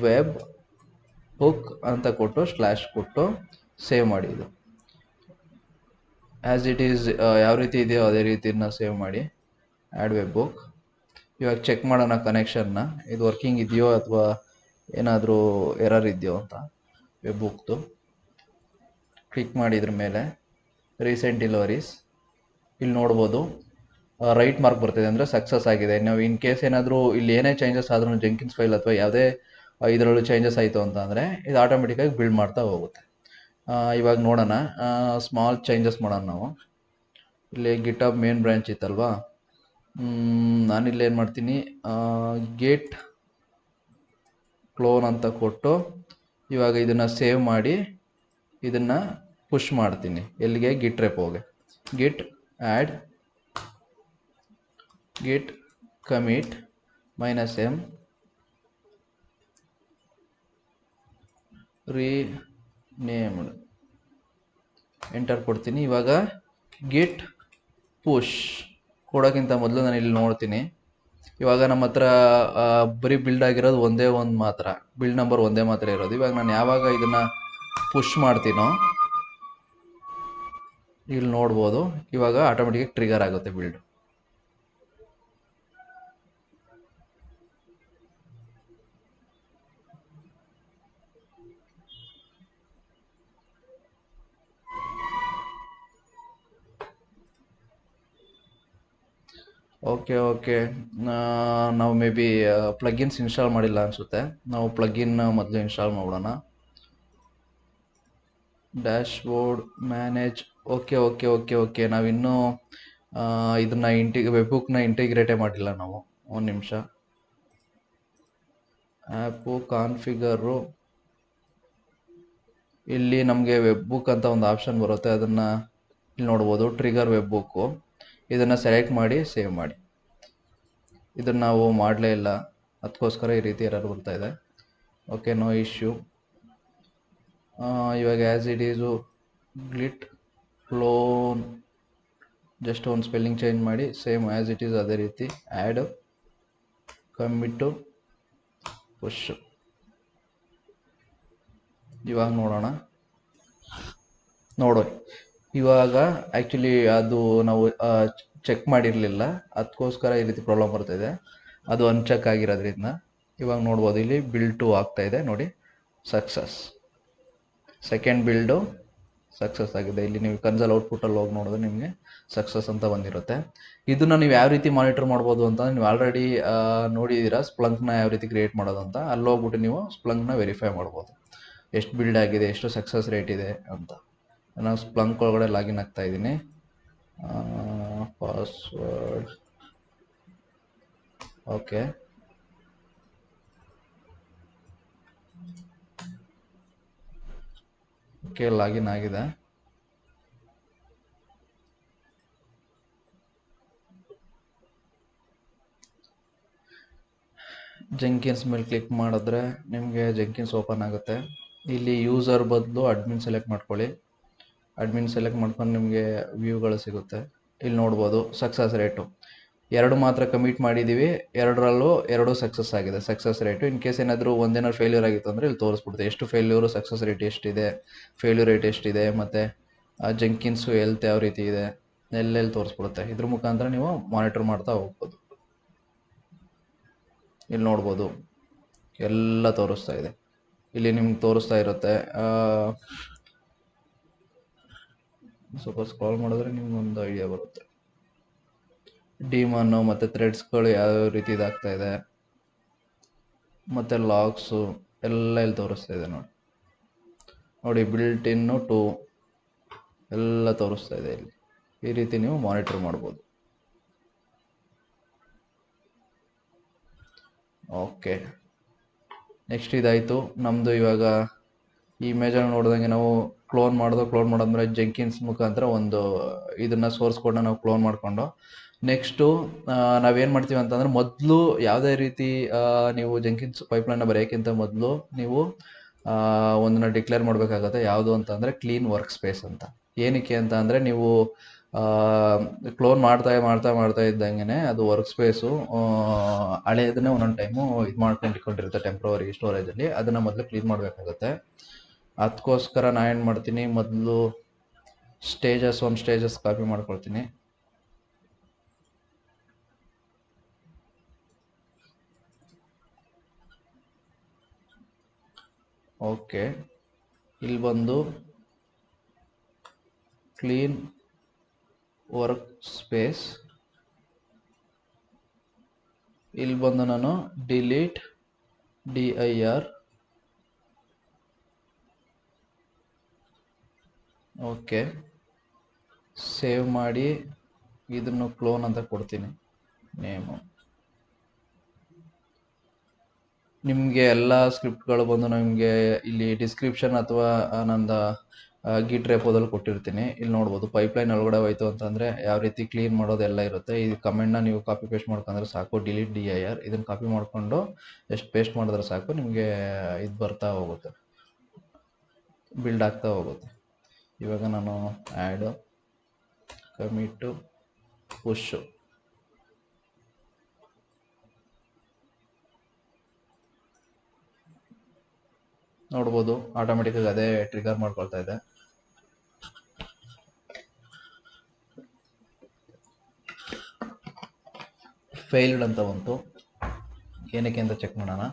ವೆಬ್ ಬುಕ್ ಅಂತ ಕೊಟ್ಟು ಸ್ಲ್ಯಾಶ್ ಕೊಟ್ಟು ಸೇವ್ ಮಾಡಿ. ಇದು ಆ್ಯಸ್ ಇಟ್ ಈಸ್ ಯಾವ ರೀತಿ ಇದೆಯೋ ಅದೇ ರೀತಿನ ಸೇವ್ ಮಾಡಿ. Add web book. ಇವಾಗ ಚೆಕ್ ಮಾಡೋಣ ಕನೆಕ್ಷನ್ನ, ಇದು ವರ್ಕಿಂಗ್ ಇದೆಯೋ ಅಥವಾ ಏನಾದರೂ ಎರರ್ ಇದೆಯೋ ಅಂತ. ವೆಬ್ ಬುಕ್ದು ಕ್ಲಿಕ್ ಮಾಡಿದ್ರ ಮೇಲೆ ರೀಸೆಂಟ್ ಡೆಲಿವರೀಸ್ ಇಲ್ಲಿ ನೋಡ್ಬೋದು ರೈಟ್ ಮಾರ್ಕ್ ಬರ್ತಿದೆ, ಅಂದರೆ ಸಕ್ಸಸ್ ಆಗಿದೆ. ನಾವು ಇನ್ ಕೇಸ್ ಏನಾದರೂ ಇಲ್ಲಿ ಏನೇ ಚೇಂಜಸ್ ಆದ್ರೂ ಜೆಂಕಿನ್ಸ್ ಫೈಲ್ ಅಥವಾ ಯಾವುದೇ ಇದರಲ್ಲೂ ಚೇಂಜಸ್ ಆಯಿತು ಅಂತ ಅಂದರೆ ಇದು ಆಟೋಮೆಟಿಕ್ಕಾಗಿ ಬಿಲ್ಡ್ ಮಾಡ್ತಾ ಹೋಗುತ್ತೆ. ಇವಾಗ ನೋಡೋಣ, ಸ್ಮಾಲ್ ಚೇಂಜಸ್ ಮಾಡೋಣ ನಾವು. ಇಲ್ಲಿ ಗಿಟಬ್ ಮೇನ್ ಬ್ರಾಂಚ್ ಇತ್ತಲ್ವಾ, ನಾನಿಲ್ಲಿ ಏನು ಮಾಡ್ತೀನಿ, ಗಿಟ್ ಕ್ಲೋನ್ ಅಂತ ಕೊಟ್ಟು ಇವಾಗ ಇದನ್ನು ಸೇವ್ ಮಾಡಿ ಇದನ್ನು ಪುಷ್ ಮಾಡ್ತೀನಿ. ಎಲ್ಲಿಗೆ? ಗಿಟ್ ರೆಪೋಗೆ. Git add git commit -m renamed enter ಕೊಡ್ತೀನಿ. ಇವಾಗ ಗಿಟ್ ಪುಷ್ ಕೊಡೋಕ್ಕಿಂತ ಮೊದಲು ನಾನು ಇಲ್ಲಿ ನೋಡ್ತೀನಿ. ಇವಾಗ ನಮ್ಮ ಹತ್ರ ಬರೀ ಬಿಲ್ಡ್ ಆಗಿರೋದು ಒಂದೇ ಒಂದು ಮಾತ್ರ, ಬಿಲ್ಡ್ ನಂಬರ್ ಒಂದೇ ಮಾತ್ರ ಇರೋದು. ಇವಾಗ ನಾನು ಯಾವಾಗ ಇದನ್ನು ಪುಷ್ ಮಾಡ್ತೀನೋ ಇಲ್ಲಿ ನೋಡ್ಬೋದು ಇವಾಗ ಆಟೋಮೆಟಿಕ್ ಟ್ರಿಗರ್ ಆಗುತ್ತೆ ಬಿಲ್ಡ್. Okay okay. ನಾವು ಮೇ ಬಿ ಪ್ಲಗಿನ್ಸ್ ಇನ್ಸ್ಟಾಲ್ ಮಾಡಿಲ್ಲ ಅನಿಸುತ್ತೆ. ನಾವು ಪ್ಲಗಿನ್ ಮೊದಲು ಇನ್ಸ್ಟಾಲ್ ಮಾಡೋಣ. Dashboard manage. Okay okay okay okay. ನಾವಿನ್ನೂ ಇದನ್ನ ವೆಬ್ಬುಕ್ನ ಇಂಟಿಗ್ರೇಟೇ ಮಾಡಿಲ್ಲ ನಾವು. ಒಂದು ನಿಮಿಷ. ಆ್ಯಪು ಕಾನ್ಫಿಗರು. ಇಲ್ಲಿ ನಮಗೆ ವೆಬ್ ಬುಕ್ ಅಂತ ಒಂದು ಆಪ್ಷನ್ ಬರುತ್ತೆ, ಅದನ್ನು ಇಲ್ಲಿ ನೋಡ್ಬೋದು. ಟ್ರಿಗರ್ ವೆಬ್ ಬುಕ್ಕು, ಇದನ್ನು ಸೆಲೆಕ್ಟ್ ಮಾಡಿ ಸೇವ್ ಮಾಡಿ. ಇದನ್ನು ನಾವು ಮಾಡಲೇ ಇಲ್ಲ, ಅದಕ್ಕೋಸ್ಕರ ಈ ರೀತಿ ಎರರ್ ಬರ್ತಾ ಇದೆ. Okay, no issue. ಇವಾಗ ಆ್ಯಸ್ ಇಟ್ ಈಸು ಗ್ಲಿಟ್ ಕ್ಲೋನ್ ಜಸ್ಟ್ ಒಂದು ಸ್ಪೆಲ್ಲಿಂಗ್ ಚೇಂಜ್ ಮಾಡಿ ಸೇಮ್ ಆ್ಯಸ್ ಇಟ್ ಈಸ್ ಅದೇ ರೀತಿ ಆ್ಯಡ್ ಕಮ್ಮಿಟ್ಟು ಪುಷ್. ಇವಾಗ ನೋಡೋಣ. ನೋಡೋಣ ಇವಾಗ ಆ್ಯಕ್ಚುಲಿ ಅದು ನಾವು ಚೆಕ್ ಮಾಡಿರಲಿಲ್ಲ, ಅದಕ್ಕೋಸ್ಕರ ಈ ರೀತಿ ಪ್ರಾಬ್ಲಮ್ ಬರ್ತಾಯಿದೆ. ಅದು ಅನ್ಚೆಕ್ ಆಗಿರೋದ್ರಿಂದ ಇವಾಗ ನೋಡ್ಬೋದು ಇಲ್ಲಿ ಬಿಲ್ಡ್ 2 ಆಗ್ತಾಯಿದೆ ನೋಡಿ. ಸಕ್ಸಸ್. ಸೆಕೆಂಡ್ ಬಿಲ್ಡು ಸಕ್ಸಸ್ ಆಗಿದೆ. ಇಲ್ಲಿ ನೀವು ಕನ್ಸಲ್ ಔಟ್ಪುಟ್ಟಲ್ಲಿ ಹೋಗಿ ನೋಡಿದ್ರೆ ನಿಮಗೆ ಸಕ್ಸಸ್ ಅಂತ ಬಂದಿರುತ್ತೆ. ಇದನ್ನು ನೀವು ಯಾವ ರೀತಿ ಮಾನಿಟರ್ ಮಾಡ್ಬೋದು ಅಂತ ನೀವು ಆಲ್ರೆಡಿ ನೋಡಿದ್ದೀರಾ, ಸ್ಪ್ಲಂಕ್ನ ಯಾವ ರೀತಿ ಕ್ರಿಯೇಟ್ ಮಾಡೋದು ಅಂತ. ಅಲ್ಲಿ ಹೋಗ್ಬಿಟ್ಟು ನೀವು ಸ್ಪ್ಲಂಕ್ನ ವೆರಿಫೈ ಮಾಡ್ಬೋದು, ಎಷ್ಟು ಬಿಲ್ಡ್ ಆಗಿದೆ, ಎಷ್ಟು ಸಕ್ಸಸ್ ರೇಟ್ ಇದೆ ಅಂತ. ನಾನು ಸ್ಪ್ಲಂಕ್ ಒಳಗಡೆ ಲಾಗಿನ್ ಆಗ್ತಾ ಇದ್ದೀನಿ. Password okay. ಓಕೆ, ಲಾಗಿನ್ ಆಗಿದೆ. ಜೆಂಕಿನ್ಸ್ ಮೇಲೆ ಕ್ಲಿಕ್ ಮಾಡಿದ್ರೆ ನಿಮಗೆ ಜೆಂಕಿನ್ಸ್ ಓಪನ್ ಆಗುತ್ತೆ. ಇಲ್ಲಿ ಯೂಸರ್ ಬದಲು ಅಡ್ಮಿನ್ ಸೆಲೆಕ್ಟ್ ಮಾಡ್ಕೊಳ್ಳಿ. ಅಡ್ಮಿನ್ ಸೆಲೆಕ್ಟ್ ಮಾಡ್ಕೊಂಡು ನಿಮಗೆ ವ್ಯೂಗಳು ಸಿಗುತ್ತೆ. ಇಲ್ಲಿ ನೋಡ್ಬೋದು ಸಕ್ಸಸ್ ರೇಟು 2 ಮಾತ್ರ ಕಮಿಟ್ ಮಾಡಿದ್ದೀವಿ, 2ರಲ್ಲೂ 2 ಸಕ್ಸಸ್ ಆಗಿದೆ. ಸಕ್ಸಸ್ ರೇಟು ಇನ್ ಕೇಸ್ ಏನಾದರೂ ಒಂದೇನಾದ್ರು ಫೇಲ್ಯೂರ್ ಆಗಿತ್ತು ಅಂದರೆ ಇಲ್ಲಿ ತೋರಿಸ್ಬಿಡುತ್ತೆ ಎಷ್ಟು ಫೇಲ್ಯೂರು, ಸಕ್ಸಸ್ ರೇಟ್ ಎಷ್ಟಿದೆ, ಫೇಲ್ಯೂರ್ ರೇಟ್ ಎಷ್ಟಿದೆ, ಮತ್ತು ಜೆಂಕಿನ್ಸು ಹೆಲ್ತ್ ಯಾವ ರೀತಿ ಇದೆ ಎಲ್ಲೆಲ್ಲಿ ತೋರಿಸ್ಬಿಡುತ್ತೆ. ಇದ್ರ ಮುಖಾಂತರ ನೀವು ಮಾನಿಟರ್ ಮಾಡ್ತಾ ಹೋಗ್ಬೋದು. ಇಲ್ಲಿ ನೋಡ್ಬೋದು ಎಲ್ಲ ತೋರಿಸ್ತಾ ಇದೆ. ಇಲ್ಲಿ ನಿಮ್ಗೆ ತೋರಿಸ್ತಾ ಇರುತ್ತೆ. ಸ್ವಲ್ಪ ಸ್ಕ್ರಾಲ್ ಮಾಡಿದ್ರೆ ನಿಮ್ಗೊಂದು ಐಡಿಯಾ ಬರುತ್ತೆ. ಡಿಮನ್ನು ಮತ್ತು ಥ್ರೆಡ್ಸ್ಗಳು ಯಾವ್ಯಾವ ರೀತಿ ಇದಾಗ್ತಾ ಇದೆ, ಮತ್ತು ಲಾಗ್ಸು ಎಲ್ಲ ಇಲ್ಲಿ ತೋರಿಸ್ತಾ ಇದೆ ನೋಡಿ. ಬಿಲ್ಟ್ ಇನ್ನು 2 ಎಲ್ಲ ತೋರಿಸ್ತಾ ಇದೆ ಇಲ್ಲಿ. ಈ ರೀತಿ ನೀವು ಮಾನಿಟರ್ ಮಾಡ್ಬೋದು. ಓಕೆ, ನೆಕ್ಸ್ಟ್ ಇದಾಯಿತು ನಮ್ಮದು. ಇವಾಗ ಈ ಇಮೇಜನ್ನು ನೋಡಿದಂಗೆ ನಾವು ಕ್ಲೋನ್ ಮಾಡಿದ್ಮೇಲೆ ಜೆಂಕಿನ್ಸ್ ಮುಖಾಂತರ ಒಂದು ಇದನ್ನು ಸೋರ್ಸ್ ಕೋಡ್ನ ನಾವು ಕ್ಲೋನ್ ಮಾಡಿಕೊಂಡು ನೆಕ್ಸ್ಟು ನಾವೇನು ಮಾಡ್ತೀವಿ ಅಂತಂದರೆ, ಮೊದಲು ಯಾವುದೇ ರೀತಿ ನೀವು ಜೆಂಕಿನ್ಸ್ ಪೈಪ್ಲೈನ್ನ ಬರೆಯೋಕ್ಕಿಂತ ಮೊದಲು ನೀವು ಒಂದನ್ನು ಡಿಕ್ಲೇರ್ ಮಾಡಬೇಕಾಗತ್ತೆ. ಯಾವುದು ಅಂತಂದರೆ ಕ್ಲೀನ್ ವರ್ಕ್ ಸ್ಪೇಸ್ ಅಂತ. ಏನಕ್ಕೆ ಅಂತ ಅಂದರೆ, ನೀವು ಕ್ಲೋನ್ ಮಾಡ್ತಾ ಇದ್ದಂಗೆ ಅದು ವರ್ಕ್ ಸ್ಪೇಸು ಹಳೆಯದನ್ನೇ ಒಂದೊಂದು ಟೈಮು ಇದು ಮಾಡ್ಕೊಂಡಿರುತ್ತೆ ಟೆಂಪ್ರವರಿ ಸ್ಟೋರೇಜಲ್ಲಿ. ಅದನ್ನು ಮೊದಲು ಕ್ಲೀನ್ ಮಾಡಬೇಕಾಗತ್ತೆ. ಅದಕ್ಕೋಸ್ಕರ ನಾನು ಏನು ಮಾಡ್ತೀನಿ, ಮೊದಲು ಸ್ಟೇಜಸ್ ಕಾಪಿ ಮಾಡ್ಕೊಳ್ತೀನಿ. ಓಕೆ, ಇಲ್ಲಿ ಬಂದು ಕ್ಲೀನ್ ವರ್ಕ್ ಸ್ಪೇಸ್, ಇಲ್ಲಿ ಬಂದು ನಾನು ಡಿಲೀಟ್ dir. ಓಕೆ, ಸೇವ್ ಮಾಡಿ ಇದನ್ನು ಕ್ಲೋನ್ ಅಂತ ಕೊಡ್ತೀನಿ ನೇಮು. ನಿಮಗೆ ಎಲ್ಲ ಸ್ಕ್ರಿಪ್ಟ್ಗಳು ಬಂದು ನಿಮಗೆ ಇಲ್ಲಿ ಡಿಸ್ಕ್ರಿಪ್ಷನ್ ಅಥವಾ ನಂದು ಗಿಟ್ ರೆಪೋದಲ್ಲಿ ಕೊಟ್ಟಿರ್ತೀನಿ. ಇಲ್ಲಿ ನೋಡ್ಬೋದು ಪೈಪ್ಲೈನ್ ಒಳಗಡೆ ಹೋಯ್ತು ಅಂತಂದರೆ ಯಾವ ರೀತಿ ಕ್ಲೀನ್ ಮಾಡೋದೆಲ್ಲ ಇರುತ್ತೆ. ಈ ಕಮೆಂಟ್ನ ನೀವು ಕಾಪಿ ಪೇಸ್ಟ್ ಮಾಡ್ಕೊಂಡ್ರೆ ಸಾಕು. ಡಿಲೀಟ್ dir ಇದನ್ನು ಕಾಪಿ ಮಾಡಿಕೊಂಡು ಎಷ್ಟು ಪೇಸ್ಟ್ ಮಾಡಿದ್ರೆ ಸಾಕು, ನಿಮಗೆ ಇದು ಬರ್ತಾ ಹೋಗುತ್ತೆ, ಬಿಲ್ಡ್ ಆಗ್ತಾ ಹೋಗುತ್ತೆ. ಇವಾಗ ನಾನು ಆ್ಯಡು ಕಮಿಟು ಪುಷು ನೋಡ್ಬೋದು, ಆಟೋಮೆಟಿಕ್ಕಾಗಿ ಅದೇ ಟ್ರಿಗರ್ ಮಾಡ್ಕೊಳ್ತಾ ಇದೆ. ಫೇಲ್ಡ್ ಅಂತ ಬಂತು, ಏನಕ್ಕೆ ಅಂತ ಚೆಕ್ ಮಾಡೋಣ.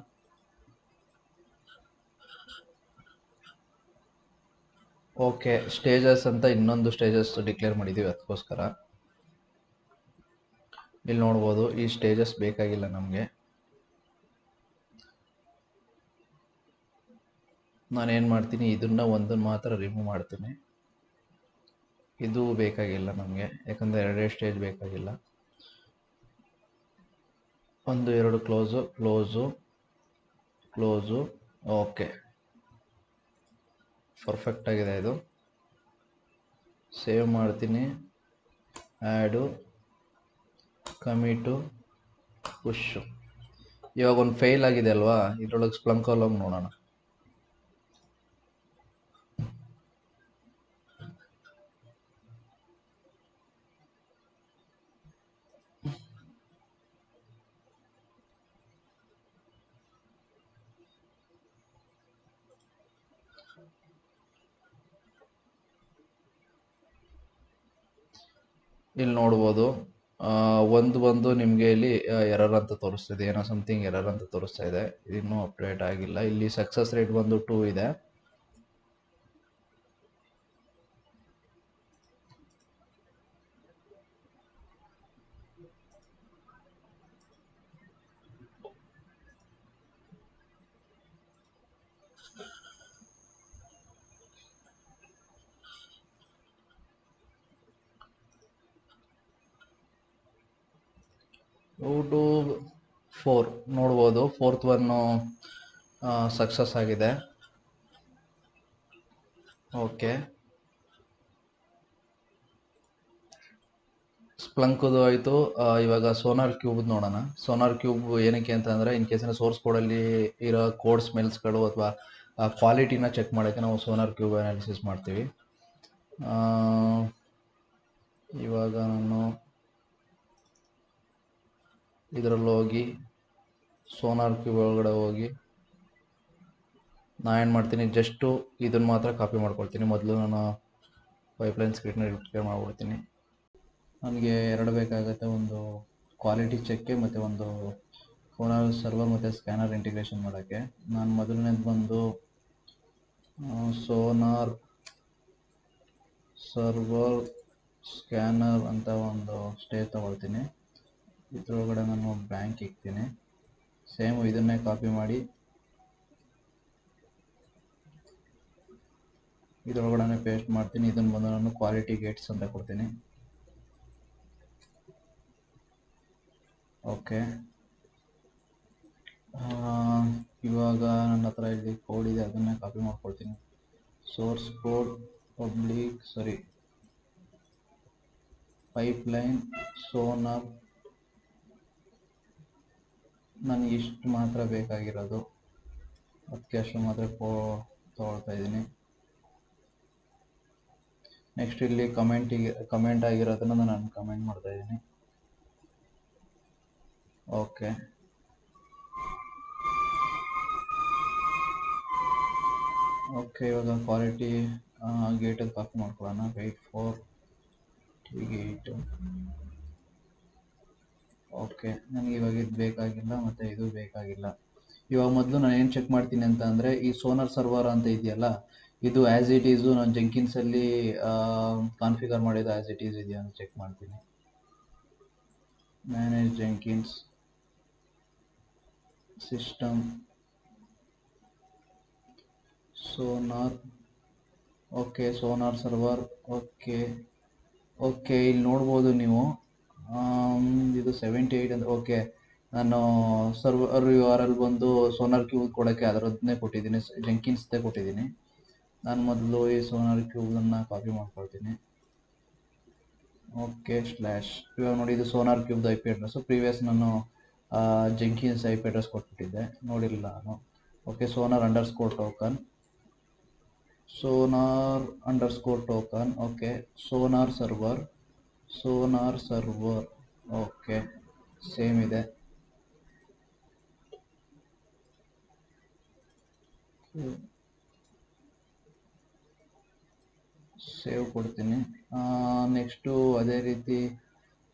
ಓಕೆ, ಸ್ಟೇಜಸ್ ಅಂತ ಇನ್ನೊಂದು ಸ್ಟೇಜಸ್ ಡಿಕ್ಲೇರ್ ಮಾಡಿದ್ದೀವಿ, ಅದಕ್ಕೋಸ್ಕರ ಇಲ್ಲಿ ನೋಡ್ಬೋದು ಈ ಸ್ಟೇಜಸ್ ಬೇಕಾಗಿಲ್ಲ ನಮಗೆ. ನಾನೇನು ಮಾಡ್ತೀನಿ, ಇದನ್ನ ಒಂದನ್ನು ಮಾತ್ರ ರಿಮೂವ್ ಮಾಡ್ತೀನಿ. ಇದು ಬೇಕಾಗಿಲ್ಲ ನಮಗೆ, ಯಾಕಂದರೆ ಎರಡೇ ಸ್ಟೇಜ್ ಬೇಕಾಗಿಲ್ಲ. 1 2 ಕ್ಲೋಸು. ಓಕೆ, ಪರ್ಫೆಕ್ಟ್ ಆಗಿದೆ. ಇದು ಸೇವ್ ಮಾಡ್ತೀನಿ. Ad, commit, ಪುಷು. ಇವಾಗ ಒಂದು ಫೇಲ್ ಆಗಿದೆ ಅಲ್ವಾ, ಇದ್ರೊಳಗೆ ಸ್ಪ್ಲಂಕ್ ಕಾಲಮ್ ನೋಡೋಣ. ಇಲ್ಲಿ ನೋಡ್ಬೋದು ಒಂದು ಬಂದು ನಿಮಗೆ ಇಲ್ಲಿ ಎರರ್ ಅಂತ ತೋರಿಸ್ತಿದೆ, ಏನೋ ಸಮಥಿಂಗ್ ಎರರ್ ಅಂತ ತೋರಿಸ್ತಾ ಇದೆ. ಇನ್ನೂ ಅಪ್ಡೇಟ್ ಆಗಿಲ್ಲ. ಇಲ್ಲಿ ಸಕ್ಸಸ್ ರೇಟ್ ಬಂದು 2 ಇದೆ. ಯೂಟ್ಯೂಬ್ 4 ನೋಡ್ಬೋದು, 4th ಒನ್ನು ಸಕ್ಸಸ್ ಆಗಿದೆ. ಓಕೆ, ಸ್ಪ್ಲಂಕದು ಆಯಿತು. ಇವಾಗ ಸೋನಾರ್ ಕ್ಯೂಬ್ ನೋಡೋಣ. ಸೋನಾರ್ ಕ್ಯೂಬ್ ಏನಕ್ಕೆ ಅಂತಂದರೆ, ಇನ್ ಕೇಸಿನ ಸೋರ್ಸ್ ಕೋಡಲ್ಲಿ ಇರೋ ಕೋಡ್ ಸ್ಮೆಲ್ಸ್ಗಳು ಅಥವಾ ಕ್ವಾಲಿಟಿನ ಚೆಕ್ ಮಾಡೋಕ್ಕೆ ನಾವು ಸೋನಾರ್ ಕ್ಯೂಬ್ ಅನಾಲಿಸಿಸ್ ಮಾಡ್ತೀವಿ. ಇವಾಗ ನಾನು ಇದರಲ್ಲಿ ಹೋಗಿ ಸೋನಾರ್ ಕ್ಯೂಬ್ ಒಳಗಡೆ ಹೋಗಿ ನಾನು ಏನು ಮಾಡ್ತೀನಿ, ಜಸ್ಟು ಇದನ್ನು ಮಾತ್ರ ಕಾಪಿ ಮಾಡ್ಕೊಳ್ತೀನಿ. ಮೊದಲು ನಾನು ಪೈಪ್ಲೈನ್ ಸ್ಕ್ರಿಪ್ಟ್ನ ರಿಪೇರ್ ಮಾಡ್ಬಿಡ್ತೀನಿ. ನನಗೆ 2 ಬೇಕಾಗುತ್ತೆ, ಒಂದು ಕ್ವಾಲಿಟಿ ಚೆಕ್ಗೆ ಮತ್ತು ಒಂದು ಸೋನಾರ್ ಸರ್ವರ್ ಮತ್ತು ಸ್ಕ್ಯಾನರ್ ಇಂಟಿಗ್ರೇಷನ್ ಮಾಡೋಕ್ಕೆ. ನಾನು ಮೊದಲನೇದು ಬಂದು ಸೋನಾರ್ ಸರ್ವರ್ ಸ್ಕ್ಯಾನರ್ ಅಂತ ಒಂದು ಸ್ಟೇಜ್ ತಗೊಳ್ತೀನಿ. ಇದ್ರೊಳಗಡೆ ನಾನು ಬ್ಯಾಂಕ್ ಇಕ್ತೀನಿ. ಸೇಮ್ ಇದನ್ನೇ ಕಾಪಿ ಮಾಡಿ ಇದರೊಳಗಡೆ ಪೇಸ್ಟ್ ಮಾಡ್ತೀನಿ. ಇದನ್ನು ಬಂದು ನಾನು ಕ್ವಾಲಿಟಿ ಗೇಟ್ಸ್ ಅಂತ ಕೊಡ್ತೀನಿ. ಓಕೆ, ಇವಾಗ ನನ್ನ ಹತ್ರ ಇಲ್ಲಿ ಕೋಡ್ ಇದೆ, ಅದನ್ನೇ ಕಾಪಿ ಮಾಡ್ಕೊಳ್ತೀನಿ. Source code pipeline sonar. ನನಗೆ ಇಷ್ಟು ಮಾತ್ರ ಬೇಕಾಗಿರೋದು, ಅದಕ್ಕೆ ಅಷ್ಟು ಮಾತ್ರ ತಗೊಳ್ತಾ ಇದ್ದೀನಿ. ನೆಕ್ಸ್ಟ್ ಇಲ್ಲಿ ಕಮೆಂಟ್ ಆಗಿರೋದನ್ನು ನಾನು ಕಮೆಂಟ್ ಮಾಡ್ತಾ ಇದ್ದೀನಿ. ಓಕೆ, ಇವಾಗ ಕ್ವಾಲಿಟಿ ಗೇಟಲ್ಲಿ ಕಾಪಿ ಮಾಡ್ಕೊಳ್ಳೋಣ. Wait for gate. ಓಕೆ, ನನಗೆ ಇವಾಗ ಇದು ಬೇಕಾಗಿಲ್ಲ ಮತ್ತು ಇದು ಬೇಕಾಗಿಲ್ಲ. ಇವಾಗ ಮೊದಲು ನಾನು ಏನು ಚೆಕ್ ಮಾಡ್ತೀನಿ ಅಂತ ಅಂದರೆ, ಈ ಸೋನಾರ್ ಸರ್ವರ್ ಅಂತ ಇದೆಯಲ್ಲ, ಇದು ಆ್ಯಸ್ ಇಟ್ ಈಸು ನಾನು ಜೆಂಕಿನ್ಸಲ್ಲಿ ಕಾನ್ಫಿಗರ್ ಮಾಡಿದ್ದು ಆ್ಯಸ್ ಇಟ್ ಈಸ್ ಇದೆಯಾ ಅಂತ ಚೆಕ್ ಮಾಡ್ತೀನಿ. Manage Jenkins system Sonar. Okay, Sonar server. Okay, ಇಲ್ಲಿ ನೋಡ್ಬೋದು ನೀವು, ಇದು 78 ಅಂತ. ಓಕೆ, ನಾನು ಸರ್ವರ್ URL ಬಂದು ಸೋನಾರ್ ಕ್ಯೂಬ್ ಕೊಡೋಕ್ಕೆ ಅದರದ್ದೇ ಕೊಟ್ಟಿದ್ದೀನಿ, ಜೆಂಕಿನ್ಸ್ದೇ ಕೊಟ್ಟಿದ್ದೀನಿ. ನಾನು ಮೊದಲು ಈ ಸೋನಾರ್ ಕ್ಯೂಬನ್ನು ಕಾಪಿ ಮಾಡ್ಕೊಳ್ತೀನಿ. Okay, slash. ಇವಾಗ ನೋಡಿ, ಇದು ಸೋನಾರ್ ಕ್ಯೂಬ್ದು IP ಅಡ್ರೆಸ್ಸು. ಪ್ರೀವಿಯಸ್ ನಾನು ಜೆಂಕಿನ್ಸ್ IP ಅಡ್ರೆಸ್ ಕೊಟ್ಬಿಟ್ಟಿದ್ದೆ, ನೋಡಿರಲಿಲ್ಲ ನಾನು. Okay, Sonar underscore token. Okay, Sonar server. Okay, same ಇದೆ. ಸೇವ್ ಕೊಡ್ತೀನಿ. ನೆಕ್ಸ್ಟು ಅದೇ ರೀತಿ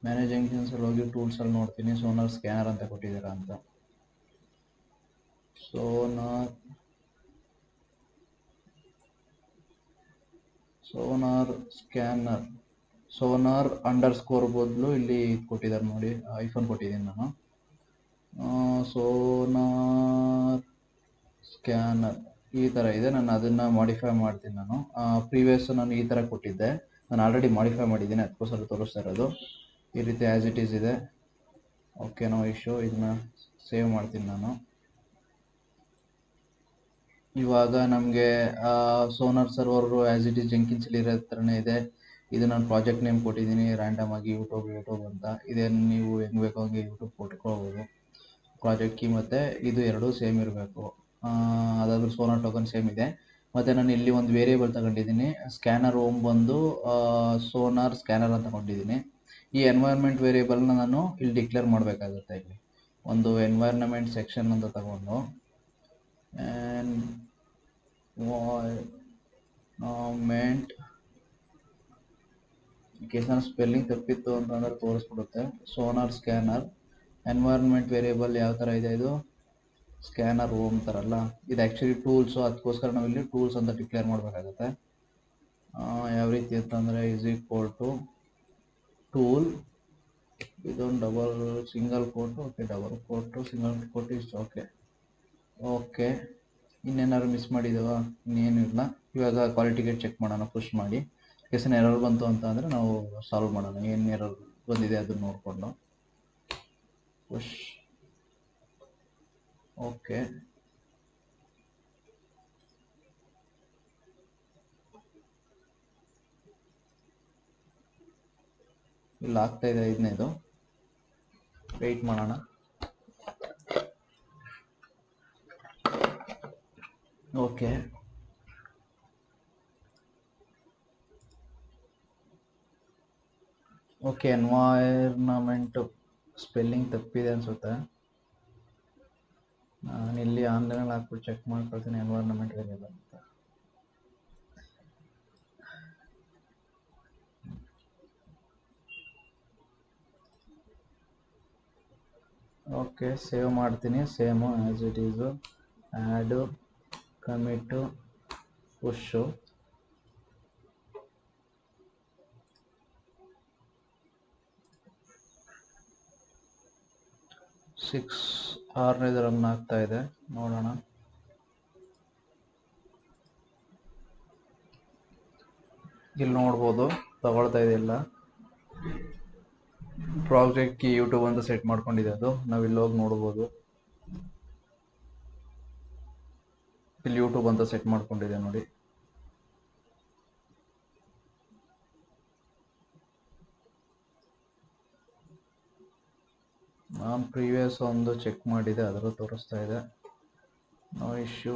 ಮ್ಯಾನೇಜ್ ಜೆಂಕಿನ್ಸಲ್ಲಿ ಹೋಗಿ ಟೂಲ್ಸಲ್ಲಿ ನೋಡ್ತೀನಿ, ಸೋನಾರ್ ಸ್ಕ್ಯಾನರ್ ಅಂತ ಕೊಟ್ಟಿದ್ದೀರಾ ಅಂತ. Sonar scanner. ಸೋನಾರ್ ಅಂಡರ್ಸ್ಕೋರ್ ಬದಲು ಇಲ್ಲಿ ಕೊಟ್ಟಿದ್ದಾರೆ ನೋಡಿ, ಐಫೋನ್ ಕೊಟ್ಟಿದ್ದೀನಿ ನಾನು. ಸೋನಾರ್ ಸ್ಕ್ಯಾನರ್ ಈ ಥರ ಇದೆ. ನಾನು ಅದನ್ನು ಮಾಡಿಫೈ ಮಾಡ್ತೀನಿ. ನಾನು ಪ್ರೀವಿಯಸ್ ನಾನು ಈ ಥರ ಕೊಟ್ಟಿದ್ದೆ, ನಾನು ಆಲ್ರೆಡಿ ಮಾಡಿಫೈ ಮಾಡಿದ್ದೀನಿ, ಅದಕ್ಕೋಸ್ಕರ ತೋರಿಸ್ತಾ ಇರೋದು. ಈ ರೀತಿ ಆ್ಯಸ್ ಇಟ್ ಈಸ್ ಇದೆ. Okay, no issue. ಇದನ್ನ ಸೇವ್ ಮಾಡ್ತೀನಿ ನಾನು. ಇವಾಗ ನಮಗೆ Sonar server as it is ಜೆಂಕಿನ್ಸಲ್ಲಿ ಇರೋ ಥರನೇ ಇದೆ. ಇದು ನಾನು ಪ್ರಾಜೆಕ್ಟ್ ನೇಮ್ ಕೊಟ್ಟಿದ್ದೀನಿ ರ್ಯಾಂಡಮ್ ಆಗಿ ಯೂಟ್ಯೂಬ್ ಅಂತ. ಇದೇನು ನೀವು ಹೆಂಗೆ ಬೇಕೋ ಹಂಗೆ ಯೂಟ್ಯೂಬ್ ಕೊಟ್ಕೊಳ್ಬೋದು. ಪ್ರಾಜೆಕ್ಟ್ ಕೀ ಮತ್ತು ಇದು ಎರಡೂ ಸೇಮ್ ಇರಬೇಕು. ಅದಾದ್ರೂ ಸೋನಾರ್ ಟೋಕನ್ ಸೇಮ್ ಇದೆ. ಮತ್ತು ನಾನು ಇಲ್ಲಿ ಒಂದು ವೇರಿಯೇಬಲ್ ತಗೊಂಡಿದ್ದೀನಿ, ಸ್ಕ್ಯಾನರ್ ಹೋಮ್ ಬಂದು ಸೋನಾರ್ ಸ್ಕ್ಯಾನರ್ ಅಂತ ತಗೊಂಡಿದ್ದೀನಿ. ಈ ಎನ್ವೈರ್ಮೆಂಟ್ ವೇರಿಯೇಬಲ್ನ ನಾನು ಇಲ್ಲಿ ಡಿಕ್ಲೇರ್ ಮಾಡಬೇಕಾಗುತ್ತೆ. ಇಲ್ಲಿ ಒಂದು ಎನ್ವೈರ್ನಮೆಂಟ್ ಸೆಕ್ಷನ್ ಅಂತ ತಗೊಂಡು ಎನ್ವೈರ್ನಮೆಂಟ್ ಕೇಸ್ ನಾನು ಸ್ಪೆಲ್ಲಿಂಗ್ ತಪ್ಪಿತ್ತು ಅಂತಂದರೆ ತೋರಿಸ್ಬಿಡುತ್ತೆ. ಸೋನಾರ್ ಸ್ಕ್ಯಾನರ್ ಎನ್ವೈರ್ಮೆಂಟ್ ವೇರಿಯೇಬಲ್ ಯಾವ ಥರ ಇದೆ, ಇದು ಸ್ಕ್ಯಾನರ್ ಹೋಮ್ ಥರಲ್ಲ, ಇದು ಆ್ಯಕ್ಚುಲಿ ಟೂಲ್ಸು. ಅದಕ್ಕೋಸ್ಕರ ನಾವು ಇಲ್ಲಿ ಟೂಲ್ಸ್ ಅಂತ ಡಿಕ್ಲೇರ್ ಮಾಡಬೇಕಾಗತ್ತೆ. ಯಾವ ರೀತಿ ಅಂತಂದರೆ ಈಸ್ ಈಕ್ವಲ್ ಟು ಟೂಲ್, ಇದೊಂದು double single quote, okay, double quote single quote ಇಷ್ಟು. ಓಕೆ, ಇನ್ನೇನಾದ್ರು ಮಿಸ್ ಮಾಡಿದವ? ಇನ್ನೇನು ಇಲ್ಲ. ಇವಾಗ ಕ್ವಾಲಿಟಿ ಗೇಟ್ ಚೆಕ್ ಮಾಡೋಣ ಪುಷ್ ಮಾಡಿ. ಕೇಸಿನ ಎರರ್ ಬಂತು ಅಂತ ಅಂದರೆ ನಾವು ಸಾಲ್ವ್ ಮಾಡೋಣ. ಏನು ಎರರ್ ಬಂದಿದೆ ಅದನ್ನು ನೋಡಿಕೊಂಡು ಪುಷ್. ಓಕೆ, ಇಲ್ಲಿ ಆಗ್ತಾ ಇದೆ 5ನೇದು. ವೆಯ್ಟ್ ಮಾಡೋಣ. ಓಕೆ, ಎನ್ವೈರ್ನಮೆಂಟು ಸ್ಪೆಲ್ಲಿಂಗ್ ತಪ್ಪಿದೆ ಅನಿಸುತ್ತೆ. ನಾನಿಲ್ಲಿ ಆನ್ಲೈನಲ್ಲಿ ಹಾಕ್ಬಿಟ್ಟು ಚೆಕ್ ಮಾಡ್ಕೊಳ್ತೀನಿ ಎನ್ವೈರ್ನಮೆಂಟ್ ವೇರಿಯೇಬಲ್ ಅಂತ. ಓಕೆ, ಸೇವ್ ಮಾಡ್ತೀನಿ. Same as it is. Add, commit, push. ಆರನೇದು ರನ್ ಆಗ್ತಾ ಇದೆ, ನೋಡೋಣ. ಇಲ್ಲಿ ನೋಡ್ಬೋದು ತಗೊಳ್ತಾ ಇದೆಯಲ್ಲ. ಪ್ರಾಜೆಕ್ಟ್ ಕೀ ಯೂಟ್ಯೂಬ್ ಅಂತ ಸೆಟ್ ಮಾಡ್ಕೊಂಡಿದೆ ಅದು. ನಾವು ಇಲ್ಲಿ ಹೋಗಿ ನೋಡ್ಬೋದು. ಇಲ್ಲಿ ಯೂಟ್ಯೂಬ್ ಅಂತ ಸೆಟ್ ಮಾಡ್ಕೊಂಡಿದೆ ನೋಡಿ. ನಾನು ಪ್ರೀವಿಯಸ್ ಒಂದು ಚೆಕ್ ಮಾಡಿದೆ, ಅದರಲ್ಲೂ ತೋರಿಸ್ತಾ ಇದೆ. No issue.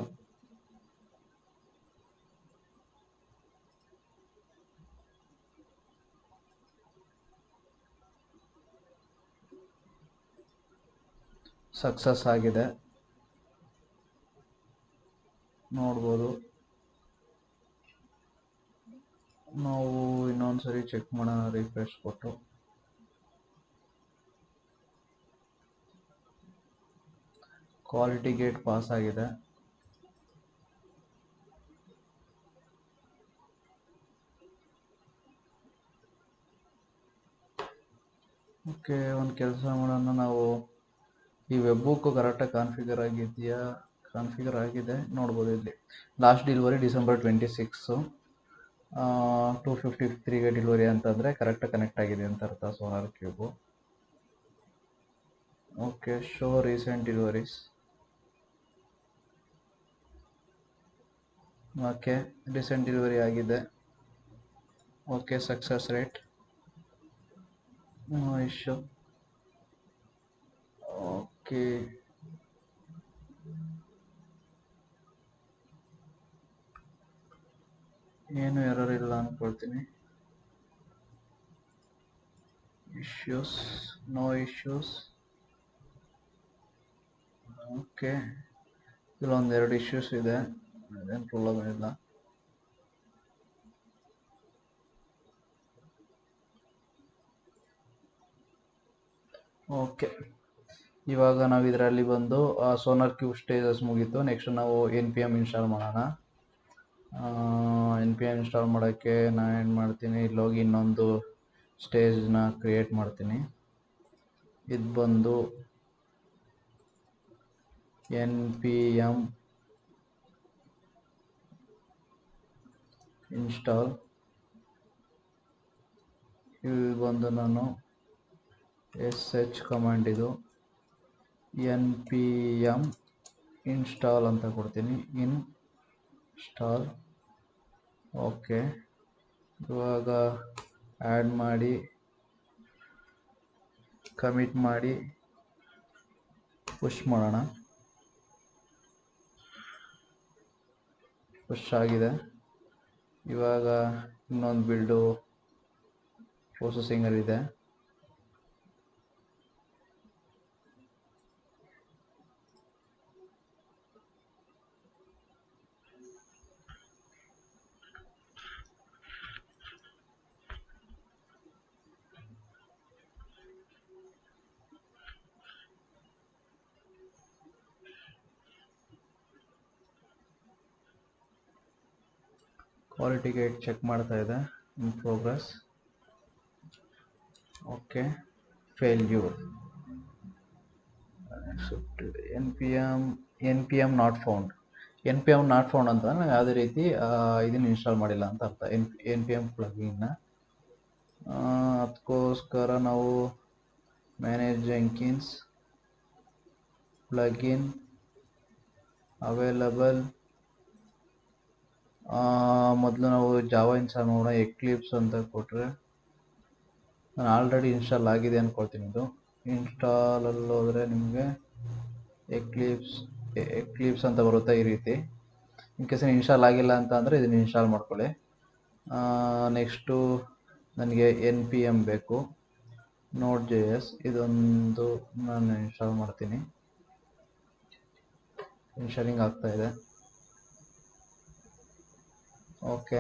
ಸಕ್ಸಸ್ ಆಗಿದೆ, ನೋಡ್ಬೋದು. ನಾವು ಇನ್ನೊಂದ್ಸರಿ ಚೆಕ್ ಮಾಡೋಣ ರಿಫ್ರೆಶ್ ಕೊಟ್ಟು. ಕ್ವಾಲಿಟಿ ಗೇಟ್ ಪಾಸ್ ಆಗಿದೆ. ಓಕೆ, ಒಂದು ಕೆಲಸ ಮಾಡೋಣ. ನಾವು ಈ ವೆಬ್ ಬುಕ್ಕು ಕರೆಕ್ಟಾಗಿ ಕಾನ್ಫಿಗರ್ ಆಗಿದೆಯಾ? ಕಾನ್ಫಿಗರ್ ಆಗಿದೆ, ನೋಡ್ಬೋದು. ಇಲ್ಲಿ ಲಾಸ್ಟ್ ಡೆಲಿವರಿ ಡಿಸೆಂಬರ್ 26, 2:53ಗೆ ಡೆಲಿವರಿ ಅಂತಂದರೆ ಕರೆಕ್ಟಾಗಿ ಕನೆಕ್ಟ್ ಆಗಿದೆ ಅಂತ ಅರ್ಥ SonarQube. Okay, show recent deliveries. Okay, recent delivery ಆಗಿದೆ. Okay, success rate, no issue. Okay, ಏನು ಎರರ್ ಇಲ್ಲ ಅಂದ್ಕೊಳ್ತೀನಿ. Issues, no issues. ಓಕೆ, ಇಲ್ಲೊಂದೆರಡು ಇಶ್ಯೂಸ್ ಇದೆ, ಅದೇನು ಪ್ರಾಬ್ಲಮ್ ಇಲ್ಲ. ಓಕೆ, ಇವಾಗ ನಾವು ಇದರಲ್ಲಿ ಬಂದು ಸೋನಾರ್ ಕ್ಯೂಬ್ ಸ್ಟೇಜಸ್ ಮುಗೀತು. ನೆಕ್ಸ್ಟ್ ನಾವು NPM ಇನ್ಸ್ಟಾಲ್ ಮಾಡೋಣ. NPM ಇನ್ಸ್ಟಾಲ್ ಮಾಡೋಕ್ಕೆ ನಾನು ಏನು ಮಾಡ್ತೀನಿ, ಇಲ್ಲೋಗಿ ಇನ್ನೊಂದು ಸ್ಟೇಜ್ನ ಕ್ರಿಯೇಟ್ ಮಾಡ್ತೀನಿ. ಇದು ಬಂದು npm ಇನ್ಸ್ಟಾಲ್. ಇಲ್ಲಿ ಬಂದು ನಾನು sh ಕಮಾಂಡ್ ಇದು npm ಇನ್ಸ್ಟಾಲ್ ಅಂತ ಕೊಡ್ತೀನಿ. ಇನ್ಸ್ಟಾಲ್. ಓಕೆ, ಇವಾಗ ಆ್ಯಡ್ ಮಾಡಿ ಕಮಿಟ್ ಮಾಡಿ ಪುಷ್ ಮಾಡೋಣ. ಪುಷ್ ಆಗಿದೆ. ಇವಾಗ ಇನ್ನೊಂದು ಬಿಲ್ಡು ಪ್ರೊಸೆಸಿಂಗಲ್ಲಿದೆ. ಕ್ವಾಲಿಟಿ ಗೇಟ್ ಚೆಕ್ ಮಾಡ್ತಾ ಇದೆ. In progress. Okay, failure. npm not found. npm not found ಅಂತ ನಾವು ಯಾವುದೇ ರೀತಿ ಇದನ್ನು ಇನ್ಸ್ಟಾಲ್ ಮಾಡಿಲ್ಲ ಅಂತ ಅರ್ಥ. npm ಪ್ಲಗಿನ್ನ. ಅದಕ್ಕೋಸ್ಕರ ನಾವು ಮ್ಯಾನೇಜ್ ಜೆಂಕಿನ್ಸ್ ಪ್ಲಗಿನ್ ಅವೈಲಬಲ್. ಮೊದಲು ನಾವು ಜಾವಾ ಇನ್ಸ್ಟಾಲ್ ಮಾಡೋಣ. ಎಕ್ಲಿಪ್ಸ್ ಅಂತ ಕೊಟ್ಟರೆ ನಾನು ಆಲ್ರೆಡಿ ಇನ್ಸ್ಟಾಲ್ ಆಗಿದೆ ಅಂದ್ಕೊಳ್ತೀನಿ. ಇದು ಇನ್ಸ್ಟಾಲಲ್ಲಿ ಹೋದರೆ ನಿಮಗೆ ಎಕ್ಲಿಪ್ಸ್ ಅಂತ ಬರುತ್ತೆ ಈ ರೀತಿ. ಇನ್ ಕೇಸ್ ಇನ್ಸ್ಟಾಲ್ ಆಗಿಲ್ಲ ಅಂತ ಅಂದರೆ ಇದನ್ನು ಇನ್ಸ್ಟಾಲ್ ಮಾಡ್ಕೊಳ್ಳಿ. ನೆಕ್ಸ್ಟು ನನಗೆ npm ಬೇಕು. Node.js ಇದೊಂದು ನಾನು ಇನ್ಸ್ಟಾಲ್ ಮಾಡ್ತೀನಿ. ಇನ್ಸ್ಟಾಲಿಂಗ್ ಆಗ್ತಾ ಇದೆ. ಓಕೆ,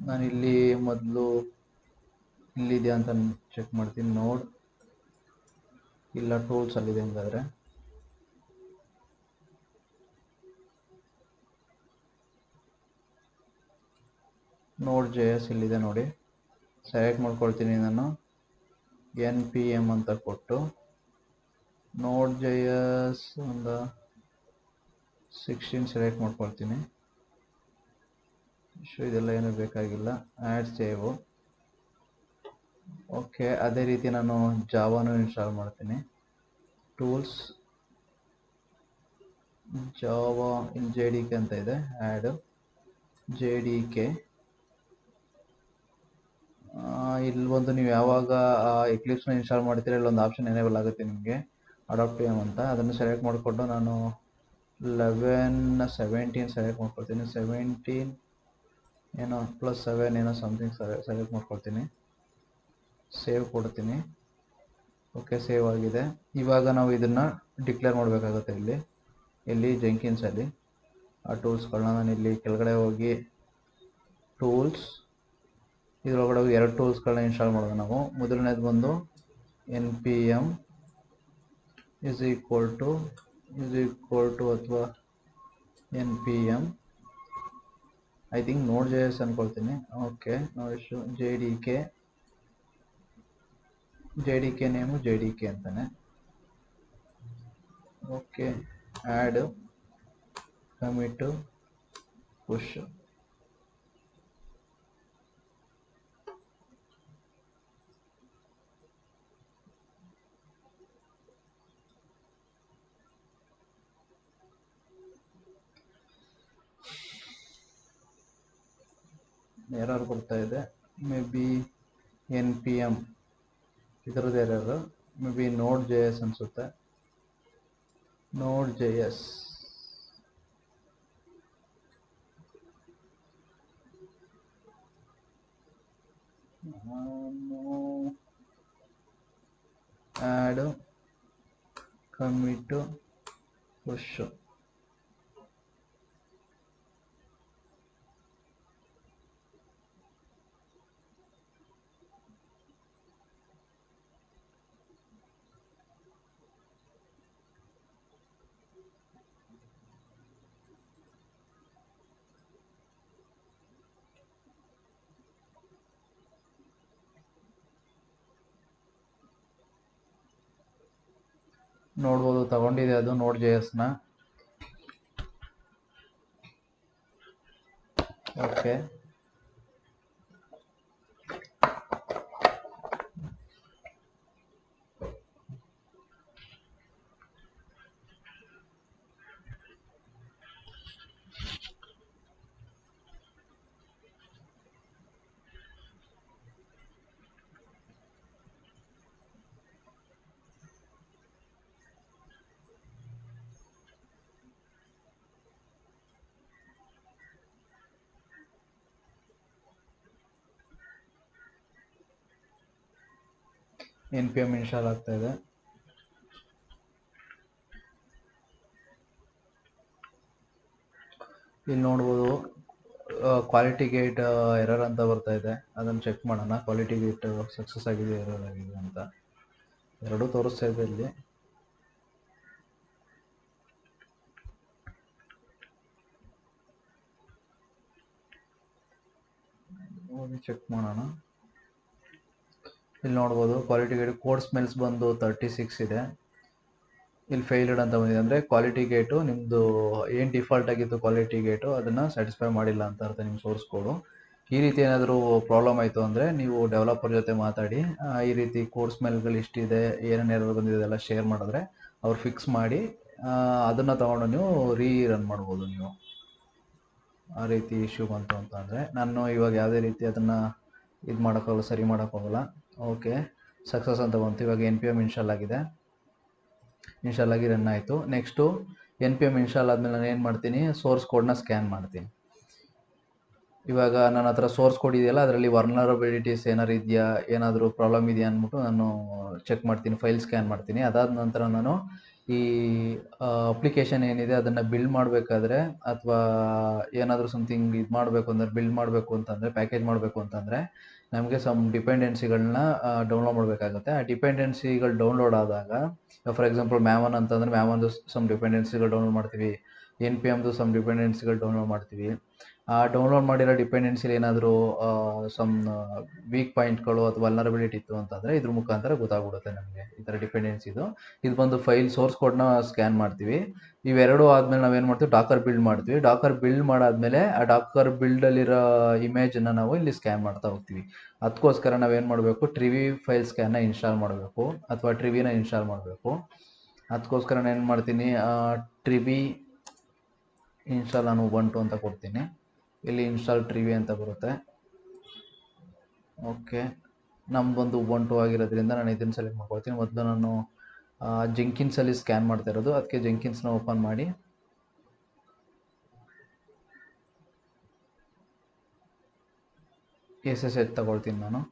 ನಾನಿಲ್ಲಿ ಮೊದಲು ಇಲ್ಲಿದೆ ಅಂತ ಚೆಕ್ ಮಾಡ್ತೀನಿ. ನೋಡ್ ಇಲ್ಲ, ಟೂಲ್ಸ್ ಅಲ್ಲಿದೆ. ಹಂಗಾದ್ರೆ Node.js ಇಲ್ಲಿದೆ ನೋಡಿ. ಸೆಲೆಕ್ಟ್ ಮಾಡ್ಕೊಳ್ತೀನಿ ನಾನು. npm ಅಂತ ಕೊಟ್ಟು Node.js ಒಂದು 16 ಸೆಲೆಕ್ಟ್ ಮಾಡ್ಕೊಳ್ತೀನಿ. ಇದೆಲ್ಲ ಏನೂ ಬೇಕಾಗಿಲ್ಲ. Add save. ಓಕೆ, ಅದೇ ರೀತಿ ನಾನು ಜಾವಾನು ಇನ್ಸ್ಟಾಲ್ ಮಾಡ್ತೀನಿ. ಟೂಲ್ಸ್, ಜಾವಾ ಇಲ್ಲಿ JDK ಅಂತ ಇದೆ. Add JDK. ಇಲ್ಲಿ ಒಂದು ನೀವು ಯಾವಾಗ ಎಕ್ಲಿಪ್ಸ್ನ ಇನ್ಸ್ಟಾಲ್ ಮಾಡ್ತೀರಾ ಇಲ್ಲೊಂದು ಆಪ್ಷನ್ ಎನೇಬಲ್ ಆಗುತ್ತೆ ನಿಮಗೆ, ಅಡಾಪ್ಟಿಯಮ್ ಅಂತ. ಅದನ್ನು ಸೆಲೆಕ್ಟ್ ಮಾಡಿಕೊಂಡು ನಾನು 17 ಸೆಲೆಕ್ಟ್ ಮಾಡ್ಕೊಳ್ತೀನಿ. 17 ಏನೋ +7 ಏನೋ ಸಮಥಿಂಗ್ ಸೆಲೆಕ್ಟ್ ಮಾಡ್ಕೊಳ್ತೀನಿ. ಸೇವ್ ಕೊಡ್ತೀನಿ. ಓಕೆ, ಸೇವ್ ಆಗಿದೆ. ಇವಾಗ ನಾವು ಇದನ್ನು ಡಿಕ್ಲೇರ್ ಮಾಡಬೇಕಾಗುತ್ತೆ. ಇಲ್ಲಿ ಜೆಂಕಿನ್ಸಲ್ಲಿ ಆ ಟೂಲ್ಸ್ಗಳನ್ನ ನಾನು ಇಲ್ಲಿ ಕೆಳಗಡೆ ಹೋಗಿ ಟೂಲ್ಸ್, ಇದರೊಳಗಡೆ ಹೋಗಿ 2 ಟೂಲ್ಸ್ಗಳನ್ನ ಇನ್ಸ್ಟಾಲ್ ಮಾಡೋದು ನಾವು. ಮೊದಲನೇದು ಬಂದು npm ಇಸ್ ಈಕ್ವಲ್ ಟು ಅಥವಾ npm ಐ ಥಿಂಕ್ Node.js ಅಂದ್ಕೊಳ್ತೀನಿ. ಓಕೆ, ನೋಡಿಷ್ಟು JDK ನೇಮು JDK ಅಂತಾನೆ. Okay, add commit push. Error ಬರ್ತಾ ಇದೆ. ಮೇ ಬಿ npm ಇದರದ್ದು ಎರರ್. ಮೇ ಬಿ Node.js ಅನಿಸುತ್ತೆ. Node.js add commit push. ನೋಡ್ಬೋದು ತಗೊಂಡಿದೆ ಅದು ನೋಡ್ JS ನ. ಓಕೆ, NPM ಇನ್ಸ್ಟಾಲ್ ಆಗ್ತಾ ಇದೆ. ಇಲ್ಲಿ ನೋಡ್ಬೋದು ಕ್ವಾಲಿಟಿ ಗೇಟ್ ಎರರ್ ಅಂತ ಬರ್ತಾ ಇದೆ. ಅದನ್ನು ಚೆಕ್ ಮಾಡೋಣ, ಕ್ವಾಲಿಟಿ ಗೇಟ್ ಸಕ್ಸಸ್ ಆಗಿದೆ ಎರರ್ ಆಗಿದೆ ಅಂತ. ಎರಡೂ ತೋರಿಸ್ತಾ ಇದೆ ಇಲ್ಲಿ. ಹೋಗಿ ಚೆಕ್ ಮಾಡೋಣ. ಇಲ್ಲಿ ನೋಡ್ಬೋದು ಕ್ವಾಲಿಟಿ ಗೇಟ್ ಕೋಡ್ ಸ್ಮೆಲ್ಸ್ ಬಂದು 36 ಇದೆ. ಇಲ್ಲಿ ಫೇಲ್ಡ್ ಅಂತ ಬಂದಿದೆ, ಅಂದರೆ ಕ್ವಾಲಿಟಿ ಗೇಟು ನಿಮ್ಮದು ಏನು ಡಿಫಾಲ್ಟ್ ಆಗಿತ್ತು ಕ್ವಾಲಿಟಿ ಗೇಟು ಅದನ್ನು ಸ್ಯಾಟಿಸ್ಫೈ ಮಾಡಿಲ್ಲ ಅಂತ ಅರ್ಥ ನಿಮ್ಮ ಸೋರ್ಸ್ ಕೋಡು. ಈ ರೀತಿ ಏನಾದರೂ ಪ್ರಾಬ್ಲಮ್ ಆಯಿತು ಅಂದರೆ ನೀವು ಡೆವಲಪರ್ ಜೊತೆ ಮಾತಾಡಿ, ಈ ರೀತಿ ಕೋಡ್ ಸ್ಮೆಲ್ಗಳು ಇಷ್ಟಿದೆ, ಏನೇನು ಎರರ್ ಬಂದಿದೆ ಎಲ್ಲ ಶೇರ್ ಮಾಡಿದ್ರೆ ಅವ್ರು ಫಿಕ್ಸ್ ಮಾಡಿ ಅದನ್ನು ತೊಗೊಂಡು ನೀವು ರನ್ ಮಾಡ್ಬೋದು. ನೀವು ಆ ರೀತಿ ಇಶ್ಯೂ ಬಂತು ಅಂತ ಅಂದರೆ ನಾನು ಇವಾಗ ಯಾವುದೇ ರೀತಿ ಅದನ್ನು ಇದು ಮಾಡೋಕ್ಕಾಗಲ್ಲ, ಸರಿ ಮಾಡೋಕ್ಕಾಗಲ್ಲ. ಓಕೆ, ಸಕ್ಸಸ್ ಅಂತ ಬಂತು. ಇವಾಗ NPM ಇನ್ಸ್ಟಾಲ್ ಆಗಿದೆ, ಇನ್ಸ್ಟಾಲ್ ಆಗಿ ರನ್ ಆಯಿತು. ನೆಕ್ಸ್ಟು NPM ಇನ್ಸ್ಟಾಲ್ ಆದಮೇಲೆ ನಾನು ಏನು ಮಾಡ್ತೀನಿ, ಸೋರ್ಸ್ ಕೋಡ್ನ ಸ್ಕ್ಯಾನ್ ಮಾಡ್ತೀನಿ. ಇವಾಗ ನನ್ನ ಹತ್ರ ಸೋರ್ಸ್ ಕೋಡ್ ಇದೆಯಲ್ಲ, ಅದರಲ್ಲಿ ವರ್ನರಬಿಲಿಟೀಸ್ ಏನಾದ್ರು ಇದೆಯಾ, ಏನಾದರೂ ಪ್ರಾಬ್ಲಮ್ ಇದೆಯಾ ಅಂದ್ಬಿಟ್ಟು ನಾನು ಚೆಕ್ ಮಾಡ್ತೀನಿ, ಫೈಲ್ ಸ್ಕ್ಯಾನ್ ಮಾಡ್ತೀನಿ. ಅದಾದ ನಂತರ ನಾನು ಈ ಅಪ್ಲಿಕೇಶನ್ ಏನಿದೆ ಅದನ್ನು ಬಿಲ್ಡ್ ಮಾಡಬೇಕಾದ್ರೆ ಅಥವಾ ಏನಾದರೂ ಸಮಥಿಂಗ್ ಇದು ಮಾಡಬೇಕು ಅಂದರೆ, ಬಿಲ್ಡ್ ಮಾಡಬೇಕು ಅಂತಂದರೆ, ಪ್ಯಾಕೇಜ್ ಮಾಡಬೇಕು ಅಂತಂದರೆ ನಮಗೆ ಸಮ್ ಡಿಪೆಂಡೆನ್ಸಿಗಳನ್ನ ಡೌನ್ಲೋಡ್ ಮಾಡಬೇಕಾಗುತ್ತೆ. ಆ ಡಿಪೆಂಡೆನ್ಸಿಗಳು ಡೌನ್ಲೋಡ್ ಆದಾಗ, ಫಾರ್ ಎಕ್ಸಾಂಪಲ್ ಮ್ಯಾಮನ್ ಅಂತಂದರೆ ಮ್ಯಾಮನ್ದು ಸಮ್ ಡಿಪೆಂಡೆನ್ಸಿಗಳು ಡೌನ್ಲೋಡ್ ಮಾಡ್ತೀವಿ, NPMದು ಸಮ್ ಡಿಪೆಂಡೆನ್ಸಿಗಳು ಡೌನ್ಲೋಡ್ ಮಾಡ್ತೀವಿ. ಆ ಡೌನ್ಲೋಡ್ ಮಾಡಿರೋ ಡಿಪೆಂಡೆನ್ಸಿಲಿ ಏನಾದರೂ ಸಮ್ ವೀಕ್ ಪಾಯಿಂಟ್ಗಳು ಅಥವಾ ವಲ್ನರಬಿಲಿಟಿ ಇತ್ತು ಅಂತಂದರೆ ಇದ್ರ ಮುಖಾಂತರ ಗೊತ್ತಾಗ್ಬಿಡುತ್ತೆ ನಮಗೆ ಈ ಥರ ಡಿಪೆಂಡೆನ್ಸಿದು. ಇದು ಬಂದು ಫೈಲ್ ಸೋರ್ಸ್ ಕೋಡ್ನ ಸ್ಕ್ಯಾನ್ ಮಾಡ್ತೀವಿ. ಇವೆರಡೂ ಆದಮೇಲೆ ನಾವೇನು ಮಾಡ್ತೀವಿ, ಡಾಕರ್ ಬಿಲ್ಡ್ ಮಾಡ್ತೀವಿ. ಡಾಕರ್ ಬಿಲ್ಡ್ ಮಾಡಾದಮೇಲೆ ಆ ಡಾಕರ್ ಬಿಲ್ಡಲ್ಲಿರೋ ಇಮೇಜನ್ನು ನಾವು ಇಲ್ಲಿ ಸ್ಕ್ಯಾನ್ ಮಾಡ್ತಾ ಹೋಗ್ತೀವಿ. ಅದಕ್ಕೋಸ್ಕರ ನಾವೇನು ಮಾಡಬೇಕು, ಟ್ರಿವಿ ಫೈಲ್ ಸ್ಕ್ಯಾನ್ನ ಇನ್ಸ್ಟಾಲ್ ಮಾಡಬೇಕು ಅಥವಾ ಟ್ರಿವಿನ ಇನ್ಸ್ಟಾಲ್ ಮಾಡಬೇಕು. ಅದಕ್ಕೋಸ್ಕರ ನಾನು ಏನು ಮಾಡ್ತೀನಿ, ಟ್ರಿವಿ ಇನ್ಸ್ಟಾಲ್ ನಾನು ಉಬಂಟು ಅಂತ ಕೊಡ್ತೀನಿ. ಇಲ್ಲಿ ಇನ್ಸ್ಟಾಲ್ ಟ್ರಿವಿ ಅಂತ ಬರುತ್ತೆ. ಓಕೆ, ನಮ್ಮದೊಂದು ಉಬಂಟು ಆಗಿರೋದ್ರಿಂದ ನಾನು ಇದನ್ನು ಸೆಲೆಕ್ಟ್ ಮಾಡ್ಕೊಳ್ತೀನಿ. ಮೊದಲು ನಾನು ಜೆಂಕಿನ್ಸಲ್ಲಿ ಸ್ಕ್ಯಾನ್ ಮಾಡ್ತಾ ಇರೋದು, ಅದಕ್ಕೆ ಜೆಂಕಿನ್ಸ್ನ ಓಪನ್ ಮಾಡಿ SSH ತಗೊಳ್ತೀನಿ ನಾನು.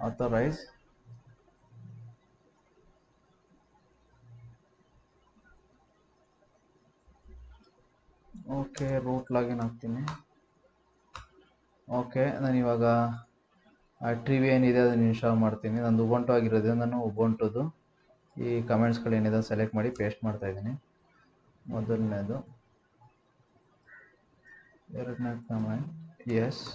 ಆಥರೈಸ್, ಓಕೆ, ರೂಟ್ ಲಾಗಿನ್ ಆಗ್ತೀನಿ. ಓಕೆ, ನಾನು ಇವಾಗ ಟ್ರಿವಿ ಏನಿದೆ ಅದನ್ನು ಇನ್ಸ್ಟಾಲ್ ಮಾಡ್ತೀನಿ. ನಂದು ಉಬಂಟು ಆಗಿರೋದ್ರಿಂದ ನಾನು ಉಬಂಟುದು ಈ ಕಮೆಂಟ್ಸ್ಗಳೇನಿದೆ ಸೆಲೆಕ್ಟ್ ಮಾಡಿ ಪೇಸ್ಟ್ ಮಾಡ್ತಾ ಇದ್ದೀನಿ. ಮೊದಲನೇದು, ಎರಡನೇ ಕಮೆಂಟ್ ಎಸ್,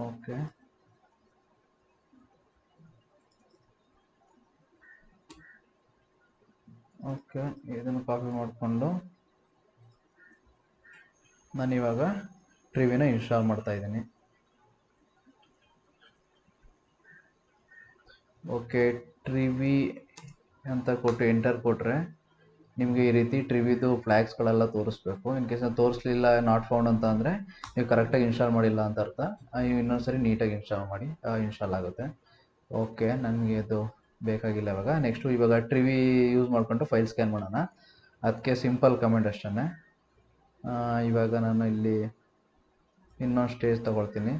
ಓಕೆ, ಓಕೆ, ಇದನ್ನು ಕಾಪಿ ಮಾಡಿಕೊಂಡು ನಾನಿವಾಗ ಟ್ರಿವಿನ ಇನ್ಸ್ಟಾಲ್ ಮಾಡ್ತಾ ಇದ್ದೀನಿ. ಓಕೆ, ಟ್ರಿವಿ ಅಂತ ಕೊಟ್ಟು ಎಂಟರ್ ಕೊಟ್ಟರೆ ನಿಮಗೆ ಈ ರೀತಿ ಟ್ರಿವಿದು ಫ್ಲ್ಯಾಗ್ಸ್ಗಳೆಲ್ಲ ತೋರಿಸ್ಬೇಕು. ಇನ್ ಕೇಸ್ ನಾನು ತೋರಿಸ್ಲಿಲ್ಲ, ನಾಟ್ ಫೌಂಡ್ ಅಂತ ಅಂದರೆ ನೀವು ಕರೆಕ್ಟಾಗಿ ಇನ್ಸ್ಟಾಲ್ ಮಾಡಿಲ್ಲ ಅಂತ ಅರ್ಥ. ನೀವು ಇನ್ನೊಂದ್ಸರಿ ನೀಟಾಗಿ ಇನ್ಸ್ಟಾಲ್ ಮಾಡಿ, ಇನ್ಸ್ಟಾಲ್ ಆಗುತ್ತೆ. ಓಕೆ, ನನಗೆ ಇದು ಬೇಕಾಗಿಲ್ಲ ಇವಾಗ. ನೆಕ್ಸ್ಟು ಇವಾಗ ಟ್ರಿವಿ ಯೂಸ್ ಮಾಡಿಕೊಂಡು ಫೈಲ್ ಸ್ಕ್ಯಾನ್ ಮಾಡೋಣ. ಅದಕ್ಕೆ ಸಿಂಪಲ್ ಕಮೆಂಟ್ ಅಷ್ಟೇ. ಇವಾಗ ನಾನು ಇಲ್ಲಿ ಇನ್ನೊಂದು ಸ್ಟೇಜ್ ತಗೊಳ್ತೀನಿ.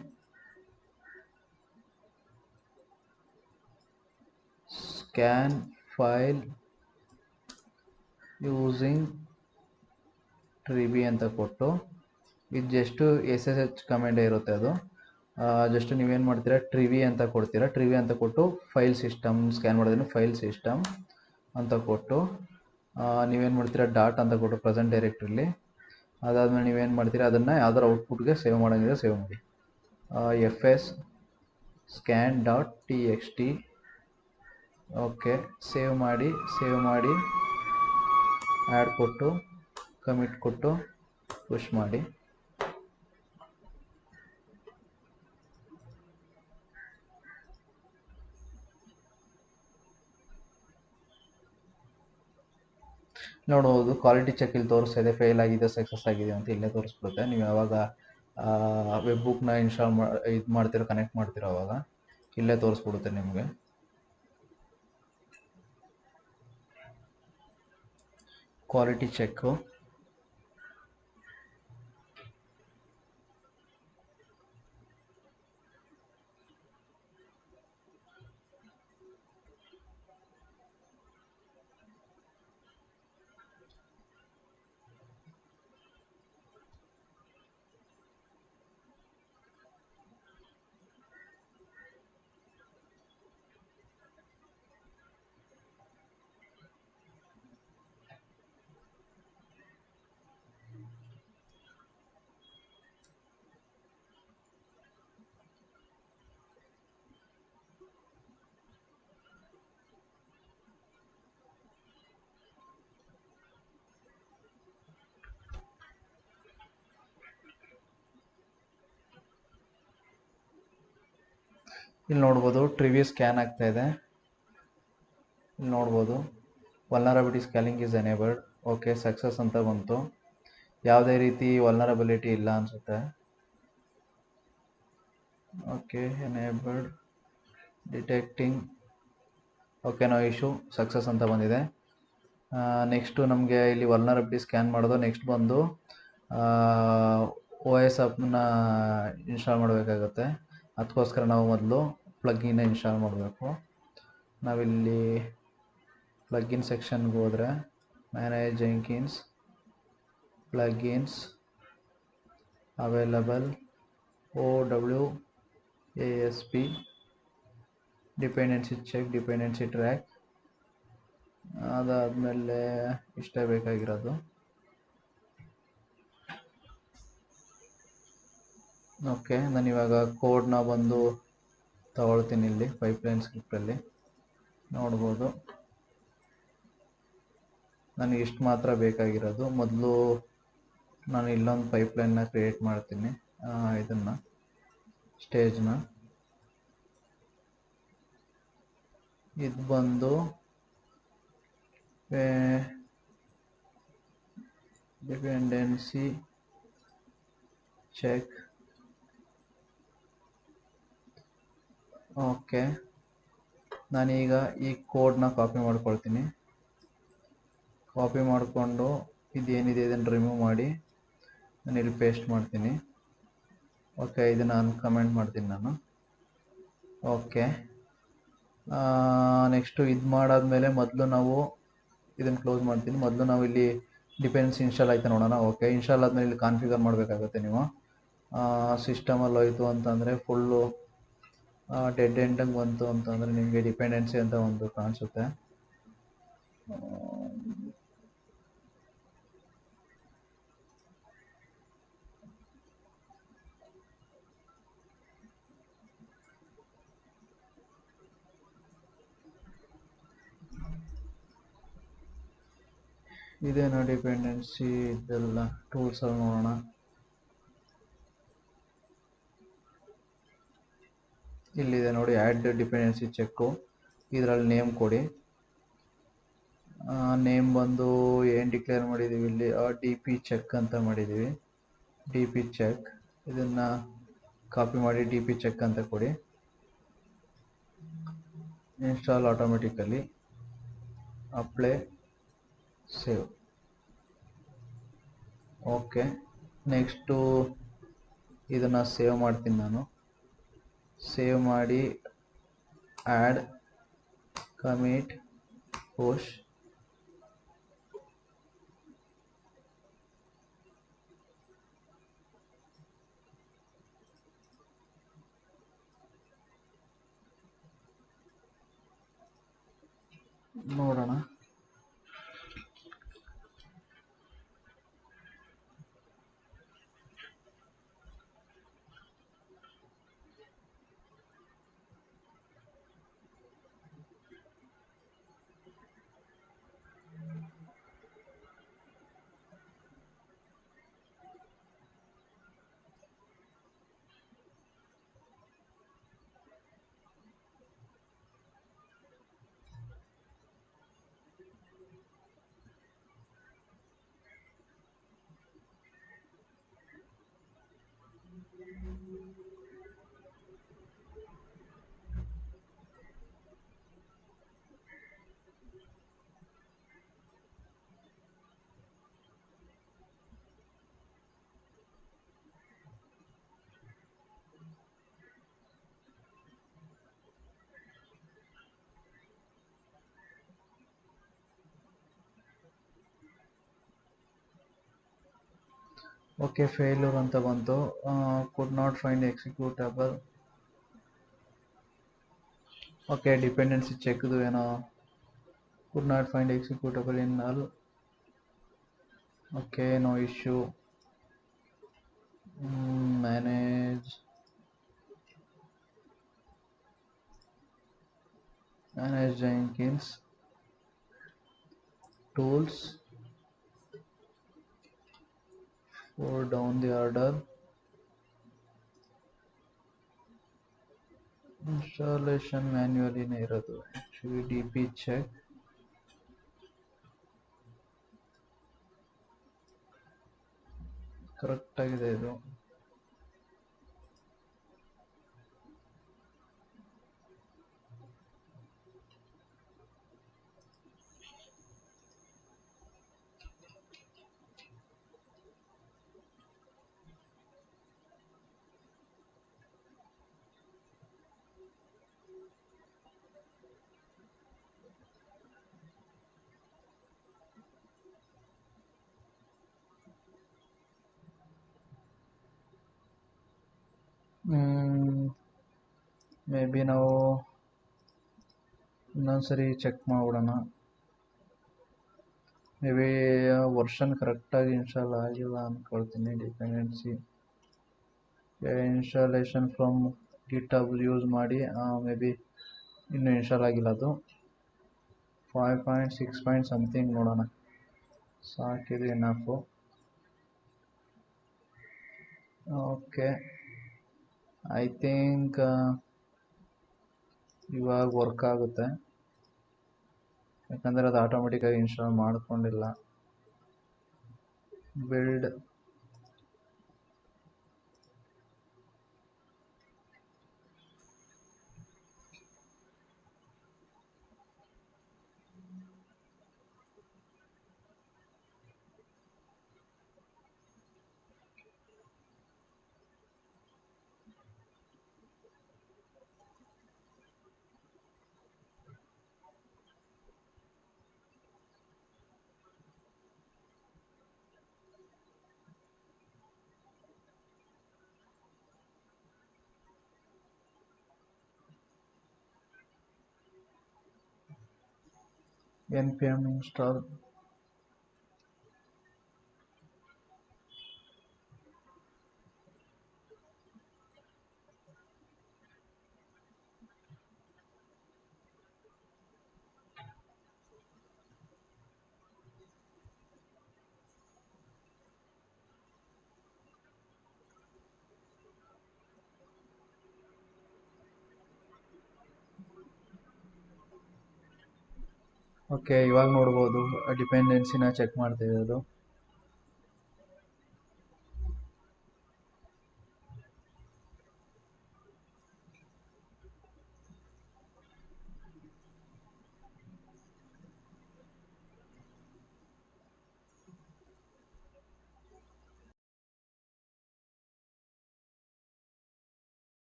ಸ್ಕ್ಯಾನ್ ಫೈಲ್ ಯೂಸಿಂಗ್ ಟ್ರಿವಿ ಅಂತ ಕೊಟ್ಟು, ಇದು ಜಸ್ಟ್ SSH ಕಮೆಂಟ್ ಇರುತ್ತೆ. ಅದು ಜಸ್ಟ್ ನೀವೇನು ಮಾಡ್ತೀರಾ, ಟ್ರಿವಿ ಅಂತ ಕೊಡ್ತೀರಾ. ಟ್ರಿವಿ ಅಂತ ಕೊಟ್ಟು ಫೈಲ್ ಸಿಸ್ಟಮ್ ಸ್ಕ್ಯಾನ್ ಮಾಡೋದನ್ನು ಫೈಲ್ ಸಿಸ್ಟಮ್ ಅಂತ ಕೊಟ್ಟು ನೀವೇನು ಮಾಡ್ತೀರಾ, ಡಾಟ್ ಅಂತ ಕೊಟ್ಟು ಪ್ರೆಸೆಂಟ್ ಡೈರೆಕ್ಟ್ರಿಲಿ. ಅದಾದಮೇಲೆ ನೀವೇನು ಮಾಡ್ತೀರಾ, ಅದನ್ನು ಯಾವ್ದಾರು ಔಟ್ಪುಟ್ಗೆ ಸೇವ್ ಮಾಡೋಂಗಿದ್ರೆ ಸೇವ್ ಮಾಡಿ. fs scan.txt. ಓಕೆ, ಸೇವ್ ಮಾಡಿ ಆ್ಯಡ್ ಕೊಟ್ಟು ಕಮಿಟ್ ಕೊಟ್ಟು ಪುಷ್ ಮಾಡಿ. ನೋಡ್ಬೋದು ಕ್ವಾಲಿಟಿ ಚೆಕ್ ಇಲ್ಲಿ ತೋರಿಸ್ತಾ ಇದೆ, ಫೇಲ್ ಆಗಿದೆ ಸಕ್ಸಸ್ ಆಗಿದೆ ಅಂತ ಇಲ್ಲೇ ತೋರಿಸ್ಬಿಡುತ್ತೆ. ನೀವು ಯಾವಾಗ ವೆಬ್ ಬುಕ್ನ ಇನ್ಸ್ಟಾಲ್ ಇದು ಮಾಡ್ತಿರೋ, ಕನೆಕ್ಟ್ ಮಾಡ್ತಿರೋ ಅವಾಗ ಇಲ್ಲೇ ತೋರಿಸ್ಬಿಡುತ್ತೆ ನಿಮಗೆ. ಕ್ವಾಲಿಟಿ ಚೆಕ್ಕು ಇಲ್ಲಿ ನೋಡ್ಬೋದು. ಟ್ರಿವಿ ಸ್ಕ್ಯಾನ್ ಆಗ್ತಾ ಇದೆ. ಇಲ್ಲಿ ನೋಡ್ಬೋದು vulnerability scanning is enabled. Okay, success ಅಂತ ಬಂತು. ಯಾವುದೇ ರೀತಿ ವಲ್ನರಬಿಲಿಟಿ ಇಲ್ಲ ಅನಿಸುತ್ತೆ. Okay, enabled detecting. Okay, no issue, success ಅಂತ ಬಂದಿದೆ. ನೆಕ್ಸ್ಟು ನಮಗೆ ಇಲ್ಲಿ ವಲ್ನರಬಿಲಿಟಿ ಸ್ಕ್ಯಾನ್ ಮಾಡೋದು. ನೆಕ್ಸ್ಟ್ ಬಂದು OS ಆ್ಯಪ್ನ ಇನ್ಸ್ಟಾಲ್ ಮಾಡಬೇಕಾಗುತ್ತೆ. ಅದಕ್ಕೋಸ್ಕರ ನಾವು ಮೊದಲು ಪ್ಲಗ್ಗಿನ ಇನ್ಸ್ಟಾಲ್ ಮಾಡಬೇಕು. ನಾವಿಲ್ಲಿ ಪ್ಲಗ್ಗಿನ್ ಸೆಕ್ಷನ್ಗೆ ಹೋದರೆ manage Jenkins plugins available OWASP dependency check, dependency track. ಅದಾದಮೇಲೆ ಇಷ್ಟೇ ಬೇಕಾಗಿರೋದು. ಓಕೆ, ನಾನಿವಾಗ ಕೋಡ್ನ ಬಂದು ತಗೊಳ್ತೀನಿ. ಇಲ್ಲಿ ಪೈಪ್ಲೈನ್ ಸ್ಕ್ರಿಪ್ಟಲ್ಲಿ ನೋಡ್ಬೋದು ನನಗೆ ಇಷ್ಟು ಮಾತ್ರ ಬೇಕಾಗಿರೋದು. ಮೊದಲು ನಾನು ಇಲ್ಲೊಂದು ಪೈಪ್ಲೈನ್ನ ಕ್ರಿಯೇಟ್ ಮಾಡ್ತೀನಿ. ಇದನ್ನು ಸ್ಟೇಜ್ನ ಇದು ಬಂದು ಡಿಪೆಂಡೆನ್ಸಿ ಚೆಕ್. ಓಕೆ, ನಾನೀಗ ಈ ಕೋಡ್ನ ಕಾಪಿ ಮಾಡ್ಕೊಳ್ತೀನಿ. ಕಾಪಿ ಮಾಡಿಕೊಂಡು ಇದೇನಿದೆ ಇದನ್ನು ರಿಮೂವ್ ಮಾಡಿ ನಾನು ಇಲ್ಲಿ ಪೇಸ್ಟ್ ಮಾಡ್ತೀನಿ. ಓಕೆ, ಇದನ್ನು ಅನ್ಕಮೆಂಟ್ ಮಾಡ್ತೀನಿ ನಾನು. ಓಕೆ, ನೆಕ್ಸ್ಟು ಇದು ಮಾಡಾದ್ಮೇಲೆ ಮೊದಲು ನಾವು ಇದನ್ನು ಕ್ಲೋಸ್ ಮಾಡ್ತೀನಿ. ಮೊದಲು ನಾವು ಇಲ್ಲಿ ಡಿಪೆಂಡೆನ್ಸಿ ಇನ್ಸ್ಟಾಲ್ ಆಯ್ತಾ ನೋಡೋಣ. ಓಕೆ, ಇನ್ಸ್ಟಾಲ್ ಆದಮೇಲೆ ಇಲ್ಲಿ ಕಾನ್ಫಿಗರ್ ಮಾಡಬೇಕಾಗುತ್ತೆ ನೀವು. ಸಿಸ್ಟಮಲ್ಲಿ ಹೋಯ್ತು ಅಂತಂದರೆ ಫುಲ್ಲು ಡೆಡ್ ಎಂಡಂಗೆ ಬಂತು ಅಂತಂದರೆ ನಿಮಗೆ ಡಿಪೆಂಡೆನ್ಸಿ ಅಂತ ಒಂದು ಕಾಣಿಸುತ್ತೆ. ಇದೇನೋ ಡಿಪೆಂಡೆನ್ಸಿ ಇದೆಲ್ಲ ಟೂಲ್ಸಲ್ಲಿ ನೋಡೋಣ. ಇಲ್ಲಿದೆ ನೋಡಿ, ಆ್ಯಡ್ ಡಿಪೆಂಡೆನ್ಸಿ ಚೆಕ್ಕು. ಇದರಲ್ಲಿ ನೇಮ್ ಕೊಡಿ. ನೇಮ್ ಬಂದು ಏನು ಡಿಕ್ಲೇರ್ ಮಾಡಿದ್ದೀವಿ ಇಲ್ಲಿ, DP ಚೆಕ್ ಅಂತ ಮಾಡಿದ್ದೀವಿ. DP ಚೆಕ್ ಇದನ್ನು ಕಾಪಿ ಮಾಡಿ DP ಚೆಕ್ ಅಂತ ಕೊಡಿ. Install automatically, apply, save. Okay, next ಇದನ್ನು ಸೇವ್ ಮಾಡ್ತೀನಿ ನಾನು. ಸೇವ್ ಮಾಡಿ ಆ್ಯಡ್ ಕಮಿಟ್ ಪುಷ್ ನೋಡೋಣ. ಓಕೆ, ಫೇಲ್ಯೂರ್ ಅಂತ ಬಂತು. Could not find executable. Okay, dependency ಚೆಕ್ದು ಏನೋ could not find executable in all. Okay, no issue. Manage Jenkins tools for down the order. Installation manually ಇರೋದು. Actually DP check. ಕರೆಕ್ಟ್ ಆಗಿದೆ ಇದು. ಮೇ ಬಿ ನಾವು ಇನ್ನೊಂದ್ಸರಿ ಚೆಕ್ ಮಾಡ್ಬಿಡೋಣ. ಮೇ ಬಿ ವರ್ಷನ್ ಕರೆಕ್ಟಾಗಿ ಇನ್ಸ್ಟಾಲ್ ಆಗಿಲ್ಲ ಅಂದ್ಕೊಳ್ತೀನಿ. Dependency installation from GitHub use ಮಾಡಿ ಮೇ ಬಿ ಇನ್ನೂ ಇನ್ಸ್ಟಾಲ್ ಆಗಿಲ್ಲ ಅದು. 5.6 ಸಮಥಿಂಗ್ ನೋಡೋಣ. ಸಾಕಿದೆ ಎನಫು. ಓಕೆ, ಐ ಥಿಂಕ್ ಇವಾಗ ವರ್ಕ್ ಆಗುತ್ತೆ, ಯಾಕಂದರೆ ಅದು ಆಟೋಮೆಟಿಕ್ಕಾಗಿ ಇನ್ಸ್ಟಾಲ್ ಮಾಡ್ಕೊಂಡಿಲ್ಲ. Build npm install. ಓಕೆ, ಇವಾಗ ನೋಡ್ಬೋದು ಡಿಪೆಂಡೆನ್ಸಿನ ಚೆಕ್ ಮಾಡ್ತಿದೆ ಅದು.